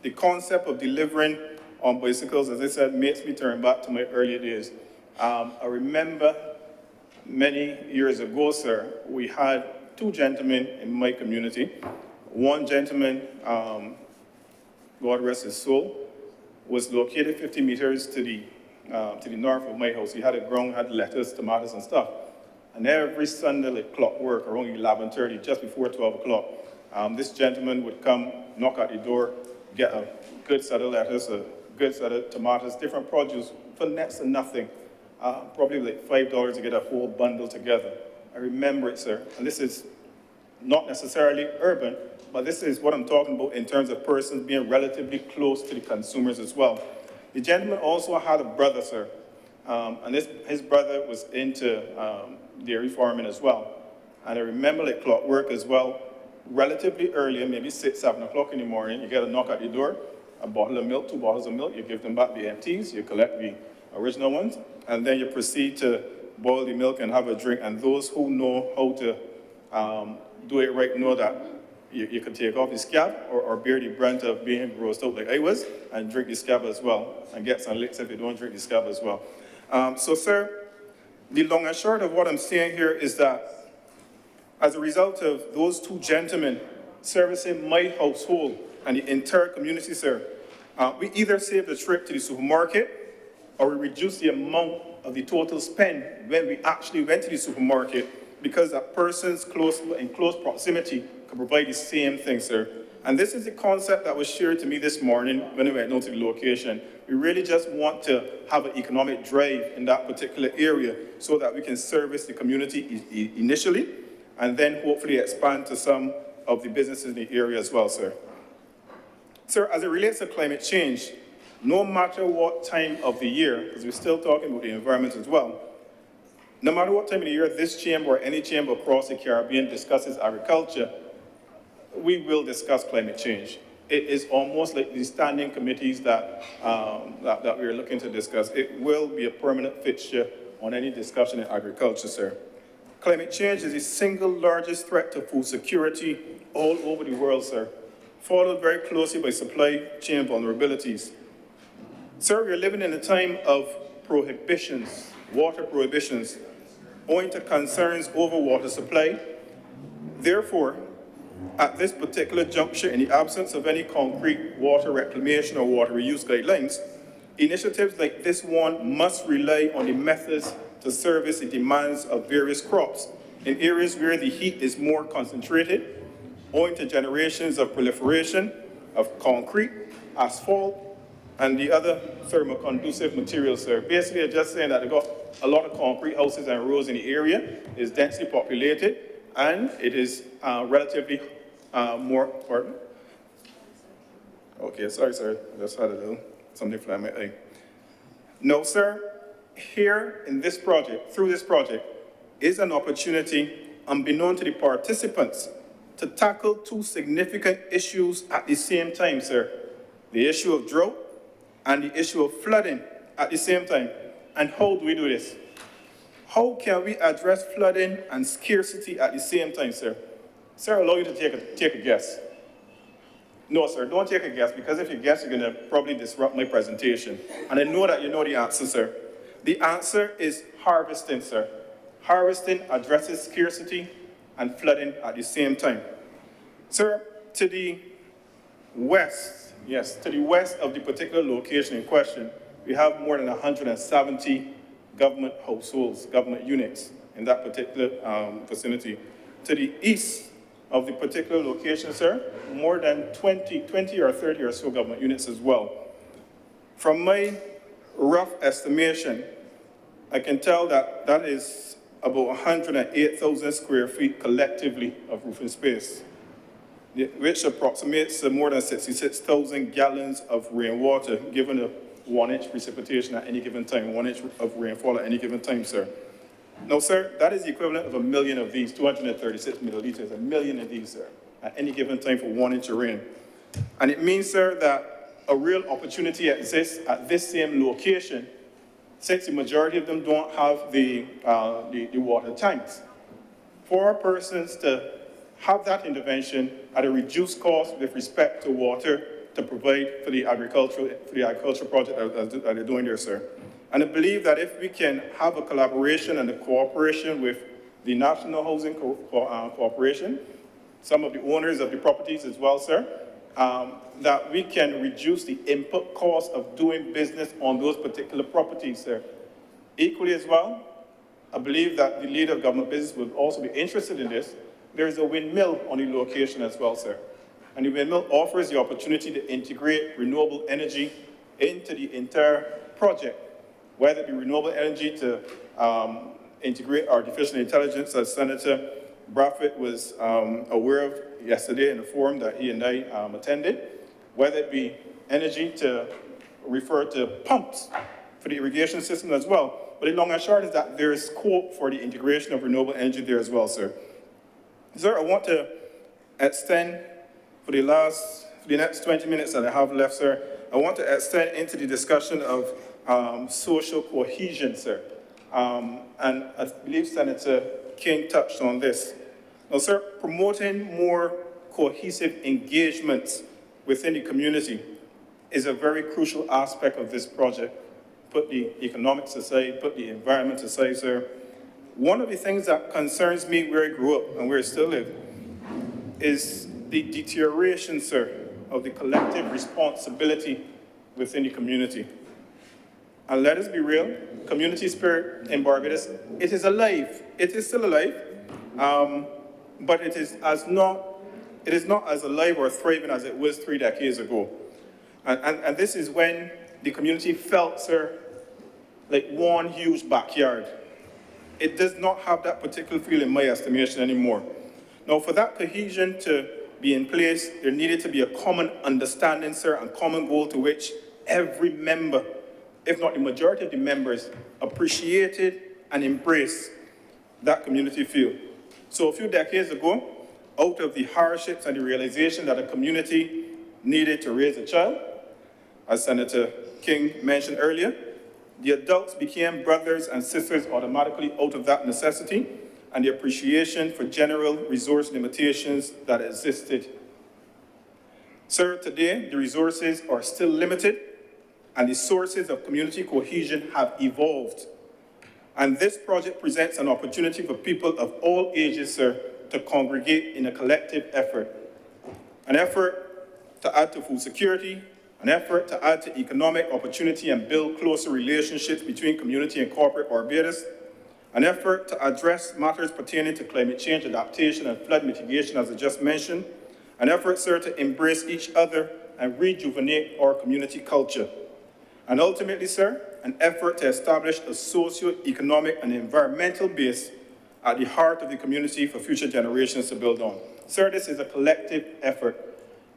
The concept of delivering on bicycles, as I said, makes me turn back to my earlier days. I remember many years ago, sir, we had two gentlemen in my community. One gentleman, God rest his soul, was located 50 meters to the north of my house. He had a ground, had lettuce, tomatoes, and stuff. And every Sunday, like clockwork, around 11:30, just before 12 o'clock, this gentleman would come, knock at the door, get a good set of lettuce, a good set of tomatoes, different produce for next to nothing. Probably like $5 to get a whole bundle together. I remember it, sir. And this is not necessarily urban, but this is what I'm talking about in terms of persons being relatively close to the consumers as well. The gentleman also had a brother, sir, and his brother was into dairy farming as well. And I remember like clockwork as well, relatively early, maybe 6, 7 o'clock in the morning, you get a knock at the door, a bottle of milk, 2 bottles of milk, you give them back the empties, you collect the original ones, and then you proceed to boil the milk and have a drink. And those who know how to do it right know that you can take off the scab or bear the brunt of being grossed out like I was and drink the scab as well and get some licks if you don't drink the scab as well. So, sir, the long and short of what I'm saying here is that as a result of those two gentlemen servicing my household and the entire community, sir, we either saved a trip to the supermarket or we reduced the amount of the total spend when we actually went to the supermarket because that persons in close proximity could provide the same thing, sir. And this is the concept that was shared to me this morning when I went down to the location. We really just want to have an economic drive in that particular area so that we can service the community initially and then hopefully expand to some of the businesses in the area as well, sir. Sir, as it relates to climate change, no matter what time of the year, because we're still talking about the environment as well, no matter what time of the year this chamber or any chamber across the Caribbean discusses agriculture, we will discuss climate change. It is almost like the standing committees that we are looking to discuss. It will be a permanent fixture on any discussion in agriculture, sir. Climate change is the single largest threat to food security all over the world, sir, followed very closely by supply chain vulnerabilities. Sir, we are living in a time of prohibitions, water prohibitions, owing to concerns over water supply. Therefore, at this particular juncture, in the absence of any concrete water reclamation or water reuse guidelines, initiatives like this one must rely on the methods to service the demands of various crops in areas where the heat is more concentrated, owing to generations of proliferation of concrete, asphalt, and the other thermoconducive materials, sir. Basically, I'm just saying that they've got a lot of concrete houses and roads in the area, it's densely populated, and it is relatively more, pardon? Okay, sorry, sir, I just had a little, something fly in my eye. No, sir, here in this project, through this project, is an opportunity, unbeknown to the participants, to tackle two significant issues at the same time, sir. The issue of drought and the issue of flooding at the same time. And how do we do this? How can we address flooding and scarcity at the same time, sir? Sir, I'll allow you to take a guess. No, sir, don't take a guess, because if you guess, you're gonna probably disrupt my presentation. And I know that you know the answer, sir. The answer is harvesting, sir. Harvesting addresses scarcity and flooding at the same time. Sir, to the west, yes, to the west of the particular location in question, we have more than 170 government households, government units in that particular vicinity. To the east of the particular location, sir, more than 20 or 30 or so government units as well. From my rough estimation, I can tell that that is about 108,000 square feet collectively of roofing space, which approximates more than 66,000 gallons of rainwater, given a 1-inch precipitation at any given time, 1 inch of rainfall at any given time, sir. Now, sir, that is the equivalent of 1 million of these, 236 milliliters, 1 million of these, sir, at any given time for 1 inch of rain. And it means, sir, that a real opportunity exists at this same location, since the majority of them don't have the water tanks, for persons to have that intervention at a reduced cost with respect to water to provide for the agricultural project that they're doing there, sir. And I believe that if we can have a collaboration and a cooperation with the National Housing Corporation, some of the owners of the properties as well, sir, that we can reduce the input cost of doing business on those particular properties, sir. Equally as well, I believe that the leader of government business will also be interested in this. There is a windmill on the location as well, sir. And the windmill offers the opportunity to integrate renewable energy into the entire project, whether it be renewable energy to integrate artificial intelligence, as Senator Bradford was aware of yesterday in the forum that he and I attended, whether it be energy to refer to pumps for the irrigation system as well. But the long and short is that there is scope for the integration of renewable energy there as well, sir. Sir, I want to extend for the next 20 minutes that I have left, sir, I want to extend into the discussion of social cohesion, sir. And I believe Senator King touched on this. Now, sir, promoting more cohesive engagements within the community is a very crucial aspect of this project. Put the economics aside, put the environment aside, sir. One of the things that concerns me where I grew up and where I still live is the deterioration, sir, of the collective responsibility within the community. And let us be real, community spirit in Barbados, it is alive. It is still alive, but it is not as alive or thriving as it was 3 decades ago. And this is when the community felt, sir, like one huge backyard. It does not have that particular feel in my estimation anymore. Now, for that cohesion to be in place, there needed to be a common understanding, sir, and common goal to which every member, if not the majority of the members, appreciated and embraced that community feel. So a few decades ago, out of the hardships and the realization that a community needed to raise a child, as Senator King mentioned earlier, the adults became brothers and sisters automatically out of that necessity and the appreciation for general resource limitations that existed. Sir, today the resources are still limited and the sources of community cohesion have evolved. And this project presents an opportunity for people of all ages, sir, to congregate in a collective effort. An effort to add to food security, an effort to add to economic opportunity and build closer relationships between community and corporate Barbados, an effort to address matters pertaining to climate change adaptation and flood mitigation, as I just mentioned, an effort, sir, to embrace each other and rejuvenate our community culture. And ultimately, sir, an effort to establish a socio-economic and environmental base at the heart of the community for future generations to build on. Sir, this is a collective effort.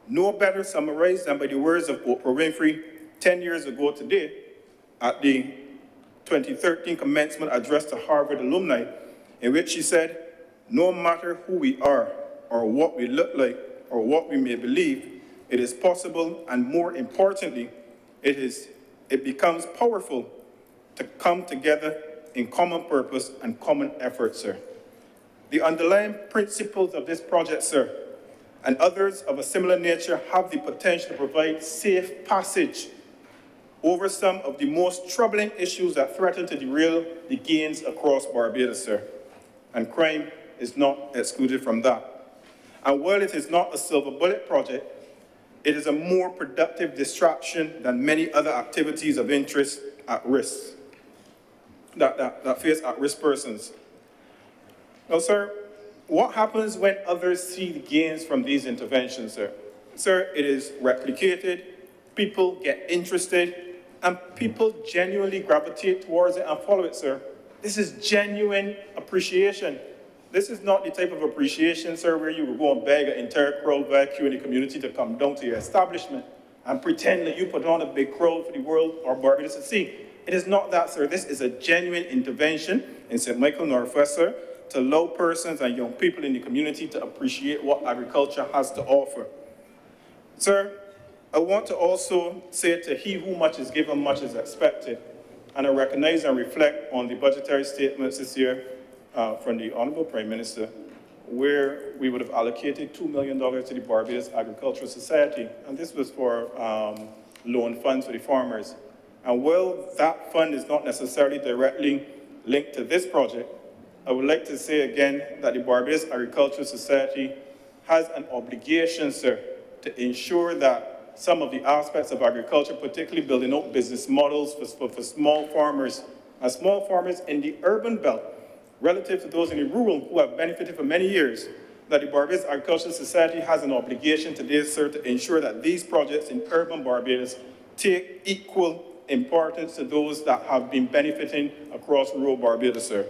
No better summarized than by the words of Oprah Winfrey 10 years ago today at the 2013 commencement address to Harvard alumni, in which she said, "No matter who we are or what we look like or what we may believe, it is possible, and more importantly, it becomes powerful to come together in common purpose and common effort, sir." The underlying principles of this project, sir, and others of a similar nature have the potential to provide safe passage over some of the most troubling issues that threaten to derail the gains across Barbados, sir. And crime is not excluded from that. And while it is not a silver bullet project, it is a more productive distraction than many other activities of interest at risk, that face at-risk persons. Now, sir, what happens when others see the gains from these interventions, sir? Sir, it is replicated, people get interested, and people genuinely gravitate towards it and follow it, sir. This is genuine appreciation. This is not the type of appreciation, sir, where you will go and beg an entire crowd back here in the community to come down to your establishment and pretend that you put on a big crowd for the world or Barbados to see. It is not that, sir. This is a genuine intervention in St. Michael Northwest, sir, to allow persons and young people in the community to appreciate what agriculture has to offer. Sir, I want to also say to he who much is given, much is expected. And I recognize and reflect on the budgetary statements this year from the Honorable Prime Minister, where we would have allocated $2 million to the Barbados Agricultural Society, and this was for loan funds for the farmers. And while that fund is not necessarily directly linked to this project, I would like to say again that the Barbados Agricultural Society has an obligation, sir, to ensure that some of the aspects of agriculture, particularly building up business models for small farmers, and small farmers in the urban belt, relative to those in the rural who have benefited for many years, that the Barbados Agricultural Society has an obligation today, sir, to ensure that these projects in urban Barbados take equal importance to those that have been benefiting across rural Barbados, sir.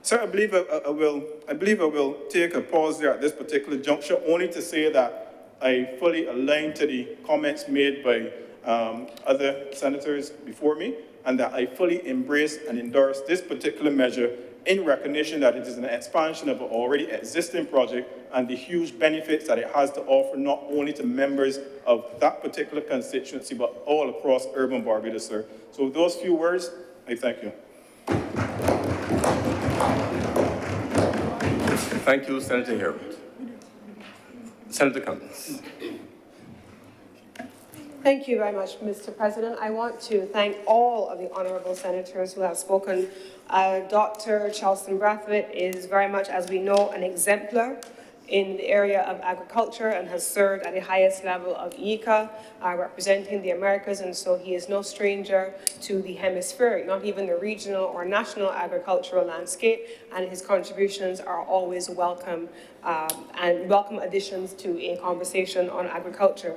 Sir, I believe I will take a pause there at this particular juncture, only to say that I fully align to the comments made by other senators before me, and that I fully embrace and endorse this particular measure in recognition that it is an expansion of an already existing project and the huge benefits that it has to offer not only to members of that particular constituency, but all across urban Barbados, sir. So with those few words, I thank you. Thank you, Senator Harewood. Senator Cummins. Thank you very much, Mr. President. I want to thank all of the honourable senators who have spoken. Dr. Charleston Brathwaite is very much, as we know, an exemplar in the area of agriculture and has served at the highest level of ICA, representing the Americas, and so he is no stranger to the hemispheric, not even the regional or national agricultural landscape, and his contributions are always welcome and welcome additions to a conversation on agriculture.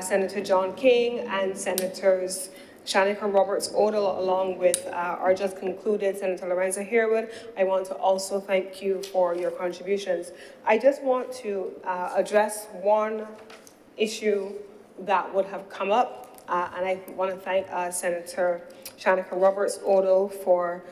Senator John King and Senators Shanika Roberts-Odell, along with our just concluded Senator Lorenzo Harewood, I want to also thank you for your contributions. I just want to address one issue that would have come up, and I want to thank Senator Shanika Roberts-Odell for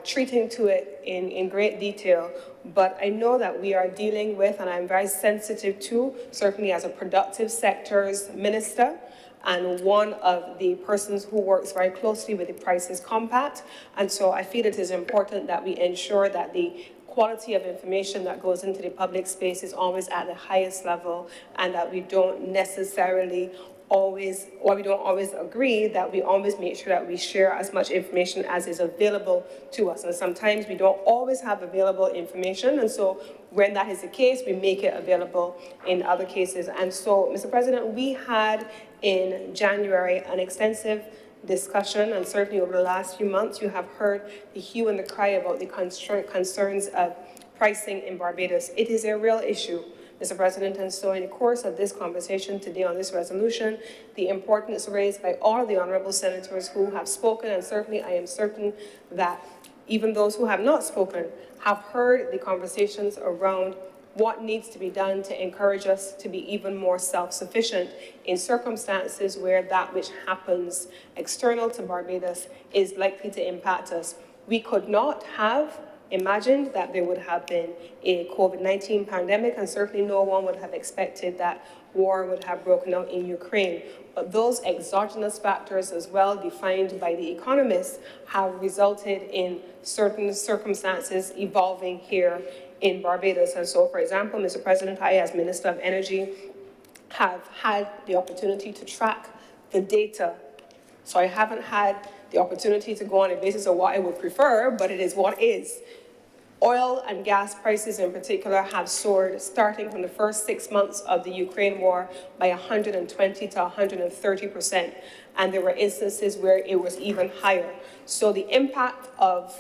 treating to it in great detail. But I know that we are dealing with, and I'm very sensitive to, certainly as a productive sectors minister, and one of the persons who works very closely with the Prices Compact. And so I feel it is important that we ensure that the quality of information that goes into the public space is always at the highest level, and that we don't necessarily always, or we don't always agree, that we always make sure that we share as much information as is available to us. And sometimes we don't always have available information, and so when that is the case, we make it available in other cases. And so, Mr. President, we had in January an extensive discussion, and certainly over the last few months, you have heard the hue and the cry about the concerns of pricing in Barbados. It is a real issue, Mr. President, and so in the course of this conversation today on this resolution, the importance raised by all of the honourable senators who have spoken, and certainly I am certain that even those who have not spoken have heard the conversations around what needs to be done to encourage us to be even more self-sufficient in circumstances where that which happens external to Barbados is likely to impact us. We could not have imagined that there would have been a COVID-19 pandemic, and certainly no one would have expected that war would have broken out in Ukraine. But those exogenous factors, as well defined by the economists, have resulted in certain circumstances evolving here in Barbados. And so, for example, Mr. President, I, as Minister of Energy, have had the opportunity to track the data. So I haven't had the opportunity to go on a basis of what I would prefer, but it is what is. Oil and gas prices in particular have soared starting from the first 6 months of the Ukraine war by 120 to 130%. And there were instances where it was even higher. So the impact of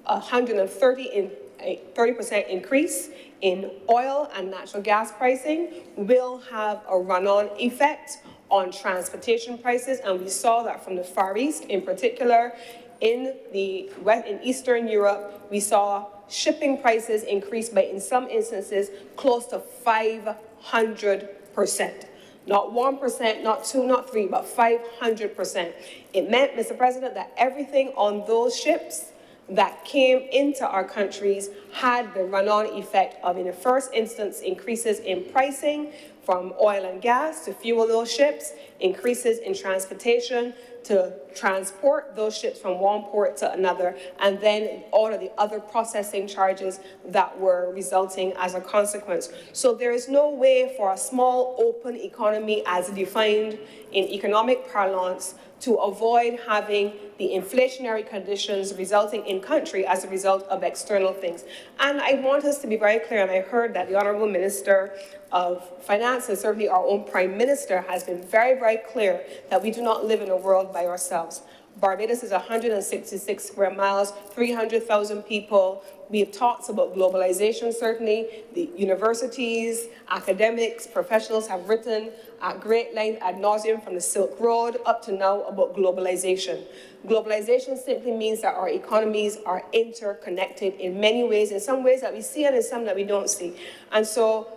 30% increase in oil and natural gas pricing will have a run-on effect on transportation prices, and we saw that from the Far East in particular. In Eastern Europe, we saw shipping prices increase by, in some instances, close to 500%. Not 1%, not 2, not 3, but 500%. It meant, Mr. President, that everything on those ships that came into our countries had the run-on effect of, in the first instance, increases in pricing from oil and gas to fuel those ships, increases in transportation to transport those ships from one port to another, and then all of the other processing charges that were resulting as a consequence. So there is no way for a small open economy as defined in economic parlance to avoid having the inflationary conditions resulting in country as a result of external things. And I want us to be very clear, and I heard that the Honourable Minister of Finance and certainly our own Prime Minister has been very, very clear that we do not live in a world by ourselves. Barbados is 166 square miles, 300,000 people. We have talked about globalization, certainly. The universities, academics, professionals have written at great length, ad nauseum, from the Silk Road up to now about globalization. Globalization simply means that our economies are interconnected in many ways, in some ways that we see and in some that we don't see. And so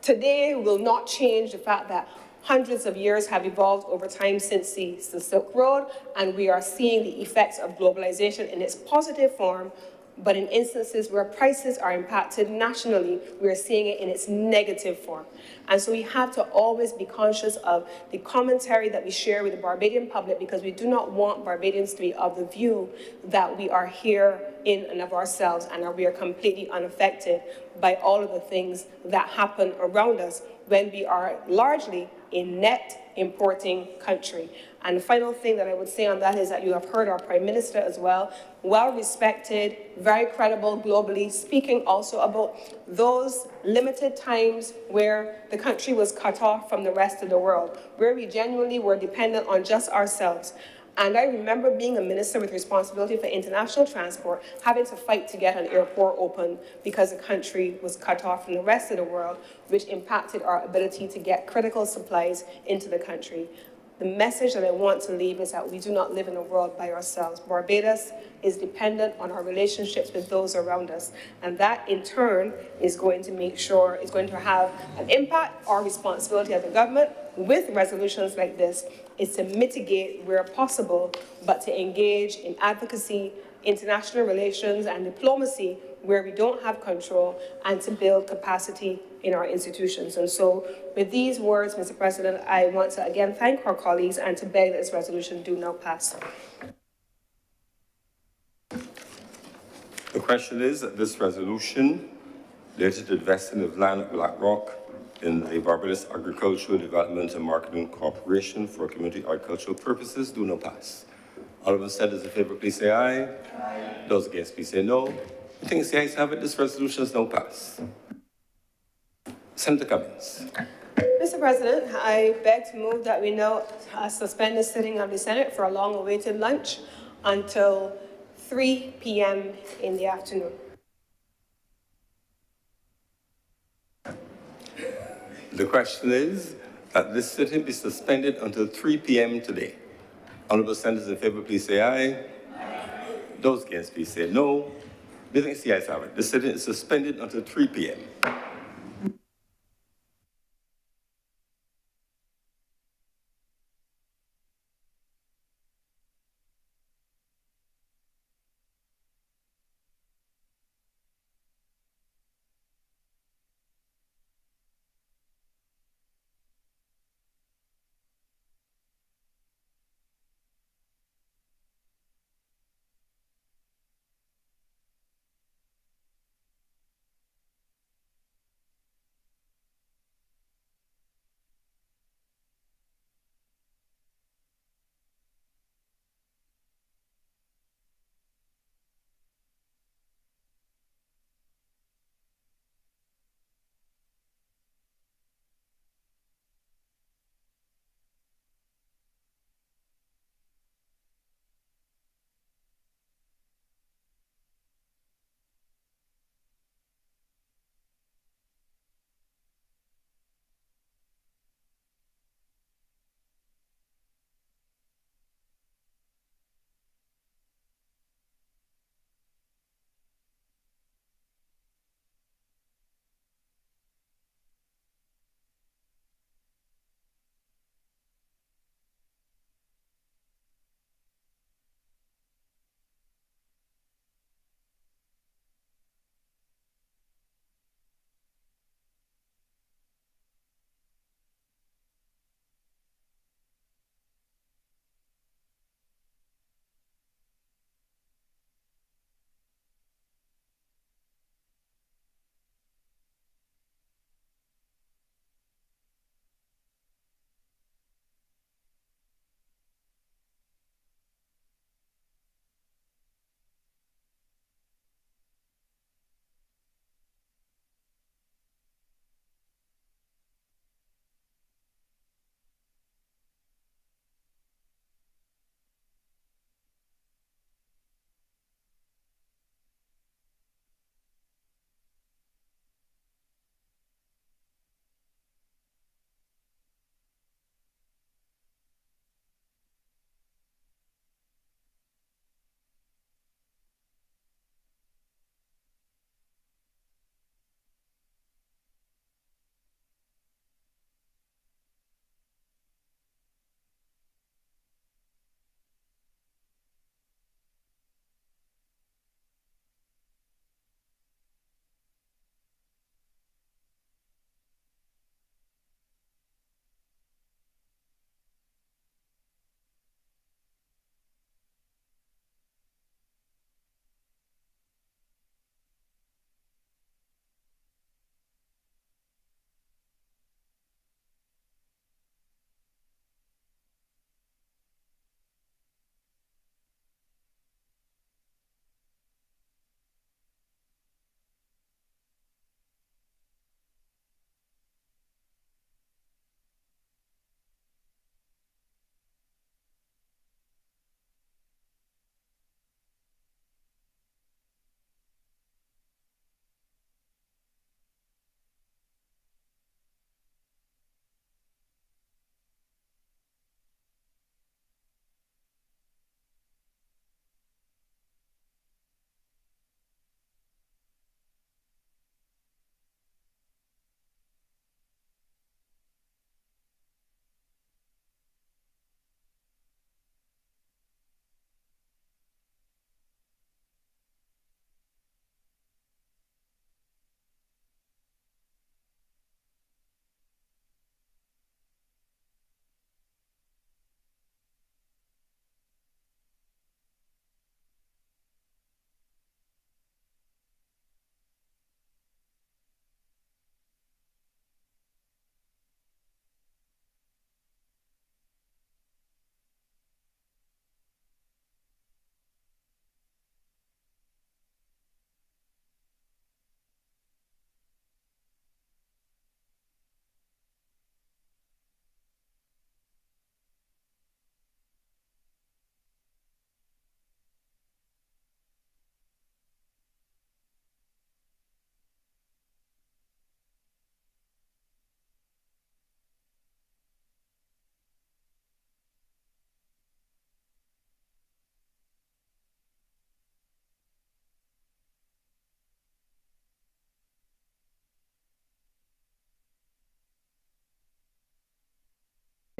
today will not change the fact that hundreds of years have evolved over time since the Silk Road, and we are seeing the effects of globalization in its positive form, but in instances where prices are impacted nationally, we are seeing it in its negative form. And so we have to always be conscious of the commentary that we share with the Barbadian public, because we do not want Barbadians to be of the view that we are here in and of ourselves and that we are completely unaffected by all of the things that happen around us when we are largely a net importing country. And the final thing that I would say on that is that you have heard our Prime Minister as well, well-respected, very credible globally, speaking also about those limited times where the country was cut off from the rest of the world, where we genuinely were dependent on just ourselves. And I remember being a minister with responsibility for international transport, having to fight to get an airport open because the country was cut off from the rest of the world, which impacted our ability to get critical supplies into the country. The message that I want to leave is that we do not live in a world by ourselves. Barbados is dependent on our relationships with those around us. And that, in turn, is going to make sure, is going to have an impact. Our responsibility as a government with resolutions like this is to mitigate where possible, but to engage in advocacy, international relations, and diplomacy where we don't have control, and to build capacity in our institutions. And so with these words, Mr. President, I want to again thank our colleagues and to beg that this resolution do now pass. The question is that this resolution related to the vesting of land at Black Rock in the Barbados Agricultural Development and Marketing Corporation for community agricultural purposes do not pass. All of the senators in favor, please say aye. Aye. Those against, please say no. I think the ayes have it. This resolution is now passed. Senator Cummings. Mr. President, I beg to move that we now suspend the sitting of the Senate for a long-awaited lunch until 3 p.m. in the afternoon. The question is that this sitting be suspended until 3 p.m. today. Honourable senators in favor, please say aye. Aye. Those against, please say no. The ayes have it. The sitting is suspended until 3 p.m.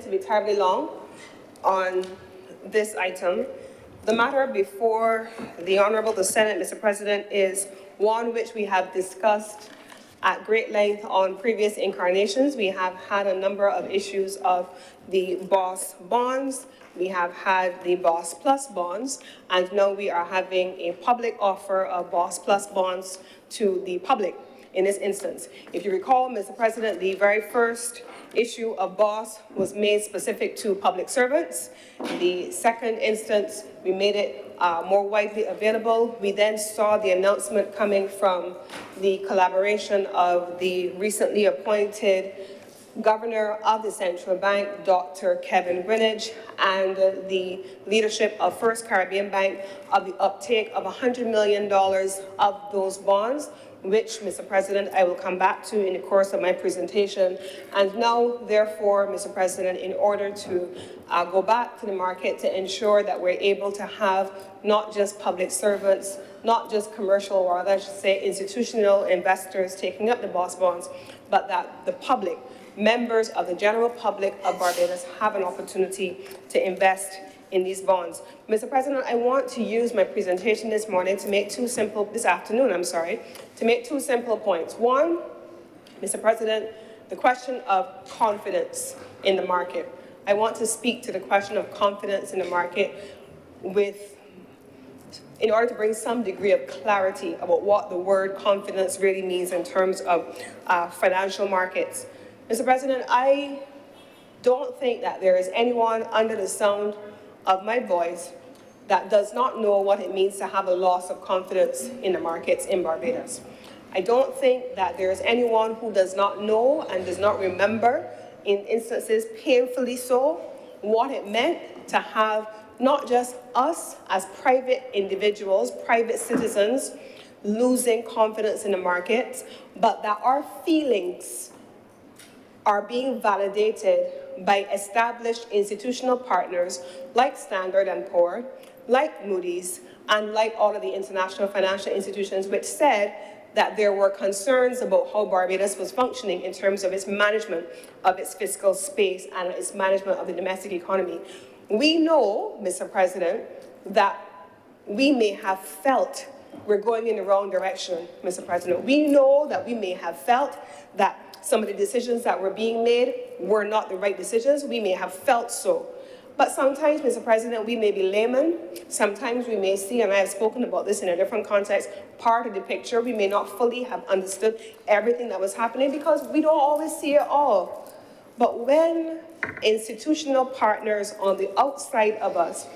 To be terribly long on this item. The matter before the Honorable the Senate, Mr. President, is one which we have discussed at great length on previous incarnations. We have had a number of issues of the BOSS bonds. We have had the BOSS Plus bonds, and now we are having a public offer of BOSS Plus bonds to the public in this instance. If you recall, Mr. President, the very first issue of BOSS was made specific to public servants. The second instance, we made it more widely available. We then saw the announcement coming from the collaboration of the recently appointed Governor of the Central Bank, Dr. Kevin Greenidge, and the leadership of First Caribbean Bank of the uptake of $100 million of those bonds, which, Mr. President, I will come back to in the course of my presentation. And now, therefore, Mr. President, in order to go back to the market to ensure that we're able to have not just public servants, not just commercial, or I should say institutional investors taking up the BOSS bonds, but that the public, members of the general public of Barbados, have an opportunity to invest in these bonds. Mr. President, I want to use my presentation this morning to make this afternoon, to make two simple points. One, Mr. President, the question of confidence in the market. I want to speak to the question of confidence in the market in order to bring some degree of clarity about what the word confidence really means in terms of financial markets. Mr. President, I don't think that there is anyone under the sound of my voice that does not know what it means to have a loss of confidence in the markets in Barbados. I don't think that there is anyone who does not know and does not remember, in instances painfully so, what it meant to have not just us as private individuals, private citizens, losing confidence in the markets, but that our feelings are being validated by established institutional partners like Standard & Poor's, like Moody's, and like all of the international financial institutions, which said that there were concerns about how Barbados was functioning in terms of its management of its fiscal space and its management of the domestic economy. We know, Mr. President, that we may have felt we're going in the wrong direction, Mr. President. We know that we may have felt that some of the decisions that were being made were not the right decisions. We may have felt so. But sometimes, Mr. President, we may be laymen. Sometimes we may see, and I have spoken about this in a different context, part of the picture. We may not fully have understood everything that was happening because we don't always see it all. But when institutional partners on the outside of us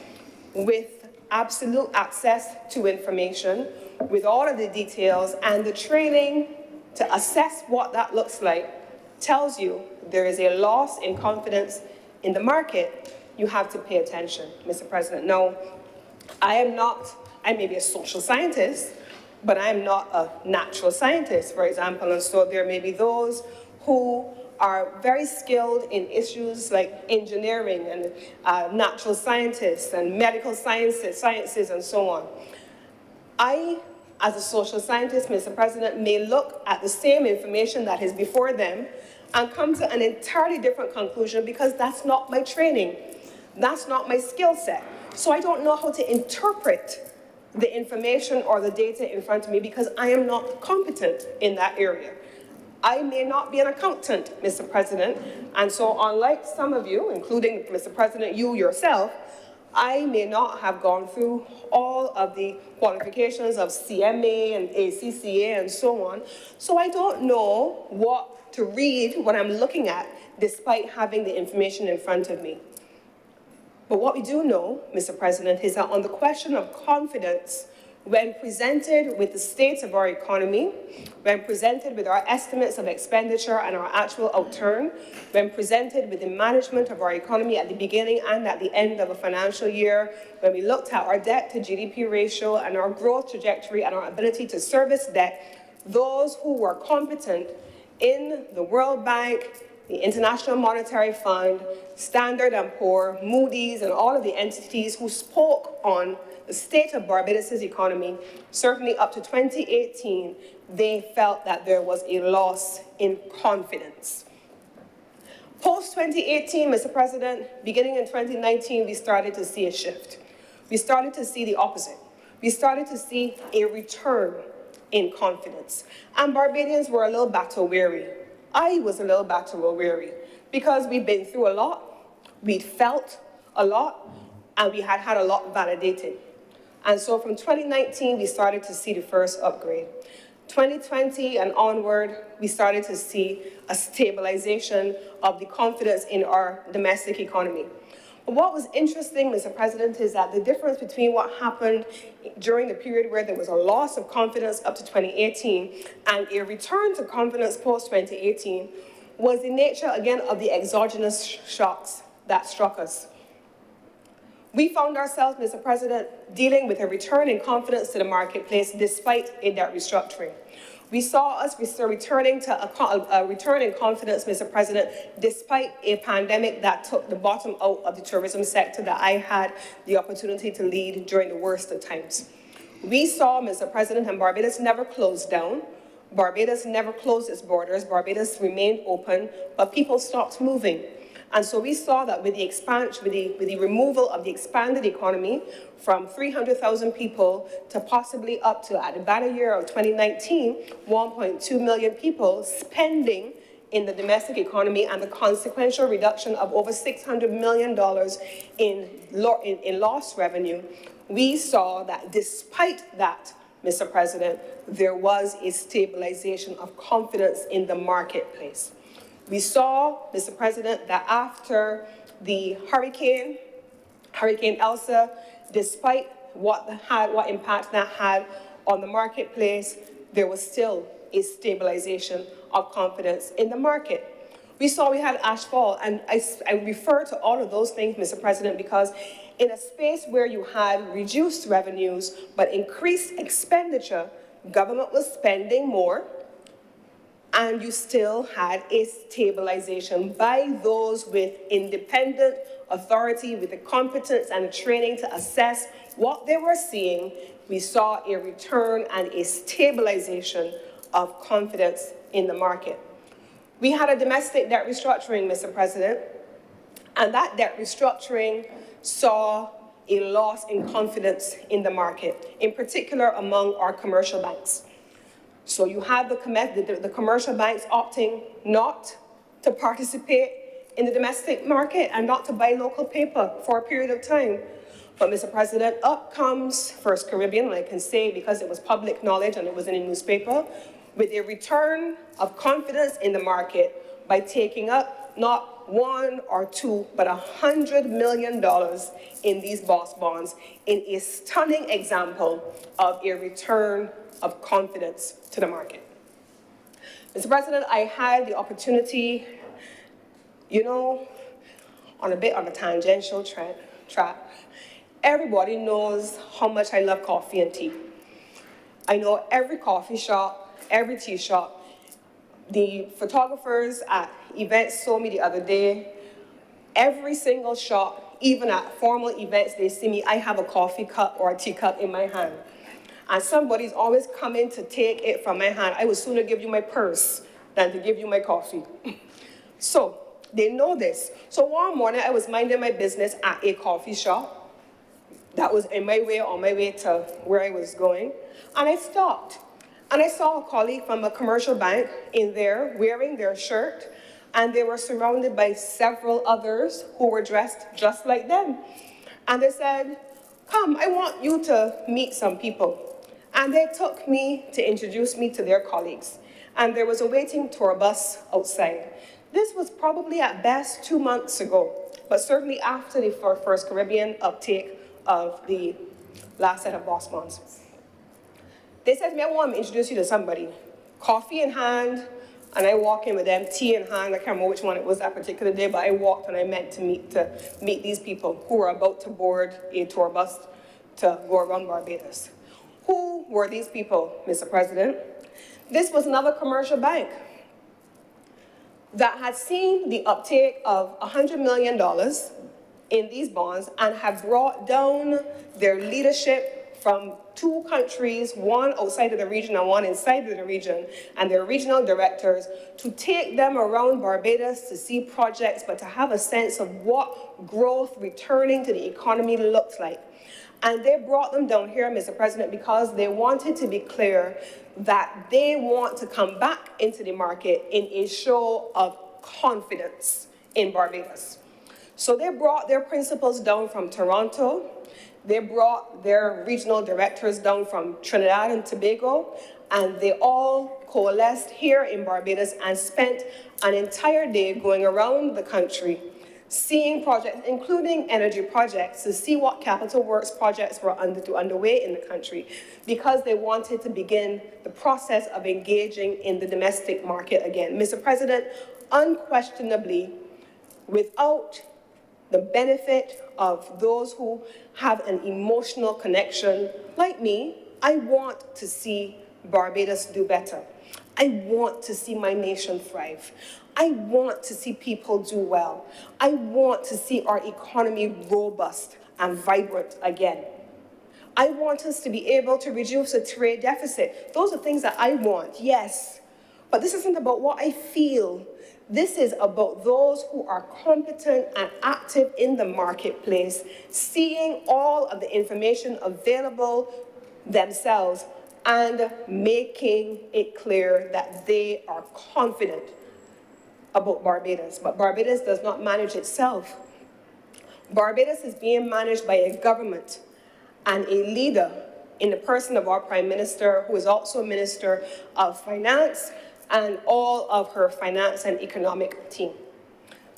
with absolute access to information, with all of the details and the training to assess what that looks like, tells you there is a loss in confidence in the market, you have to pay attention, Mr. President. Now, I may be a social scientist, but I am not a natural scientist, for example, and so there may be those who are very skilled in issues like engineering and natural scientists and medical sciences and so on. I, as a social scientist, Mr. President, may look at the same information that is before them and come to an entirely different conclusion because that's not my training. That's not my skill set. So I don't know how to interpret the information or the data in front of me because I am not competent in that area. I may not be an accountant, Mr. President, and so unlike some of you, including, Mr. President, you yourself, I may not have gone through all of the qualifications of CMA and ACCA and so on, so I don't know what to read when I'm looking at, despite having the information in front of me. But what we do know, Mr. President, is that on the question of confidence, when presented with the state of our economy, when presented with our estimates of expenditure and our actual outturn, when presented with the management of our economy at the beginning and at the end of a financial year, when we looked at our debt to GDP ratio and our growth trajectory and our ability to service debt, those who were competent in the World Bank, the International Monetary Fund, Standard & Poor's, Moody's, and all of the entities who spoke on the state of Barbados' economy, certainly up to 2018, they felt that there was a loss in confidence. Post-2018, Mr. President, beginning in 2019, we started to see a shift. We started to see the opposite. We started to see a return in confidence. And Barbadians were a little battle weary. I was a little battle weary because we've been through a lot, we'd felt a lot, and we had had a lot validated. And so from 2019, we started to see the first upgrade. 2020 and onward, we started to see a stabilization of the confidence in our domestic economy. But what was interesting, Mr. President, is that the difference between what happened during the period where there was a loss of confidence up to 2018 and a return to confidence post-2018 was the nature, again, of the exogenous shocks that struck us. We found ourselves, Mr. President, dealing with a return in confidence to the marketplace despite a debt restructuring. We saw us returning to a return in confidence, Mr. President, despite a pandemic that took the bottom out of the tourism sector that I had the opportunity to lead during the worst of times. We saw, Mr. President, and Barbados never closed down. Barbados never closed its borders. Barbados remained open, but people stopped moving. And so we saw that with the expansion, with the removal of the expanded economy from 300,000 people to possibly up to, at the banner year of 2019, 1.2 million people spending in the domestic economy and the consequential reduction of over $600 million in lost revenue, we saw that despite that, Mr. President, there was a stabilization of confidence in the marketplace. We saw, Mr. President, that after the Hurricane Elsa, despite what impact that had on the marketplace, there was still a stabilization of confidence in the market. We saw we had ash fall, and I refer to all of those things, Mr. President, because in a space where you had reduced revenues but increased expenditure, government was spending more, and you still had a stabilization by those with independent authority, with the competence and the training to assess what they were seeing. We saw a return and a stabilization of confidence in the market. We had a domestic debt restructuring, Mr. President, and that debt restructuring saw a loss in confidence in the market, in particular among our commercial banks. So you have the commercial banks opting not to participate in the domestic market and not to buy local paper for a period of time. But, Mr. President, up comes First Caribbean, and I can say because it was public knowledge and it was in a newspaper, with a return of confidence in the market by taking up not one or two, but $100 million in these BOSS bonds in a stunning example of a return of confidence to the market. Mr. President, I had the opportunity, on a tangential track. Everybody knows how much I love coffee and tea. I know every coffee shop, every tea shop. The photographers at events saw me the other day. Every single shop, even at formal events, they see me, I have a coffee cup or a tea cup in my hand. And somebody's always coming to take it from my hand. I would sooner give you my purse than to give you my coffee. So they know this. So one morning, I was minding my business at a coffee shop that was on my way to where I was going. And I stopped. And I saw a colleague from a commercial bank in there wearing their shirt, and they were surrounded by several others who were dressed just like them. And they said, "Come, I want you to meet some people." And they took me to introduce me to their colleagues. And there was a waiting tour bus outside. This was probably at best 2 months ago, but certainly after the First Caribbean uptake of the last set of BOSS bonds. They said to me, "I want to introduce you to somebody." Coffee in hand, and I walk in with them, tea in hand. I can't remember which one it was that particular day, but I walked and I meant to meet these people who were about to board a tour bus to go around Barbados. Who were these people, Mr. President? This was another commercial bank that had seen the uptake of $100 million in these bonds and have brought down their leadership from two countries, one outside of the region and one inside of the region, and their regional directors to take them around Barbados to see projects, but to have a sense of what growth returning to the economy looks like. And they brought them down here, Mr. President, because they wanted to be clear that they want to come back into the market in a show of confidence in Barbados. So they brought their principals down from Toronto. They brought their regional directors down from Trinidad and Tobago, and they all coalesced here in Barbados and spent an entire day going around the country, seeing projects, including energy projects, to see what capital works projects were underway in the country, because they wanted to begin the process of engaging in the domestic market again. Mr. President, unquestionably, without the benefit of those who have an emotional connection, like me, I want to see Barbados do better. I want to see my nation thrive. I want to see people do well. I want to see our economy robust and vibrant again. I want us to be able to reduce the trade deficit. Those are things that I want, yes. But this isn't about what I feel. This is about those who are competent and active in the marketplace, seeing all of the information available themselves and making it clear that they are confident about Barbados. But Barbados does not manage itself. Barbados is being managed by a government and a leader in the person of our Prime Minister, who is also Minister of Finance, and all of her finance and economic team.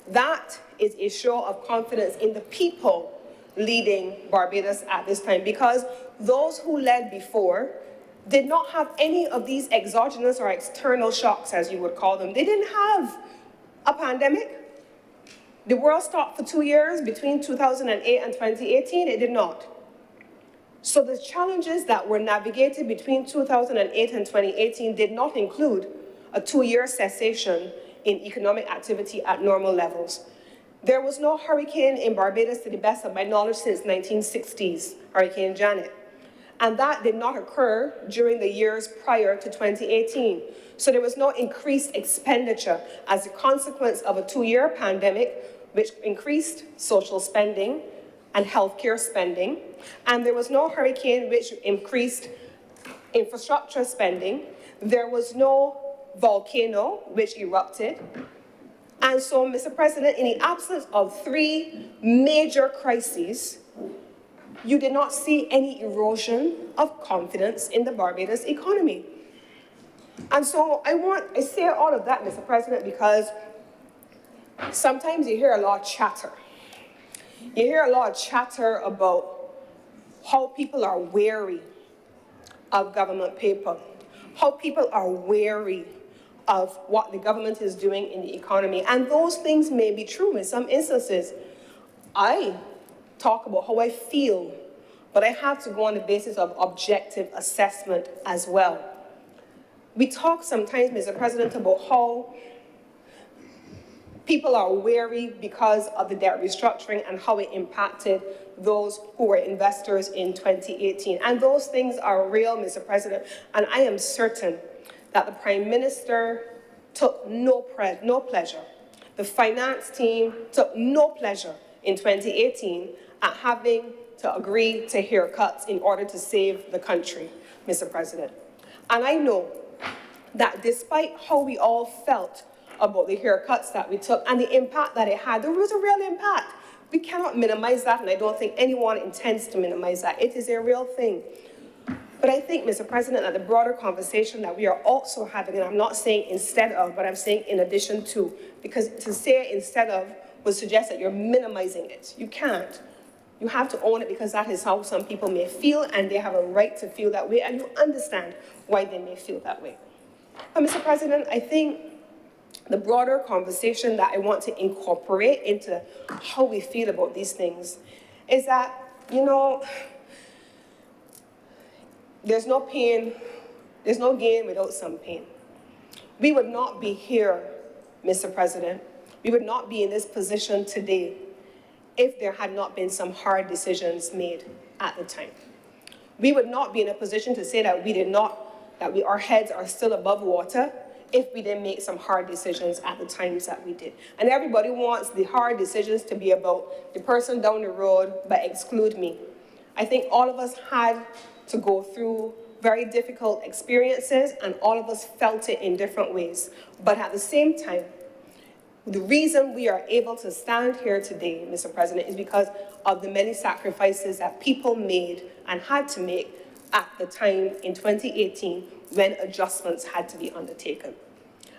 That is a show of confidence in the people leading Barbados at this time, because those who led before did not have any of these exogenous or external shocks, as you would call them. They didn't have a pandemic. The world stopped for 2 years between 2008 and 2018. It did not. So the challenges that were navigated between 2008 and 2018 did not include a 2-year cessation in economic activity at normal levels. There was no hurricane in Barbados, to the best of my knowledge, since 1960s, Hurricane Janet. And that did not occur during the years prior to 2018. So there was no increased expenditure as a consequence of a 2-year pandemic, which increased social spending and healthcare spending. And there was no hurricane which increased infrastructure spending. There was no volcano which erupted. And so, Mr. President, in the absence of 3 major crises, you did not see any erosion of confidence in the Barbados economy. And so I say all of that, Mr. President, because sometimes you hear a lot of chatter. You hear a lot of chatter about how people are wary of government paper, how people are wary of what the government is doing in the economy. And those things may be true in some instances. I talk about how I feel, but I have to go on the basis of objective assessment as well. We talk sometimes, Mr. President, about how people are wary because of the debt restructuring and how it impacted those who were investors in 2018. And those things are real, Mr. President, and I am certain that the Prime Minister took no pleasure. The finance team took no pleasure in 2018 at having to agree to haircuts in order to save the country, Mr. President. And I know that despite how we all felt about the haircuts that we took and the impact that it had, there was a real impact. We cannot minimize that, and I don't think anyone intends to minimize that. It is a real thing. But I think, Mr. President, that the broader conversation that we are also having, and I'm not saying instead of, but I'm saying in addition to, because to say instead of would suggest that you're minimizing it. You can't. You have to own it, because that is how some people may feel, and they have a right to feel that way, and you understand why they may feel that way. But, Mr. President, I think the broader conversation that I want to incorporate into how we feel about these things is that, you know, there's no pain, there's no gain without some pain. We would not be here, Mr. President, we would not be in this position today if there had not been some hard decisions made at the time. We would not be in a position to say that our heads are still above water if we didn't make some hard decisions at the times that we did. And everybody wants the hard decisions to be about the person down the road, but exclude me. I think all of us had to go through very difficult experiences, and all of us felt it in different ways. But at the same time, the reason we are able to stand here today, Mr. President, is because of the many sacrifices that people made and had to make at the time in 2018 when adjustments had to be undertaken.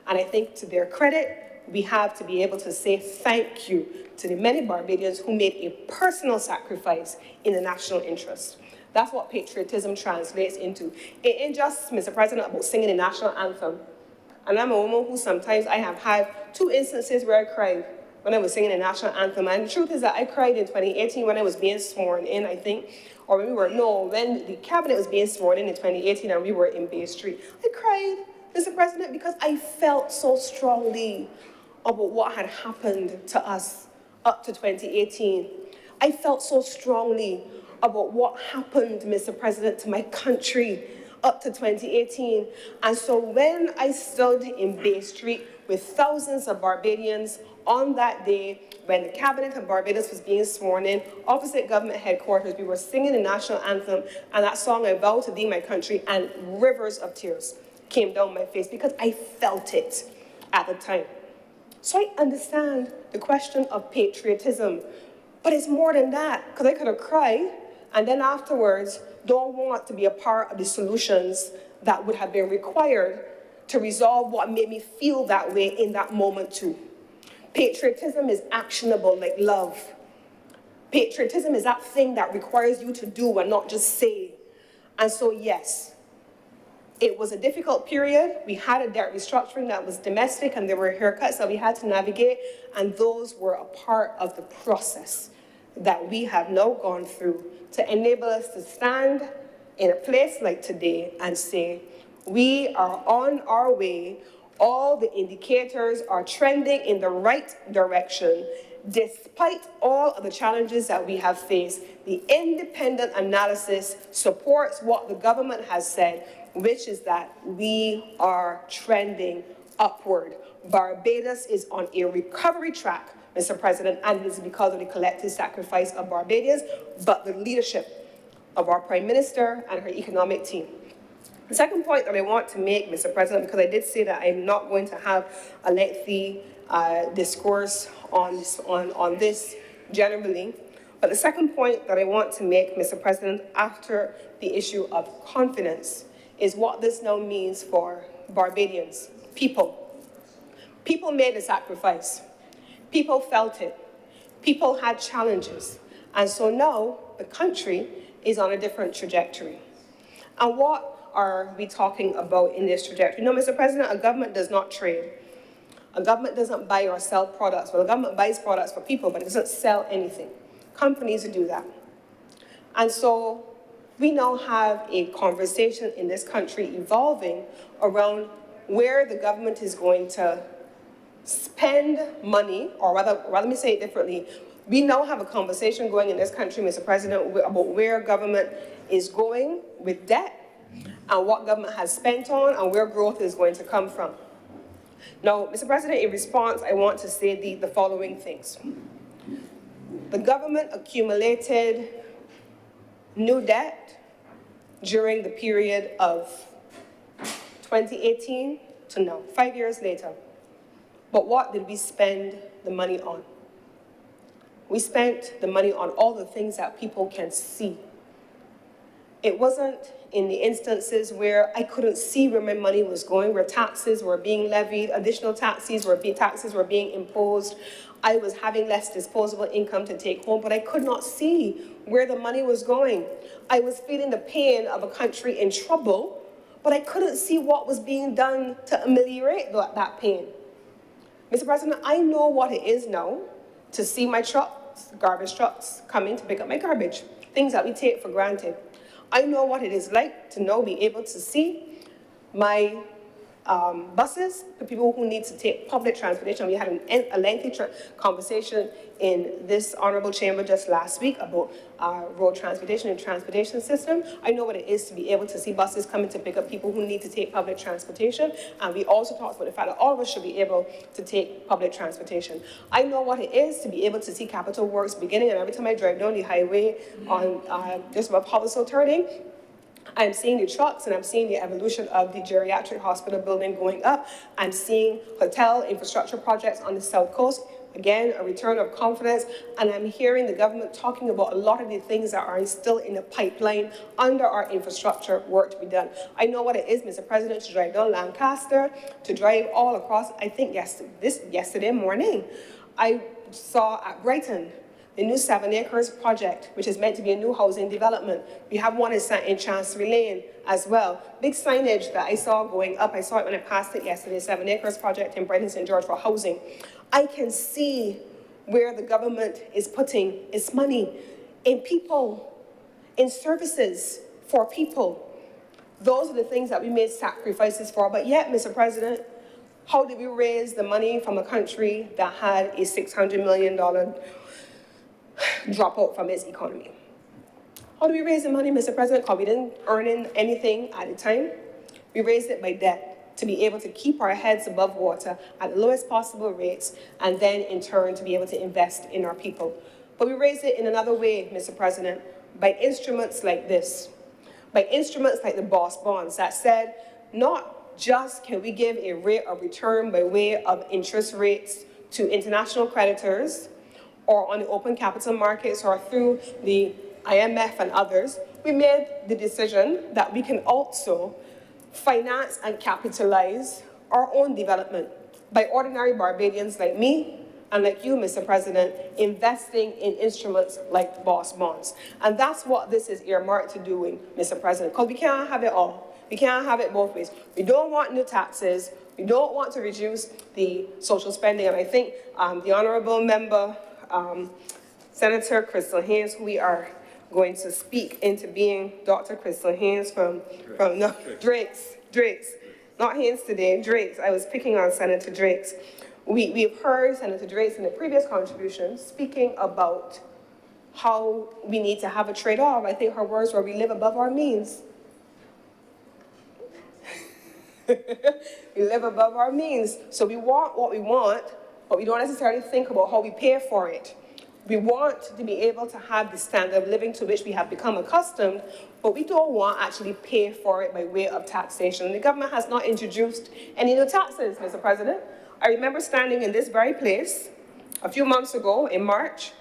And I think to their credit, we have to be able to say thank you to the many Barbadians who made a personal sacrifice in the national interest. That's what patriotism translates into. It ain't just, Mr. President, about singing the national anthem. And I'm a woman who sometimes I have had 2 instances where I cried when I was singing the national anthem. And the truth is that I cried in 2018 when I was being sworn in, I think, or when the cabinet was being sworn in 2018 and we were in Bay Street. I cried, Mr. President, because I felt so strongly about what had happened to us up to 2018. I felt so strongly about what happened, Mr. President, to my country up to 2018. And so when I stood in Bay Street with thousands of Barbadians on that day, when the cabinet of Barbados was being sworn in, opposite government headquarters, we were singing the national anthem and that song, I Vow to Thee, My Country, and rivers of tears came down my face because I felt it at the time. So I understand the question of patriotism, but it's more than that, because I could have cried and then afterwards don't want to be a part of the solutions that would have been required to resolve what made me feel that way in that moment too. Patriotism is actionable like love. Patriotism is that thing that requires you to do and not just say. And so yes, it was a difficult period. We had a debt restructuring that was domestic and there were haircuts that we had to navigate, and those were a part of the process that we have now gone through to enable us to stand in a place like today and say, we are on our way. All the indicators are trending in the right direction. Despite all of the challenges that we have faced, the independent analysis supports what the government has said, which is that we are trending upward. Barbados is on a recovery track, Mr. President, and it is because of the collective sacrifice of Barbadians, but the leadership of our Prime Minister and her economic team. The second point that I want to make, Mr. President, because I did say that I'm not going to have a lengthy discourse on this generally, but the second point that I want to make, Mr. President, after the issue of confidence is what this now means for Barbadians, people. People made a sacrifice. People felt it. People had challenges. And so now the country is on a different trajectory. And what are we talking about in this trajectory? No, Mr. President, a government does not trade. A government doesn't buy or sell products. Well, a government buys products for people, but it doesn't sell anything. Companies do that. And so we now have a conversation in this country evolving around where the government is going to spend money, or rather let me say it differently. We now have a conversation going in this country, Mr. President, about where government is going with debt and what government has spent on and where growth is going to come from. Now, Mr. President, in response, I want to say the following things. The government accumulated new debt during the period of 2018 to now, 5 years later. But what did we spend the money on? We spent the money on all the things that people can see. It wasn't in the instances where I couldn't see where my money was going, where taxes were being levied, additional taxes were being imposed. I was having less disposable income to take home, but I could not see where the money was going. I was feeling the pain of a country in trouble, but I couldn't see what was being done to ameliorate that pain. Mr. President, I know what it is now to see my trucks, garbage trucks, coming to pick up my garbage, things that we take for granted. I know what it is like to now be able to see my buses, for people who need to take public transportation. We had a lengthy conversation in this honorable chamber just last week about road transportation and transportation system. I know what it is to be able to see buses coming to pick up people who need to take public transportation. And we also talked about the fact that all of us should be able to take public transportation. I know what it is to be able to see Capital Works beginning, and every time I drive down the highway on just above Hobblesville turning, I'm seeing the trucks and I'm seeing the evolution of the geriatric hospital building going up. I'm seeing hotel infrastructure projects on the South Coast. Again, a return of confidence. And I'm hearing the government talking about a lot of the things that are still in the pipeline under our infrastructure work to be done. I know what it is, Mr. President, to drive down Lancaster, to drive all across. I think yesterday morning, I saw at Brighton, the new 7 acres project, which is meant to be a new housing development. We have one in Chancery Lane as well. Big signage that I saw going up. I saw it when I passed it yesterday, 7 acres project in Brighton St. George for housing. I can see where the government is putting its money in people, in services for people. Those are the things that we made sacrifices for. But yet, Mr. President, how did we raise the money from a country that had a $600 million drop out from its economy? How do we raise the money, Mr. President? Because we didn't earn anything at the time. We raised it by debt to be able to keep our heads above water at the lowest possible rates, and then in turn to be able to invest in our people. But we raised it in another way, Mr. President, by instruments like this, by instruments like the BOSS bonds that said, not just can we give a rate of return by way of interest rates to international creditors, or on the open capital markets, or through the IMF and others, we made the decision that we can also finance and capitalize our own development by ordinary Barbadians like me and like you, Mr. President, investing in instruments like BOSS bonds. And that's what this is earmarked to doing, Mr. President, because we can't have it all. We can't have it both ways. We don't want new taxes. We don't want to reduce the social spending. And I think the honorable member, Senator Crystal Haynes, who we are going to speak into being Dr. Crystal Haynes from Drakes. Not Haynes today, Drakes. I was picking on Senator Drakes. We've heard Senator Drakes in the previous contribution speaking about how we need to have a trade-off. I think her words were, we live above our means. We live above our means. So we want what we want, but we don't necessarily think about how we pay for it. We want to be able to have the standard of living to which we have become accustomed, but we don't want to actually pay for it by way of taxation. The government has not introduced any new taxes, Mr. President. I remember standing in this very place a few months ago in March,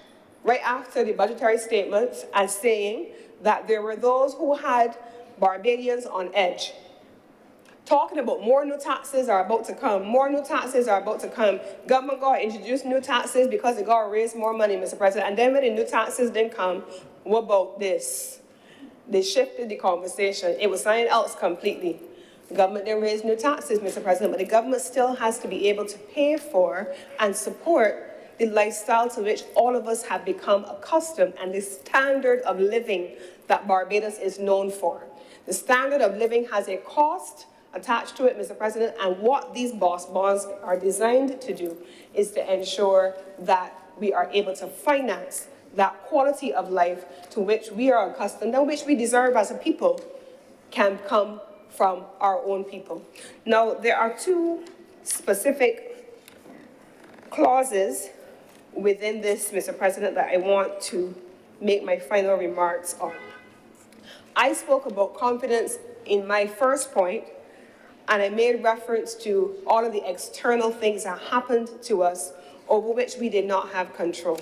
right after the budgetary statements, and saying that there were those who had Barbadians on edge, talking about more new taxes are about to come, more new taxes are about to come. Government got to introduce new taxes because they got to raise more money, Mr. President. And then when the new taxes didn't come, what about this? They shifted the conversation. It was something else completely. The government didn't raise new taxes, Mr. President, but the government still has to be able to pay for and support the lifestyle to which all of us have become accustomed and the standard of living that Barbados is known for. The standard of living has a cost attached to it, Mr. President, and what these BOSS bonds are designed to do is to ensure that we are able to finance that quality of life to which we are accustomed and which we deserve as a people can come from our own people. Now, there are two specific clauses within this, Mr. President, that I want to make my final remarks on. I spoke about confidence in my first point, and I made reference to all of the external things that happened to us over which we did not have control.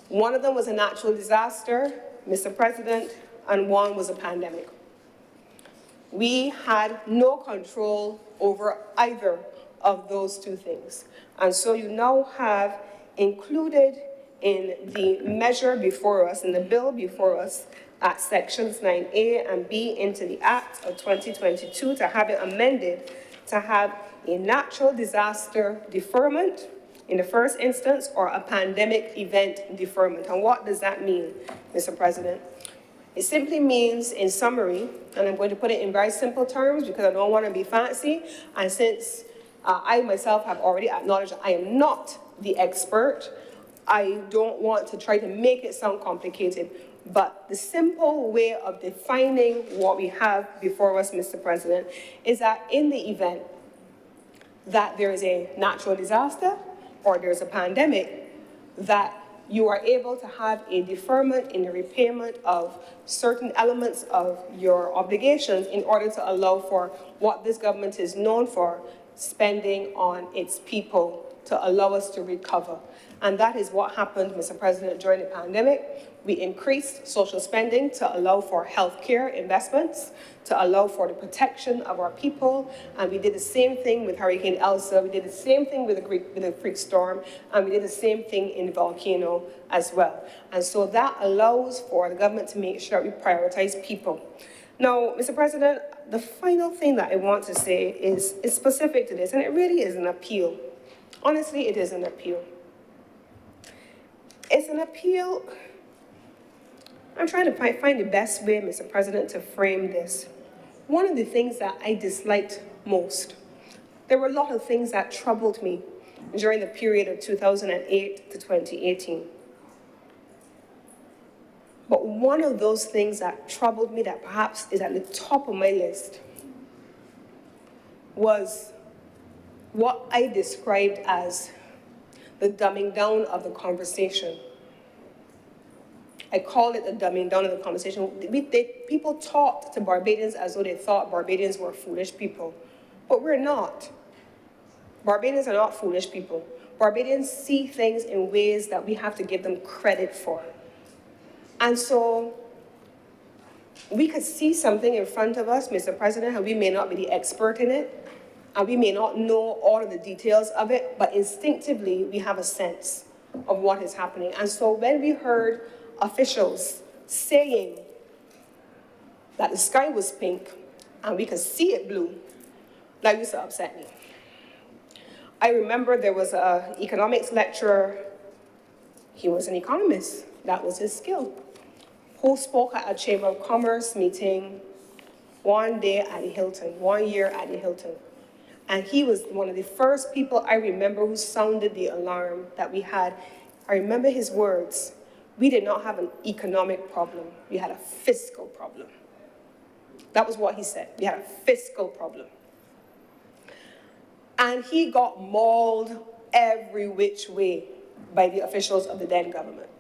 One of them was a natural disaster, Mr. President, and one was a pandemic. We had no control over either of those two things. And so you now have included in the measure before us, in the bill before us, at sections 9A and B into the Act of 2022 to have it amended to have a natural disaster deferment in the first instance or a pandemic event deferment. And what does that mean, Mr. President? It simply means, in summary, and I'm going to put it in very simple terms because I don't want to be fancy, and since I myself have already acknowledged I am not the expert, I don't want to try to make it sound complicated, but the simple way of defining what we have before us, Mr. President, is that in the event that there is a natural disaster or there's a pandemic, that you are able to have a deferment in the repayment of certain elements of your obligations in order to allow for what this government is known for, spending on its people to allow us to recover. And that is what happened, Mr. President, during the pandemic. We increased social spending to allow for healthcare investments, to allow for the protection of our people, and we did the same thing with Hurricane Elsa, we did the same thing with the freak storm, and we did the same thing in the volcano as well. And so that allows for the government to make sure that we prioritize people. Now, Mr. President, the final thing that I want to say is specific to this, and it really is an appeal. Honestly, it is an appeal. It's an appeal. I'm trying to find the best way, Mr. President, to frame this. One of the things that I disliked most, there were a lot of things that troubled me during the period of 2008 to 2018. But one of those things that troubled me, that perhaps is at the top of my list, was what I described as the dumbing down of the conversation. I called it the dumbing down of the conversation. People talked to Barbadians as though they thought Barbadians were foolish people, but we're not. Barbadians are not foolish people. Barbadians see things in ways that we have to give them credit for. And so we could see something in front of us, Mr. President, and we may not be the expert in it, and we may not know all of the details of it, but instinctively we have a sense of what is happening. And so when we heard officials saying that the sky was pink and we could see it blue, that used to upset me. I remember there was an economics lecturer, he was an economist, that was his skill, who spoke at a Chamber of Commerce meeting one day at the Hilton, 1 year at the Hilton. And he was one of the first people I remember who sounded the alarm that we had. I remember his words: we did not have an economic problem, we had a fiscal problem. That was what he said, we had a fiscal problem. And he got mauled every which way by the officials of the then government.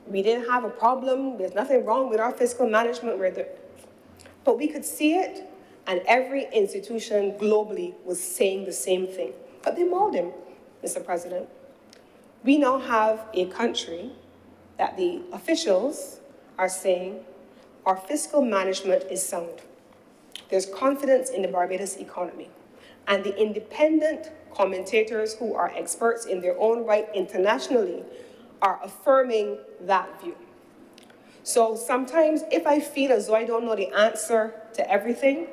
We didn't have a problem, there's nothing wrong with our fiscal management, but we could see it, and every institution globally was saying the same thing. But they mauled him, Mr. President. We now have a country that the officials are saying our fiscal management is sound. There's confidence in the Barbados economy. And the independent commentators who are experts in their own right internationally are affirming that view. So sometimes if I feel as though I don't know the answer to everything,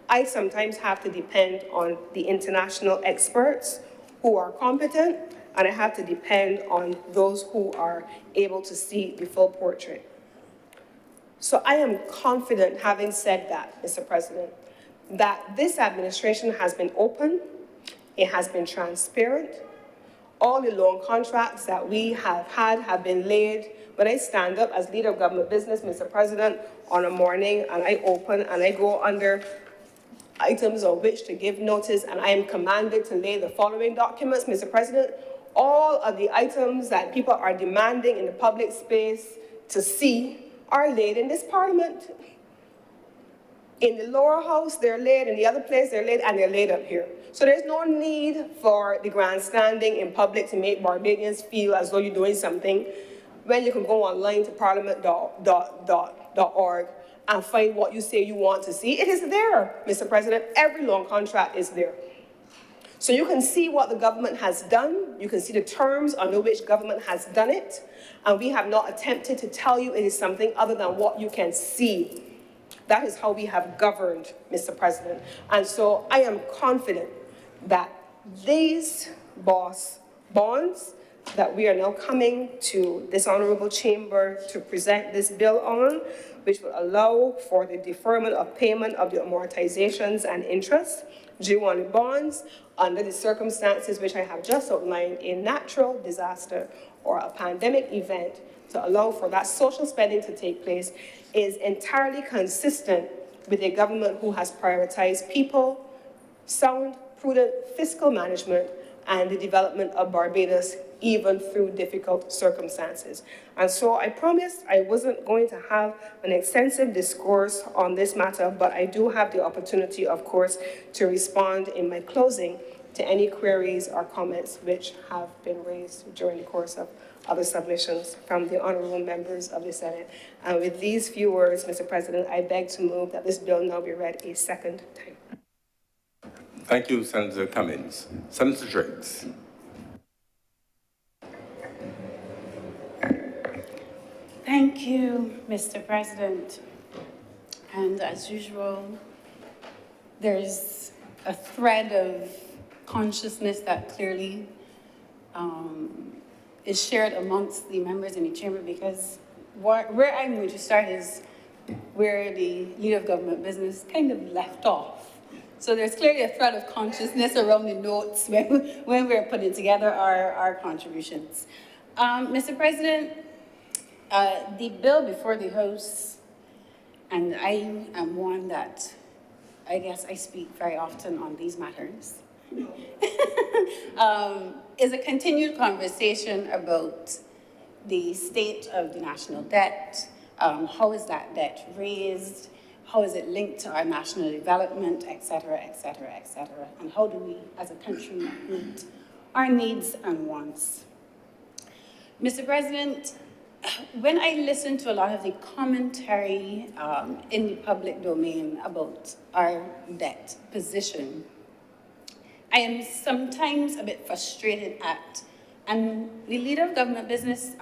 I sometimes have to depend on the international experts who are competent, and I have to depend on those who are able to see the full portrait. So I am confident, having said that, Mr. President, that this administration has been open, it has been transparent. All the loan contracts that we have had have been laid. When I stand up as leader of government business, Mr. President, on a morning, and I open and I go under items of which to give notice, and I am commanded to lay the following documents, Mr. President, all of the items that people are demanding in the public space to see are laid in this parliament. In the lower house, they're laid, in the other place, they're laid, and they're laid up here. So there's no need for the grandstanding in public to make Barbadians feel as though you're doing something when you can go online to parliament.org and find what you say you want to see. It is there, Mr. President. Every loan contract is there. So you can see what the government has done. You can see the terms under which government has done it. And we have not attempted to tell you it is something other than what you can see. That is how we have governed, Mr. President. And so I am confident that these bonds that we are now coming to this honorable chamber to present this bill on, which will allow for the deferment of payment of the amortizations and interest due on the bonds under the circumstances which I have just outlined, a natural disaster or a pandemic event, to allow for that social spending to take place, is entirely consistent with a government who has prioritized people, sound, prudent fiscal management, and the development of Barbados even through difficult circumstances. And so I promised I wasn't going to have an extensive discourse on this matter, but I do have the opportunity, of course, to respond in my closing to any queries or comments which have been raised during the course of other submissions from the honorable members of the Senate. And with these few words, Mr. President, I beg to move that this bill now be read a second time. Thank you, Senator Cummings. Senator Driggs. Thank you, Mr. President. And as usual, there's a thread of consciousness that clearly is shared amongst the members in the chamber, because where I'm going to start is where the leader of government business kind of left off. So there's clearly a thread of consciousness around the notes when we're putting together our contributions. Mr. President, the bill before the House, and I am one that I guess I speak very often on these matters, is a continued conversation about the state of the national debt, how is that debt raised, how is it linked to our national development, et cetera, et cetera, et cetera, and how do we as a country meet our needs and wants. Mr. President, when I listen to a lot of the commentary in the public domain about our debt position, I am sometimes a bit frustrated at, and the leader of government business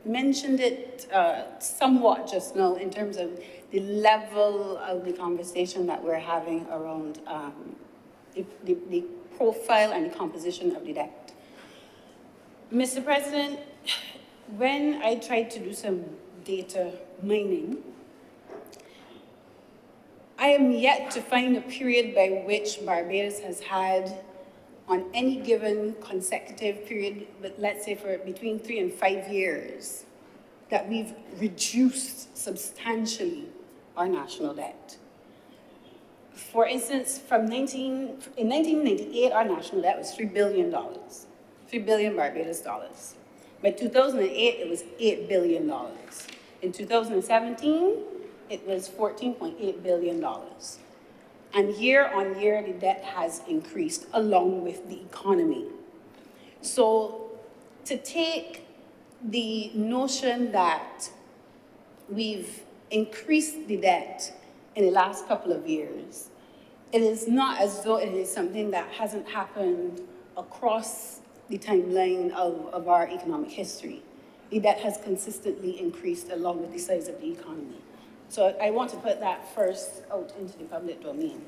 mentioned it somewhat just now in terms of the level of the conversation that we're having around the profile and the composition of the debt. Mr. President, when I tried to do some data mining, I am yet to find a period by which Barbados has had, on any given consecutive period, but let's say for between 3 and 5 years, that we've reduced substantially our national debt. For instance, in 1998, our national debt was $3 billion, 3 billion Barbados dollars. By 2008, it was $8 billion. In 2017, it was $14.8 billion. And year on year, the debt has increased along with the economy. So to take the notion that we've increased the debt in the last couple of years, it is not as though it is something that hasn't happened across the timeline of our economic history. The debt has consistently increased along with the size of the economy. So I want to put that first out into the public domain.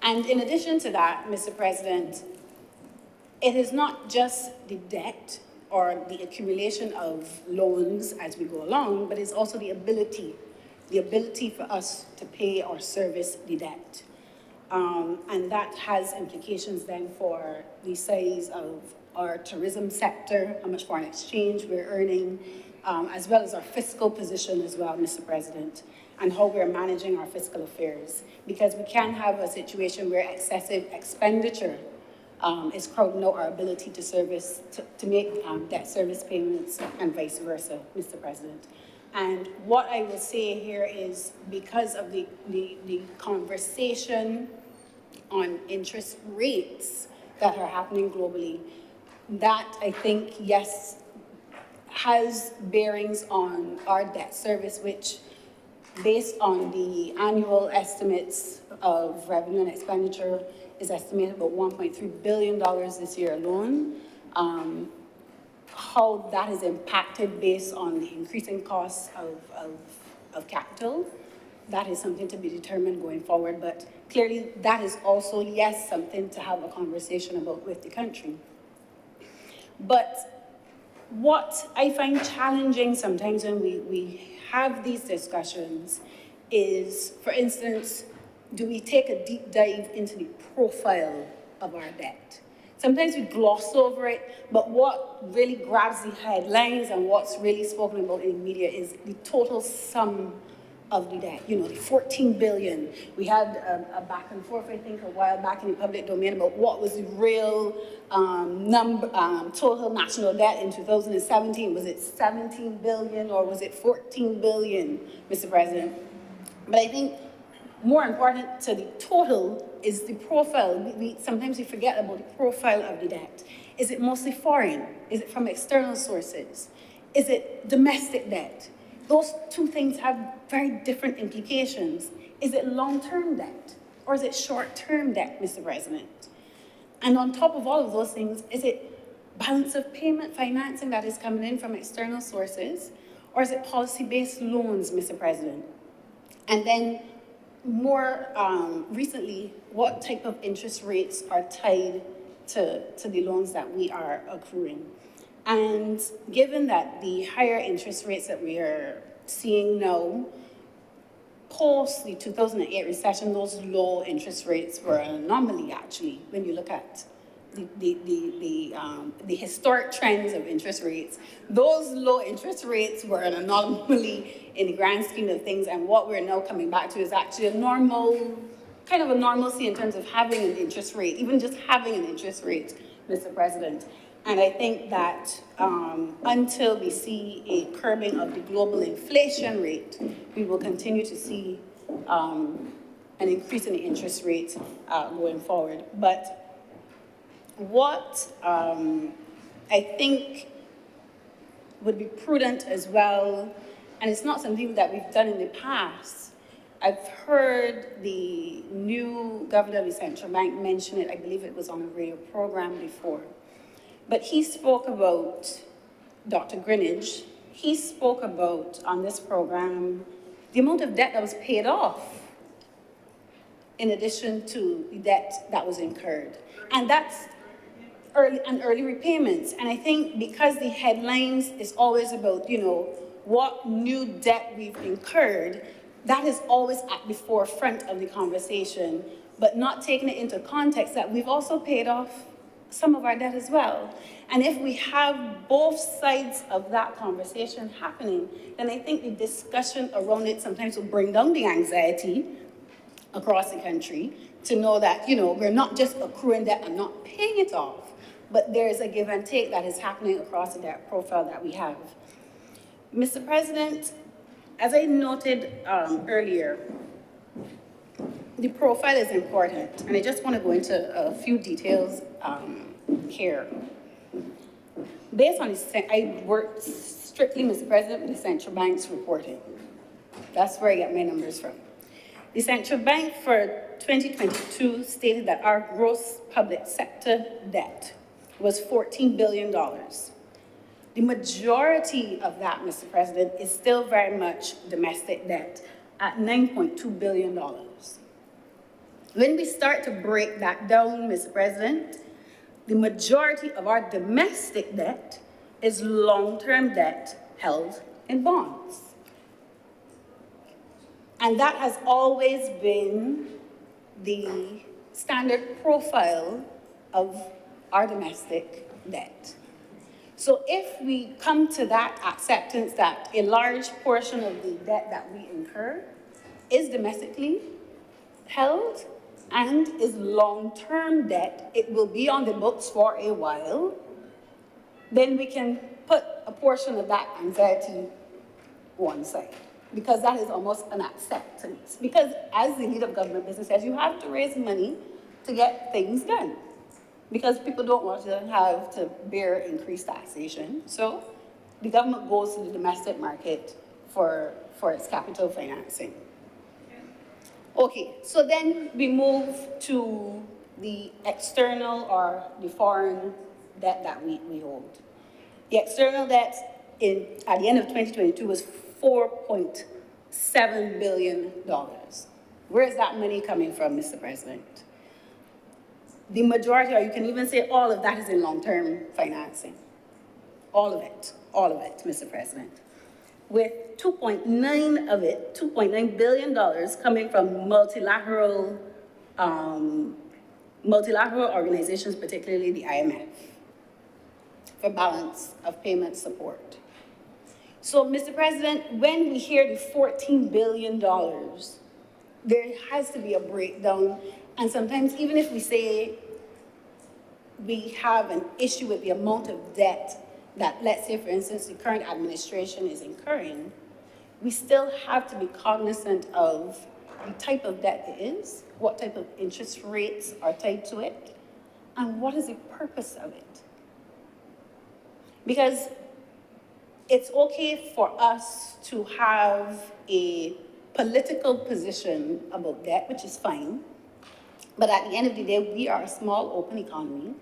And in addition to that, Mr. President, it is not just the debt or the accumulation of loans as we go along, but it's also the ability for us to pay or service the debt. And that has implications then for the size of our tourism sector, how much foreign exchange we're earning, as well as our fiscal position as well, Mr. President, and how we're managing our fiscal affairs. Because we can have a situation where excessive expenditure is crowding out our ability to make debt service payments and vice versa, Mr. President. And what I will say here is, because of the conversation on interest rates that are happening globally, that I think, yes, has bearings on our debt service, which, based on the annual estimates of revenue and expenditure, is estimated about $1.3 billion this year alone. How that is impacted based on the increasing costs of capital, that is something to be determined going forward. But clearly, that is also, yes, something to have a conversation about with the country. But what I find challenging sometimes when we have these discussions is, for instance, do we take a deep dive into the profile of our debt? Sometimes we gloss over it, but what really grabs the headlines and what's really spoken about in the media is the total sum of the debt. You know, the 14 billion. We had a back and forth, I think, a while back in the public domain about what was the real total national debt in 2017. Was it 17 billion or was it 14 billion, Mr. President? But I think more important to the total is the profile. Sometimes we forget about the profile of the debt. Is it mostly foreign? Is it from external sources? Is it domestic debt? Those two things have very different implications. Is it long-term debt or is it short-term debt, Mr. President? And on top of all of those things, is it balance of payment financing that is coming in from external sources, or is it policy-based loans, Mr. President? And then more recently, what type of interest rates are tied to the loans that we are accruing? And given that the higher interest rates that we are seeing now, post the 2008 recession, those low interest rates were an anomaly, actually, when you look at the historic trends of interest rates. Those low interest rates were an anomaly in the grand scheme of things, and what we're now coming back to is actually a normal, kind of a normalcy in terms of having an interest rate, even just having an interest rate, Mr. President. And I think that until we see a curbing of the global inflation rate, we will continue to see an increase in the interest rate going forward. But what I think would be prudent as well, and it's not something that we've done in the past. I've heard the new governor of the central bank mention it. I believe it was on a radio program before. But he spoke about, Dr. Greenidge, he spoke about on this program the amount of debt that was paid off in addition to the debt that was incurred. And that's early repayments. And I think because the headlines is always about, you know, what new debt we've incurred, that is always at the forefront of the conversation, but not taking it into context that we've also paid off some of our debt as well. And if we have both sides of that conversation happening, then I think the discussion around it sometimes will bring down the anxiety across the country to know that, you know, we're not just accruing debt and not paying it off, but there is a give and take that is happening across the debt profile that we have. Mr. President, as I noted earlier, the profile is important, and I just want to go into a few details here. Based on I worked strictly, Mr. President, with the central bank's reporting. That's where I get my numbers from. The central bank for 2022 stated that our gross public sector debt was $14 billion. The majority of that, Mr. President, is still very much domestic debt at $9.2 billion. When we start to break that down, Mr. President, the majority of our domestic debt is long-term debt held in bonds. And that has always been the standard profile of our domestic debt. So if we come to that acceptance that a large portion of the debt that we incur is domestically held and is long-term debt, it will be on the books for a while, then we can put a portion of that anxiety one side, because that is almost an acceptance. Because as the leader of government business says, you have to raise money to get things done, because people don't want to have to bear increased taxation. So the government goes to the domestic market for its capital financing. Okay, so then we move to the external or the foreign debt that we hold. The external debt at the end of 2022 was $4.7 billion. Where is that money coming from, Mr. President? The majority, or you can even say all of that, is in long-term financing. all of it, Mr. President. With 2.9 of it, $2.9 billion coming from multilateral organizations, particularly the IMF, for balance of payment support. So, Mr. President, when we hear the $14 billion, there has to be a breakdown. And sometimes, even if we say we have an issue with the amount of debt that, let's say, for instance, the current administration is incurring, we still have to be cognizant of the type of debt it is, what type of interest rates are tied to it, and what is the purpose of it. Because it's okay for us to have a political position about debt, which is fine, but at the end of the day, we are a small, open economy,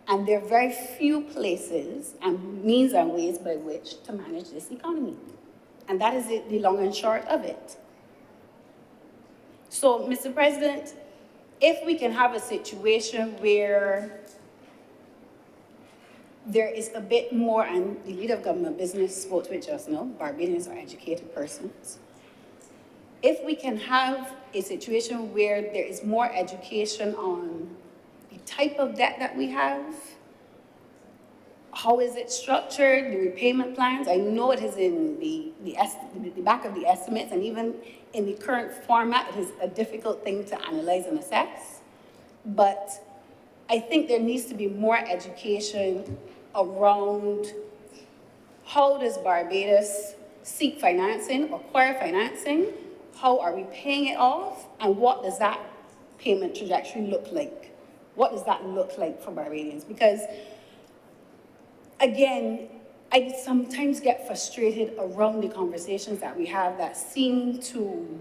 and there are very few places and means and ways by which to manage this economy. And that is the long and short of it. So, Mr. President, if we can have a situation where there is a bit more, and the leader of government business spoke to it just now, Barbadians are educated persons. If we can have a situation where there is more education on the type of debt that we have, how is it structured, the repayment plans. I know it is in the back of the estimates, and even in the current format, it is a difficult thing to analyze and assess. But I think there needs to be more education around how does Barbados seek financing, acquire financing, how are we paying it off, and what does that payment trajectory look like? What does that look like for Barbadians? Because, again, I sometimes get frustrated around the conversations that we have that seem to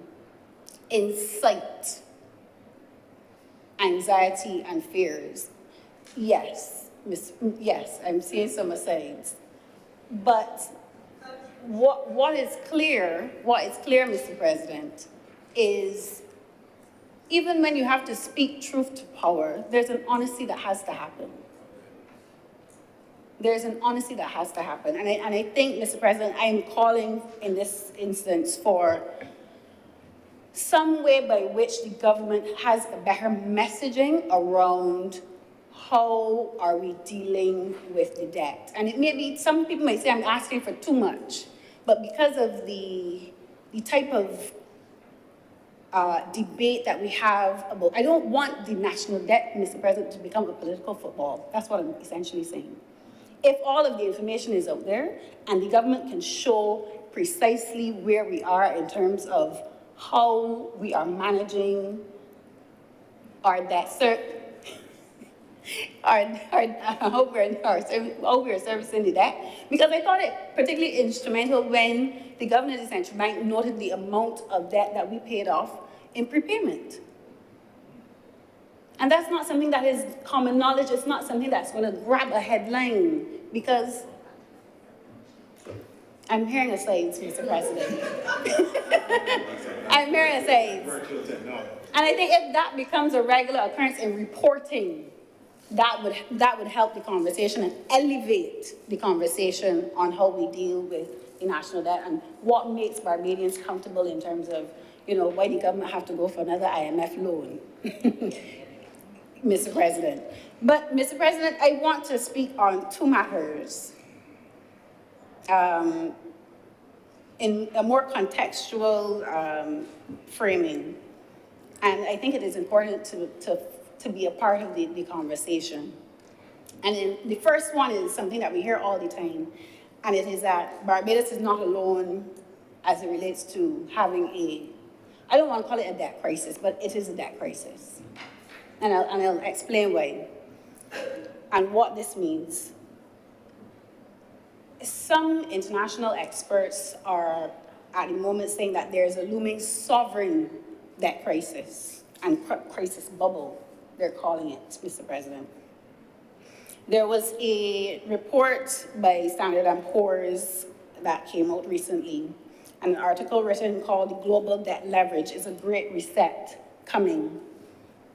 incite anxiety and fears. Yes, I'm seeing some asides. But what is clear, Mr. President, is even when you have to speak truth to power, there's an honesty that has to happen. There's an honesty that has to happen. And I think, Mr. President, I am calling in this instance for some way by which the government has a better messaging around how are we dealing with the debt. And it may be, some people might say I'm asking for too much, but because of the type of debate that we have about, I don't want the national debt, Mr. President, to become a political football. That's what I'm essentially saying. If all of the information is out there and the government can show precisely where we are in terms of how we are managing our debt, how we are servicing the debt, because I thought it particularly instrumental when the governor of the central bank noted the amount of debt that we paid off in prepayment. And that's not something that is common knowledge. It's not something that's going to grab a headline, because I'm hearing asides, Mr. President. I'm hearing asides. And I think if that becomes a regular occurrence in reporting, that would help the conversation and elevate the conversation on how we deal with the national debt and what makes Barbadians comfortable in terms of, why the government have to go for another IMF loan. Mr. President. But, Mr. President, I want to speak on two matters in a more contextual framing. And I think it is important to be a part of the conversation. And the first one is something that we hear all the time, and it is that Barbados is not alone as it relates to having I don't want to call it a debt crisis, but it is a debt crisis. And I'll explain why and what this means. Some international experts are at the moment saying that there's a looming sovereign debt crisis and crisis bubble, they're calling it, Mr. President. There was a report by Standard & Poor's that came out recently, an article written called "The Global Debt Leverage is a Great Reset Coming,"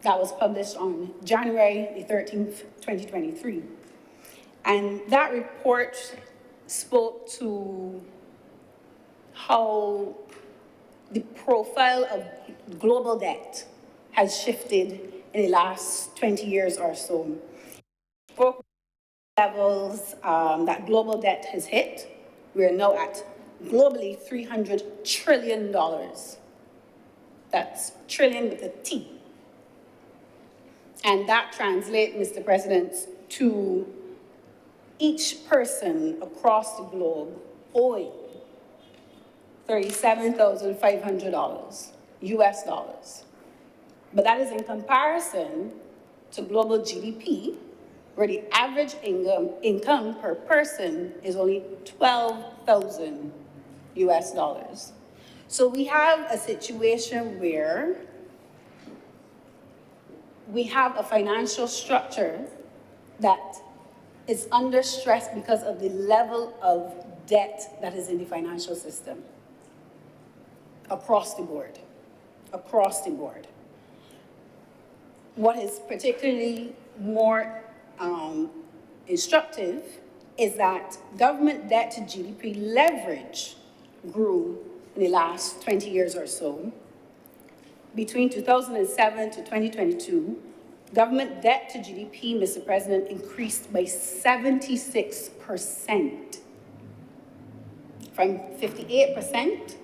that was published on January the 13th, 2023. And that report spoke to how the profile of global debt has shifted in the last 20 years or so. Spoke levels that global debt has hit. We are now at globally $300 trillion. That's trillion with a T. And that translates, Mr. President, to each person across the globe owing $37,500 US dollars. But that is in comparison to global GDP, where the average income per person is only 12,000 US dollars. So we have a situation where we have a financial structure that is under stress because of the level of debt that is in the financial system across the board, What is particularly more instructive is that government debt to GDP leverage grew in the last 20 years or so. Between 2007 to 2022, government debt to GDP, Mr. President, increased by 76%, from 58%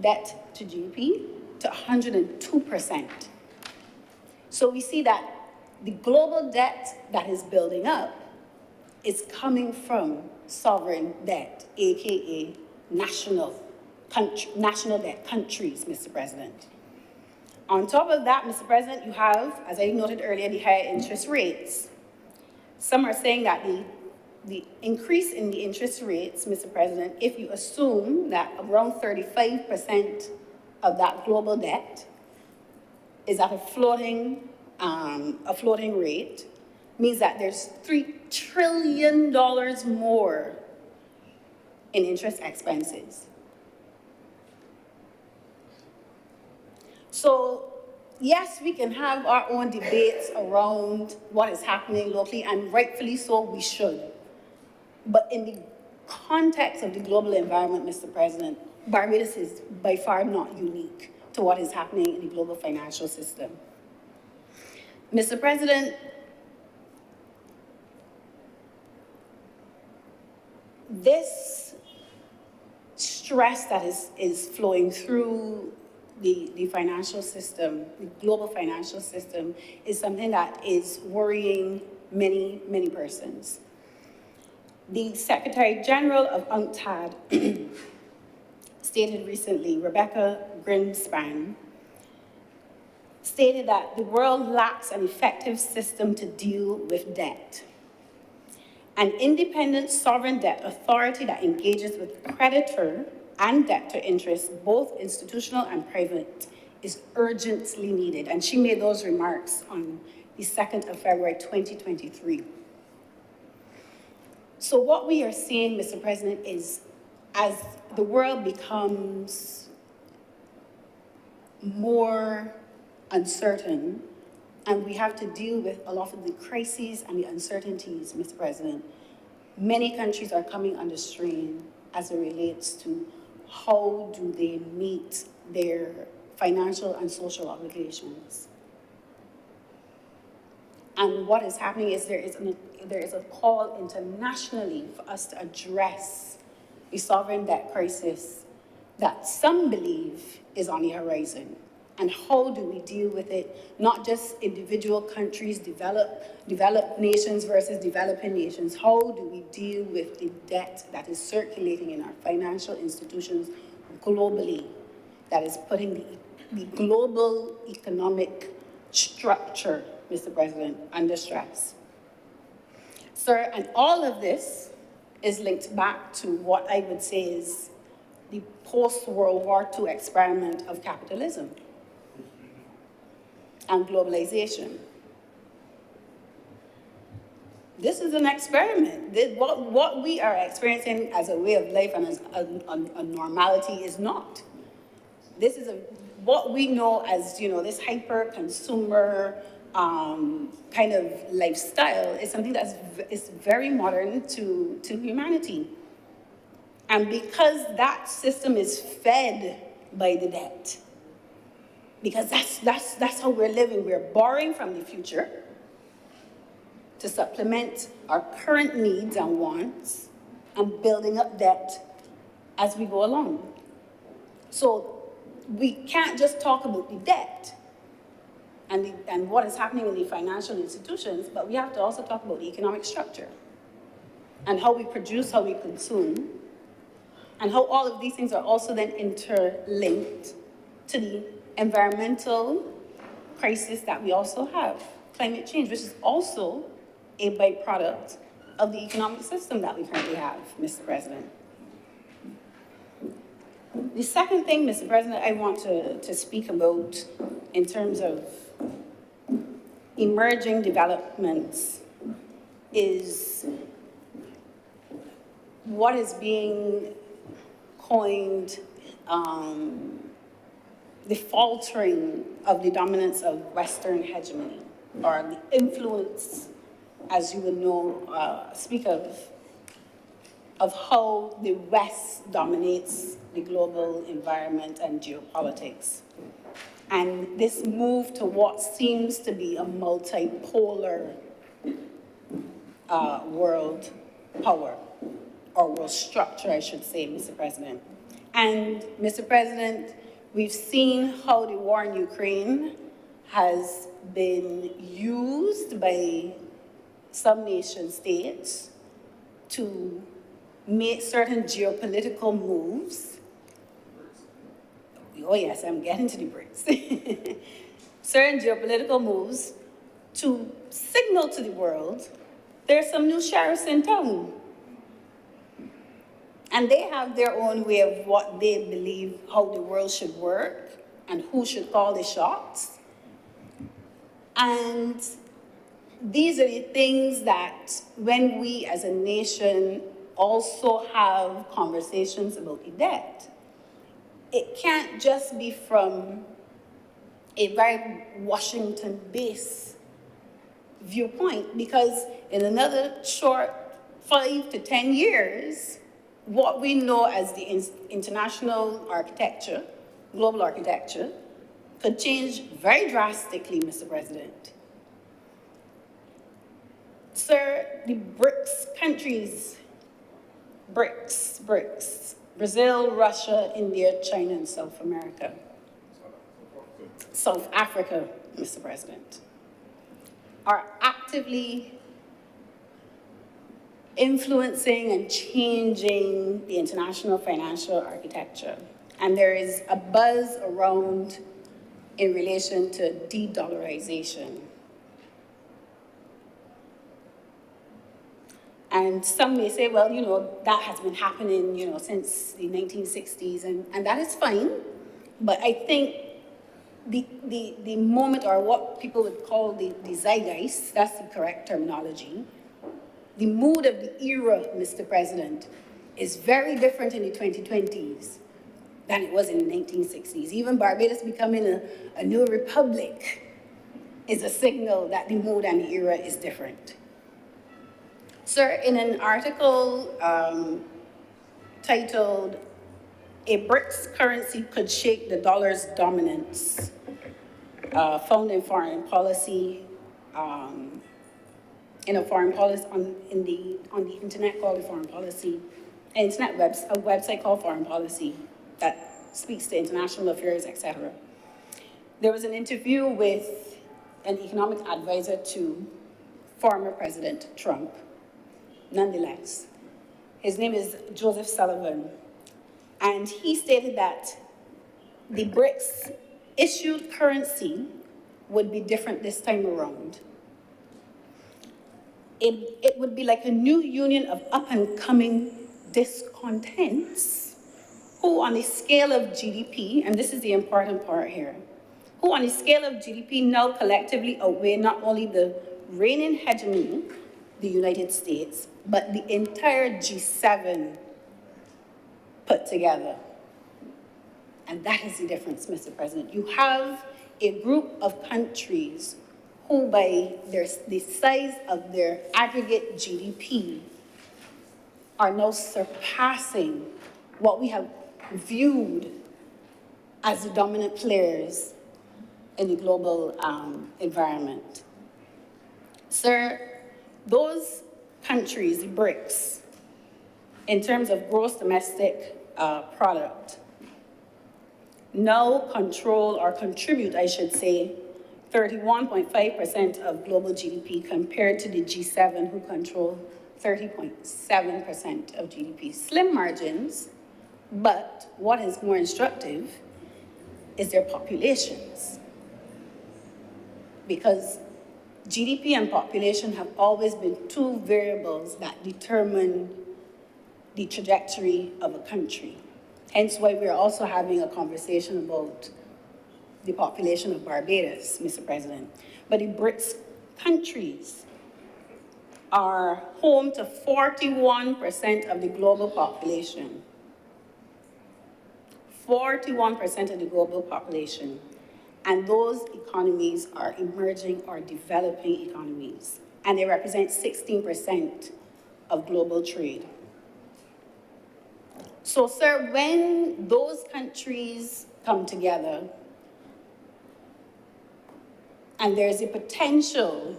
debt to GDP to 102%. So we see that the global debt that is building up is coming from sovereign debt, AKA national debt countries, Mr. President. On top of that, Mr. President, you have, as I noted earlier, the higher interest rates. Some are saying that the increase in the interest rates, Mr. President, if you assume that around 35% of that global debt is at a floating rate, means that there's $3 trillion more in interest expenses. So, yes, we can have our own debates around what is happening locally, and rightfully so, we should. But in the context of the global environment, Mr. President, Barbados is by far not unique to what is happening in the global financial system. Mr. President, this stress that is flowing through the financial system, the global financial system, is something that is worrying many, many persons. The Secretary General of UNCTAD stated recently, Rebecca Greenspan, stated that the world lacks an effective system to deal with debt. An independent sovereign debt authority that engages with creditor and debtor interests, both institutional and private, is urgently needed. And she made those remarks on the 2nd of February, 2023. So what we are seeing, Mr. President, is as the world becomes more uncertain, and we have to deal with a lot of the crises and the uncertainties, Mr. President, many countries are coming under strain as it relates to how do they meet their financial and social obligations. And what is happening is there is a call internationally for us to address the sovereign debt crisis that some believe is on the horizon. And how do we deal with it? Not just individual countries, developed nations versus developing nations. How do we deal with the debt that is circulating in our financial institutions globally, that is putting the global economic structure, Mr. President, under stress? Sir, and all of this is linked back to what I would say is the post-World War II experiment of capitalism and globalization. This is an experiment. What we are experiencing as a way of life and as a normality is not. This is what we know as, this hyper-consumer kind of lifestyle is something is very modern to humanity. And because that system is fed by the debt, because that's how we're living, we're borrowing from the future to supplement our current needs and wants and building up debt as we go along. So we can't just talk about the debt and what is happening in the financial institutions, but we have to also talk about the economic structure and how we produce, how we consume, and how all of these things are also then interlinked to the environmental crisis that we also have, climate change, which is also a byproduct of the economic system that we currently have, Mr. President. The second thing, Mr. President, I want to speak about in terms of emerging developments is what is being coined the faltering of the dominance of Western hegemony, or the influence, as you would know, speak of how the West dominates the global environment and geopolitics. And this move to what seems to be a multipolar world power, or world structure, I should say, Mr. President. And, Mr. President, we've seen how the war in Ukraine has been used by some nation states to make certain geopolitical moves. Oh yes, I'm getting to the BRICS. Certain geopolitical moves to signal to the world there's some new sheriffs in town. And they have their own way of what they believe how the world should work and who should call the shots. And these are the things that when we as a nation also have conversations about the debt, it can't just be from a very Washington-based viewpoint, because in another short 5 to 10 years, what we know as the international architecture, global architecture, could change very drastically, Mr. President. Sir, the BRICS countries, BRICS, Brazil, Russia, India, China, and South America. South Africa, Mr. President, are actively influencing and changing the international financial architecture. And there is a buzz around in relation to de-dollarization. And some may say, well, you know, that has been happening, you know, since the 1960s, and that is fine. But I think the moment, or what people would call the zeitgeist, that's the correct terminology, the mood of the era, Mr. President, is very different in the 2020s than it was in the 1960s. Even Barbados becoming a new republic is a signal that the mood and the era is different. Sir, in an article titled, "A BRICS Currency Could Shake the Dollar's Dominance," found in Foreign Policy, in a foreign policy, on the internet called the Foreign Policy, a website called Foreign Policy that speaks to international affairs, etc. There was an interview with an economic advisor to former President Trump. Nonetheless, his name is Joseph Sullivan, and he stated that the BRICS issued currency would be different this time around. It would be like a new union of up-and-coming discontents who, on a scale of GDP, and this is the important part here, who on a scale of GDP now collectively outweigh not only the reigning hegemony, the United States, but the entire G7 put together. And that is the difference, Mr. President. You have a group of countries who by the size of their aggregate GDP are now surpassing what we have viewed as the dominant players in the global environment. Sir, those countries, the BRICS, in terms of gross domestic product, now control or contribute, I should say, 31.5% of global GDP compared to the G7 who control 30.7% of GDP. Slim margins, but what is more instructive is their populations. Because GDP and population have always been two variables that determine the trajectory of a country. Hence why we're also having a conversation about the population of Barbados, Mr. President. But the BRICS countries are home to 41% of the global population. 41% of the global population. And those economies are emerging or developing economies. And they represent 16% of global trade. So, sir, when those countries come together, and there's a potential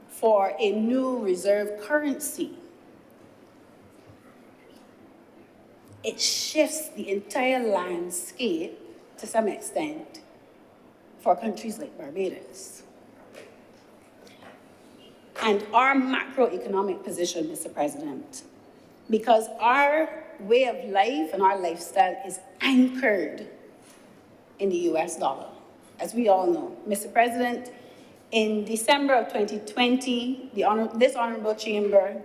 for a new reserve currency, it shifts the entire landscape to some extent for countries like Barbados. And our macroeconomic position, Mr. President, because our way of life and our lifestyle is anchored in the US dollar, as we all know. Mr. President, in December of 2020, this honorable chamber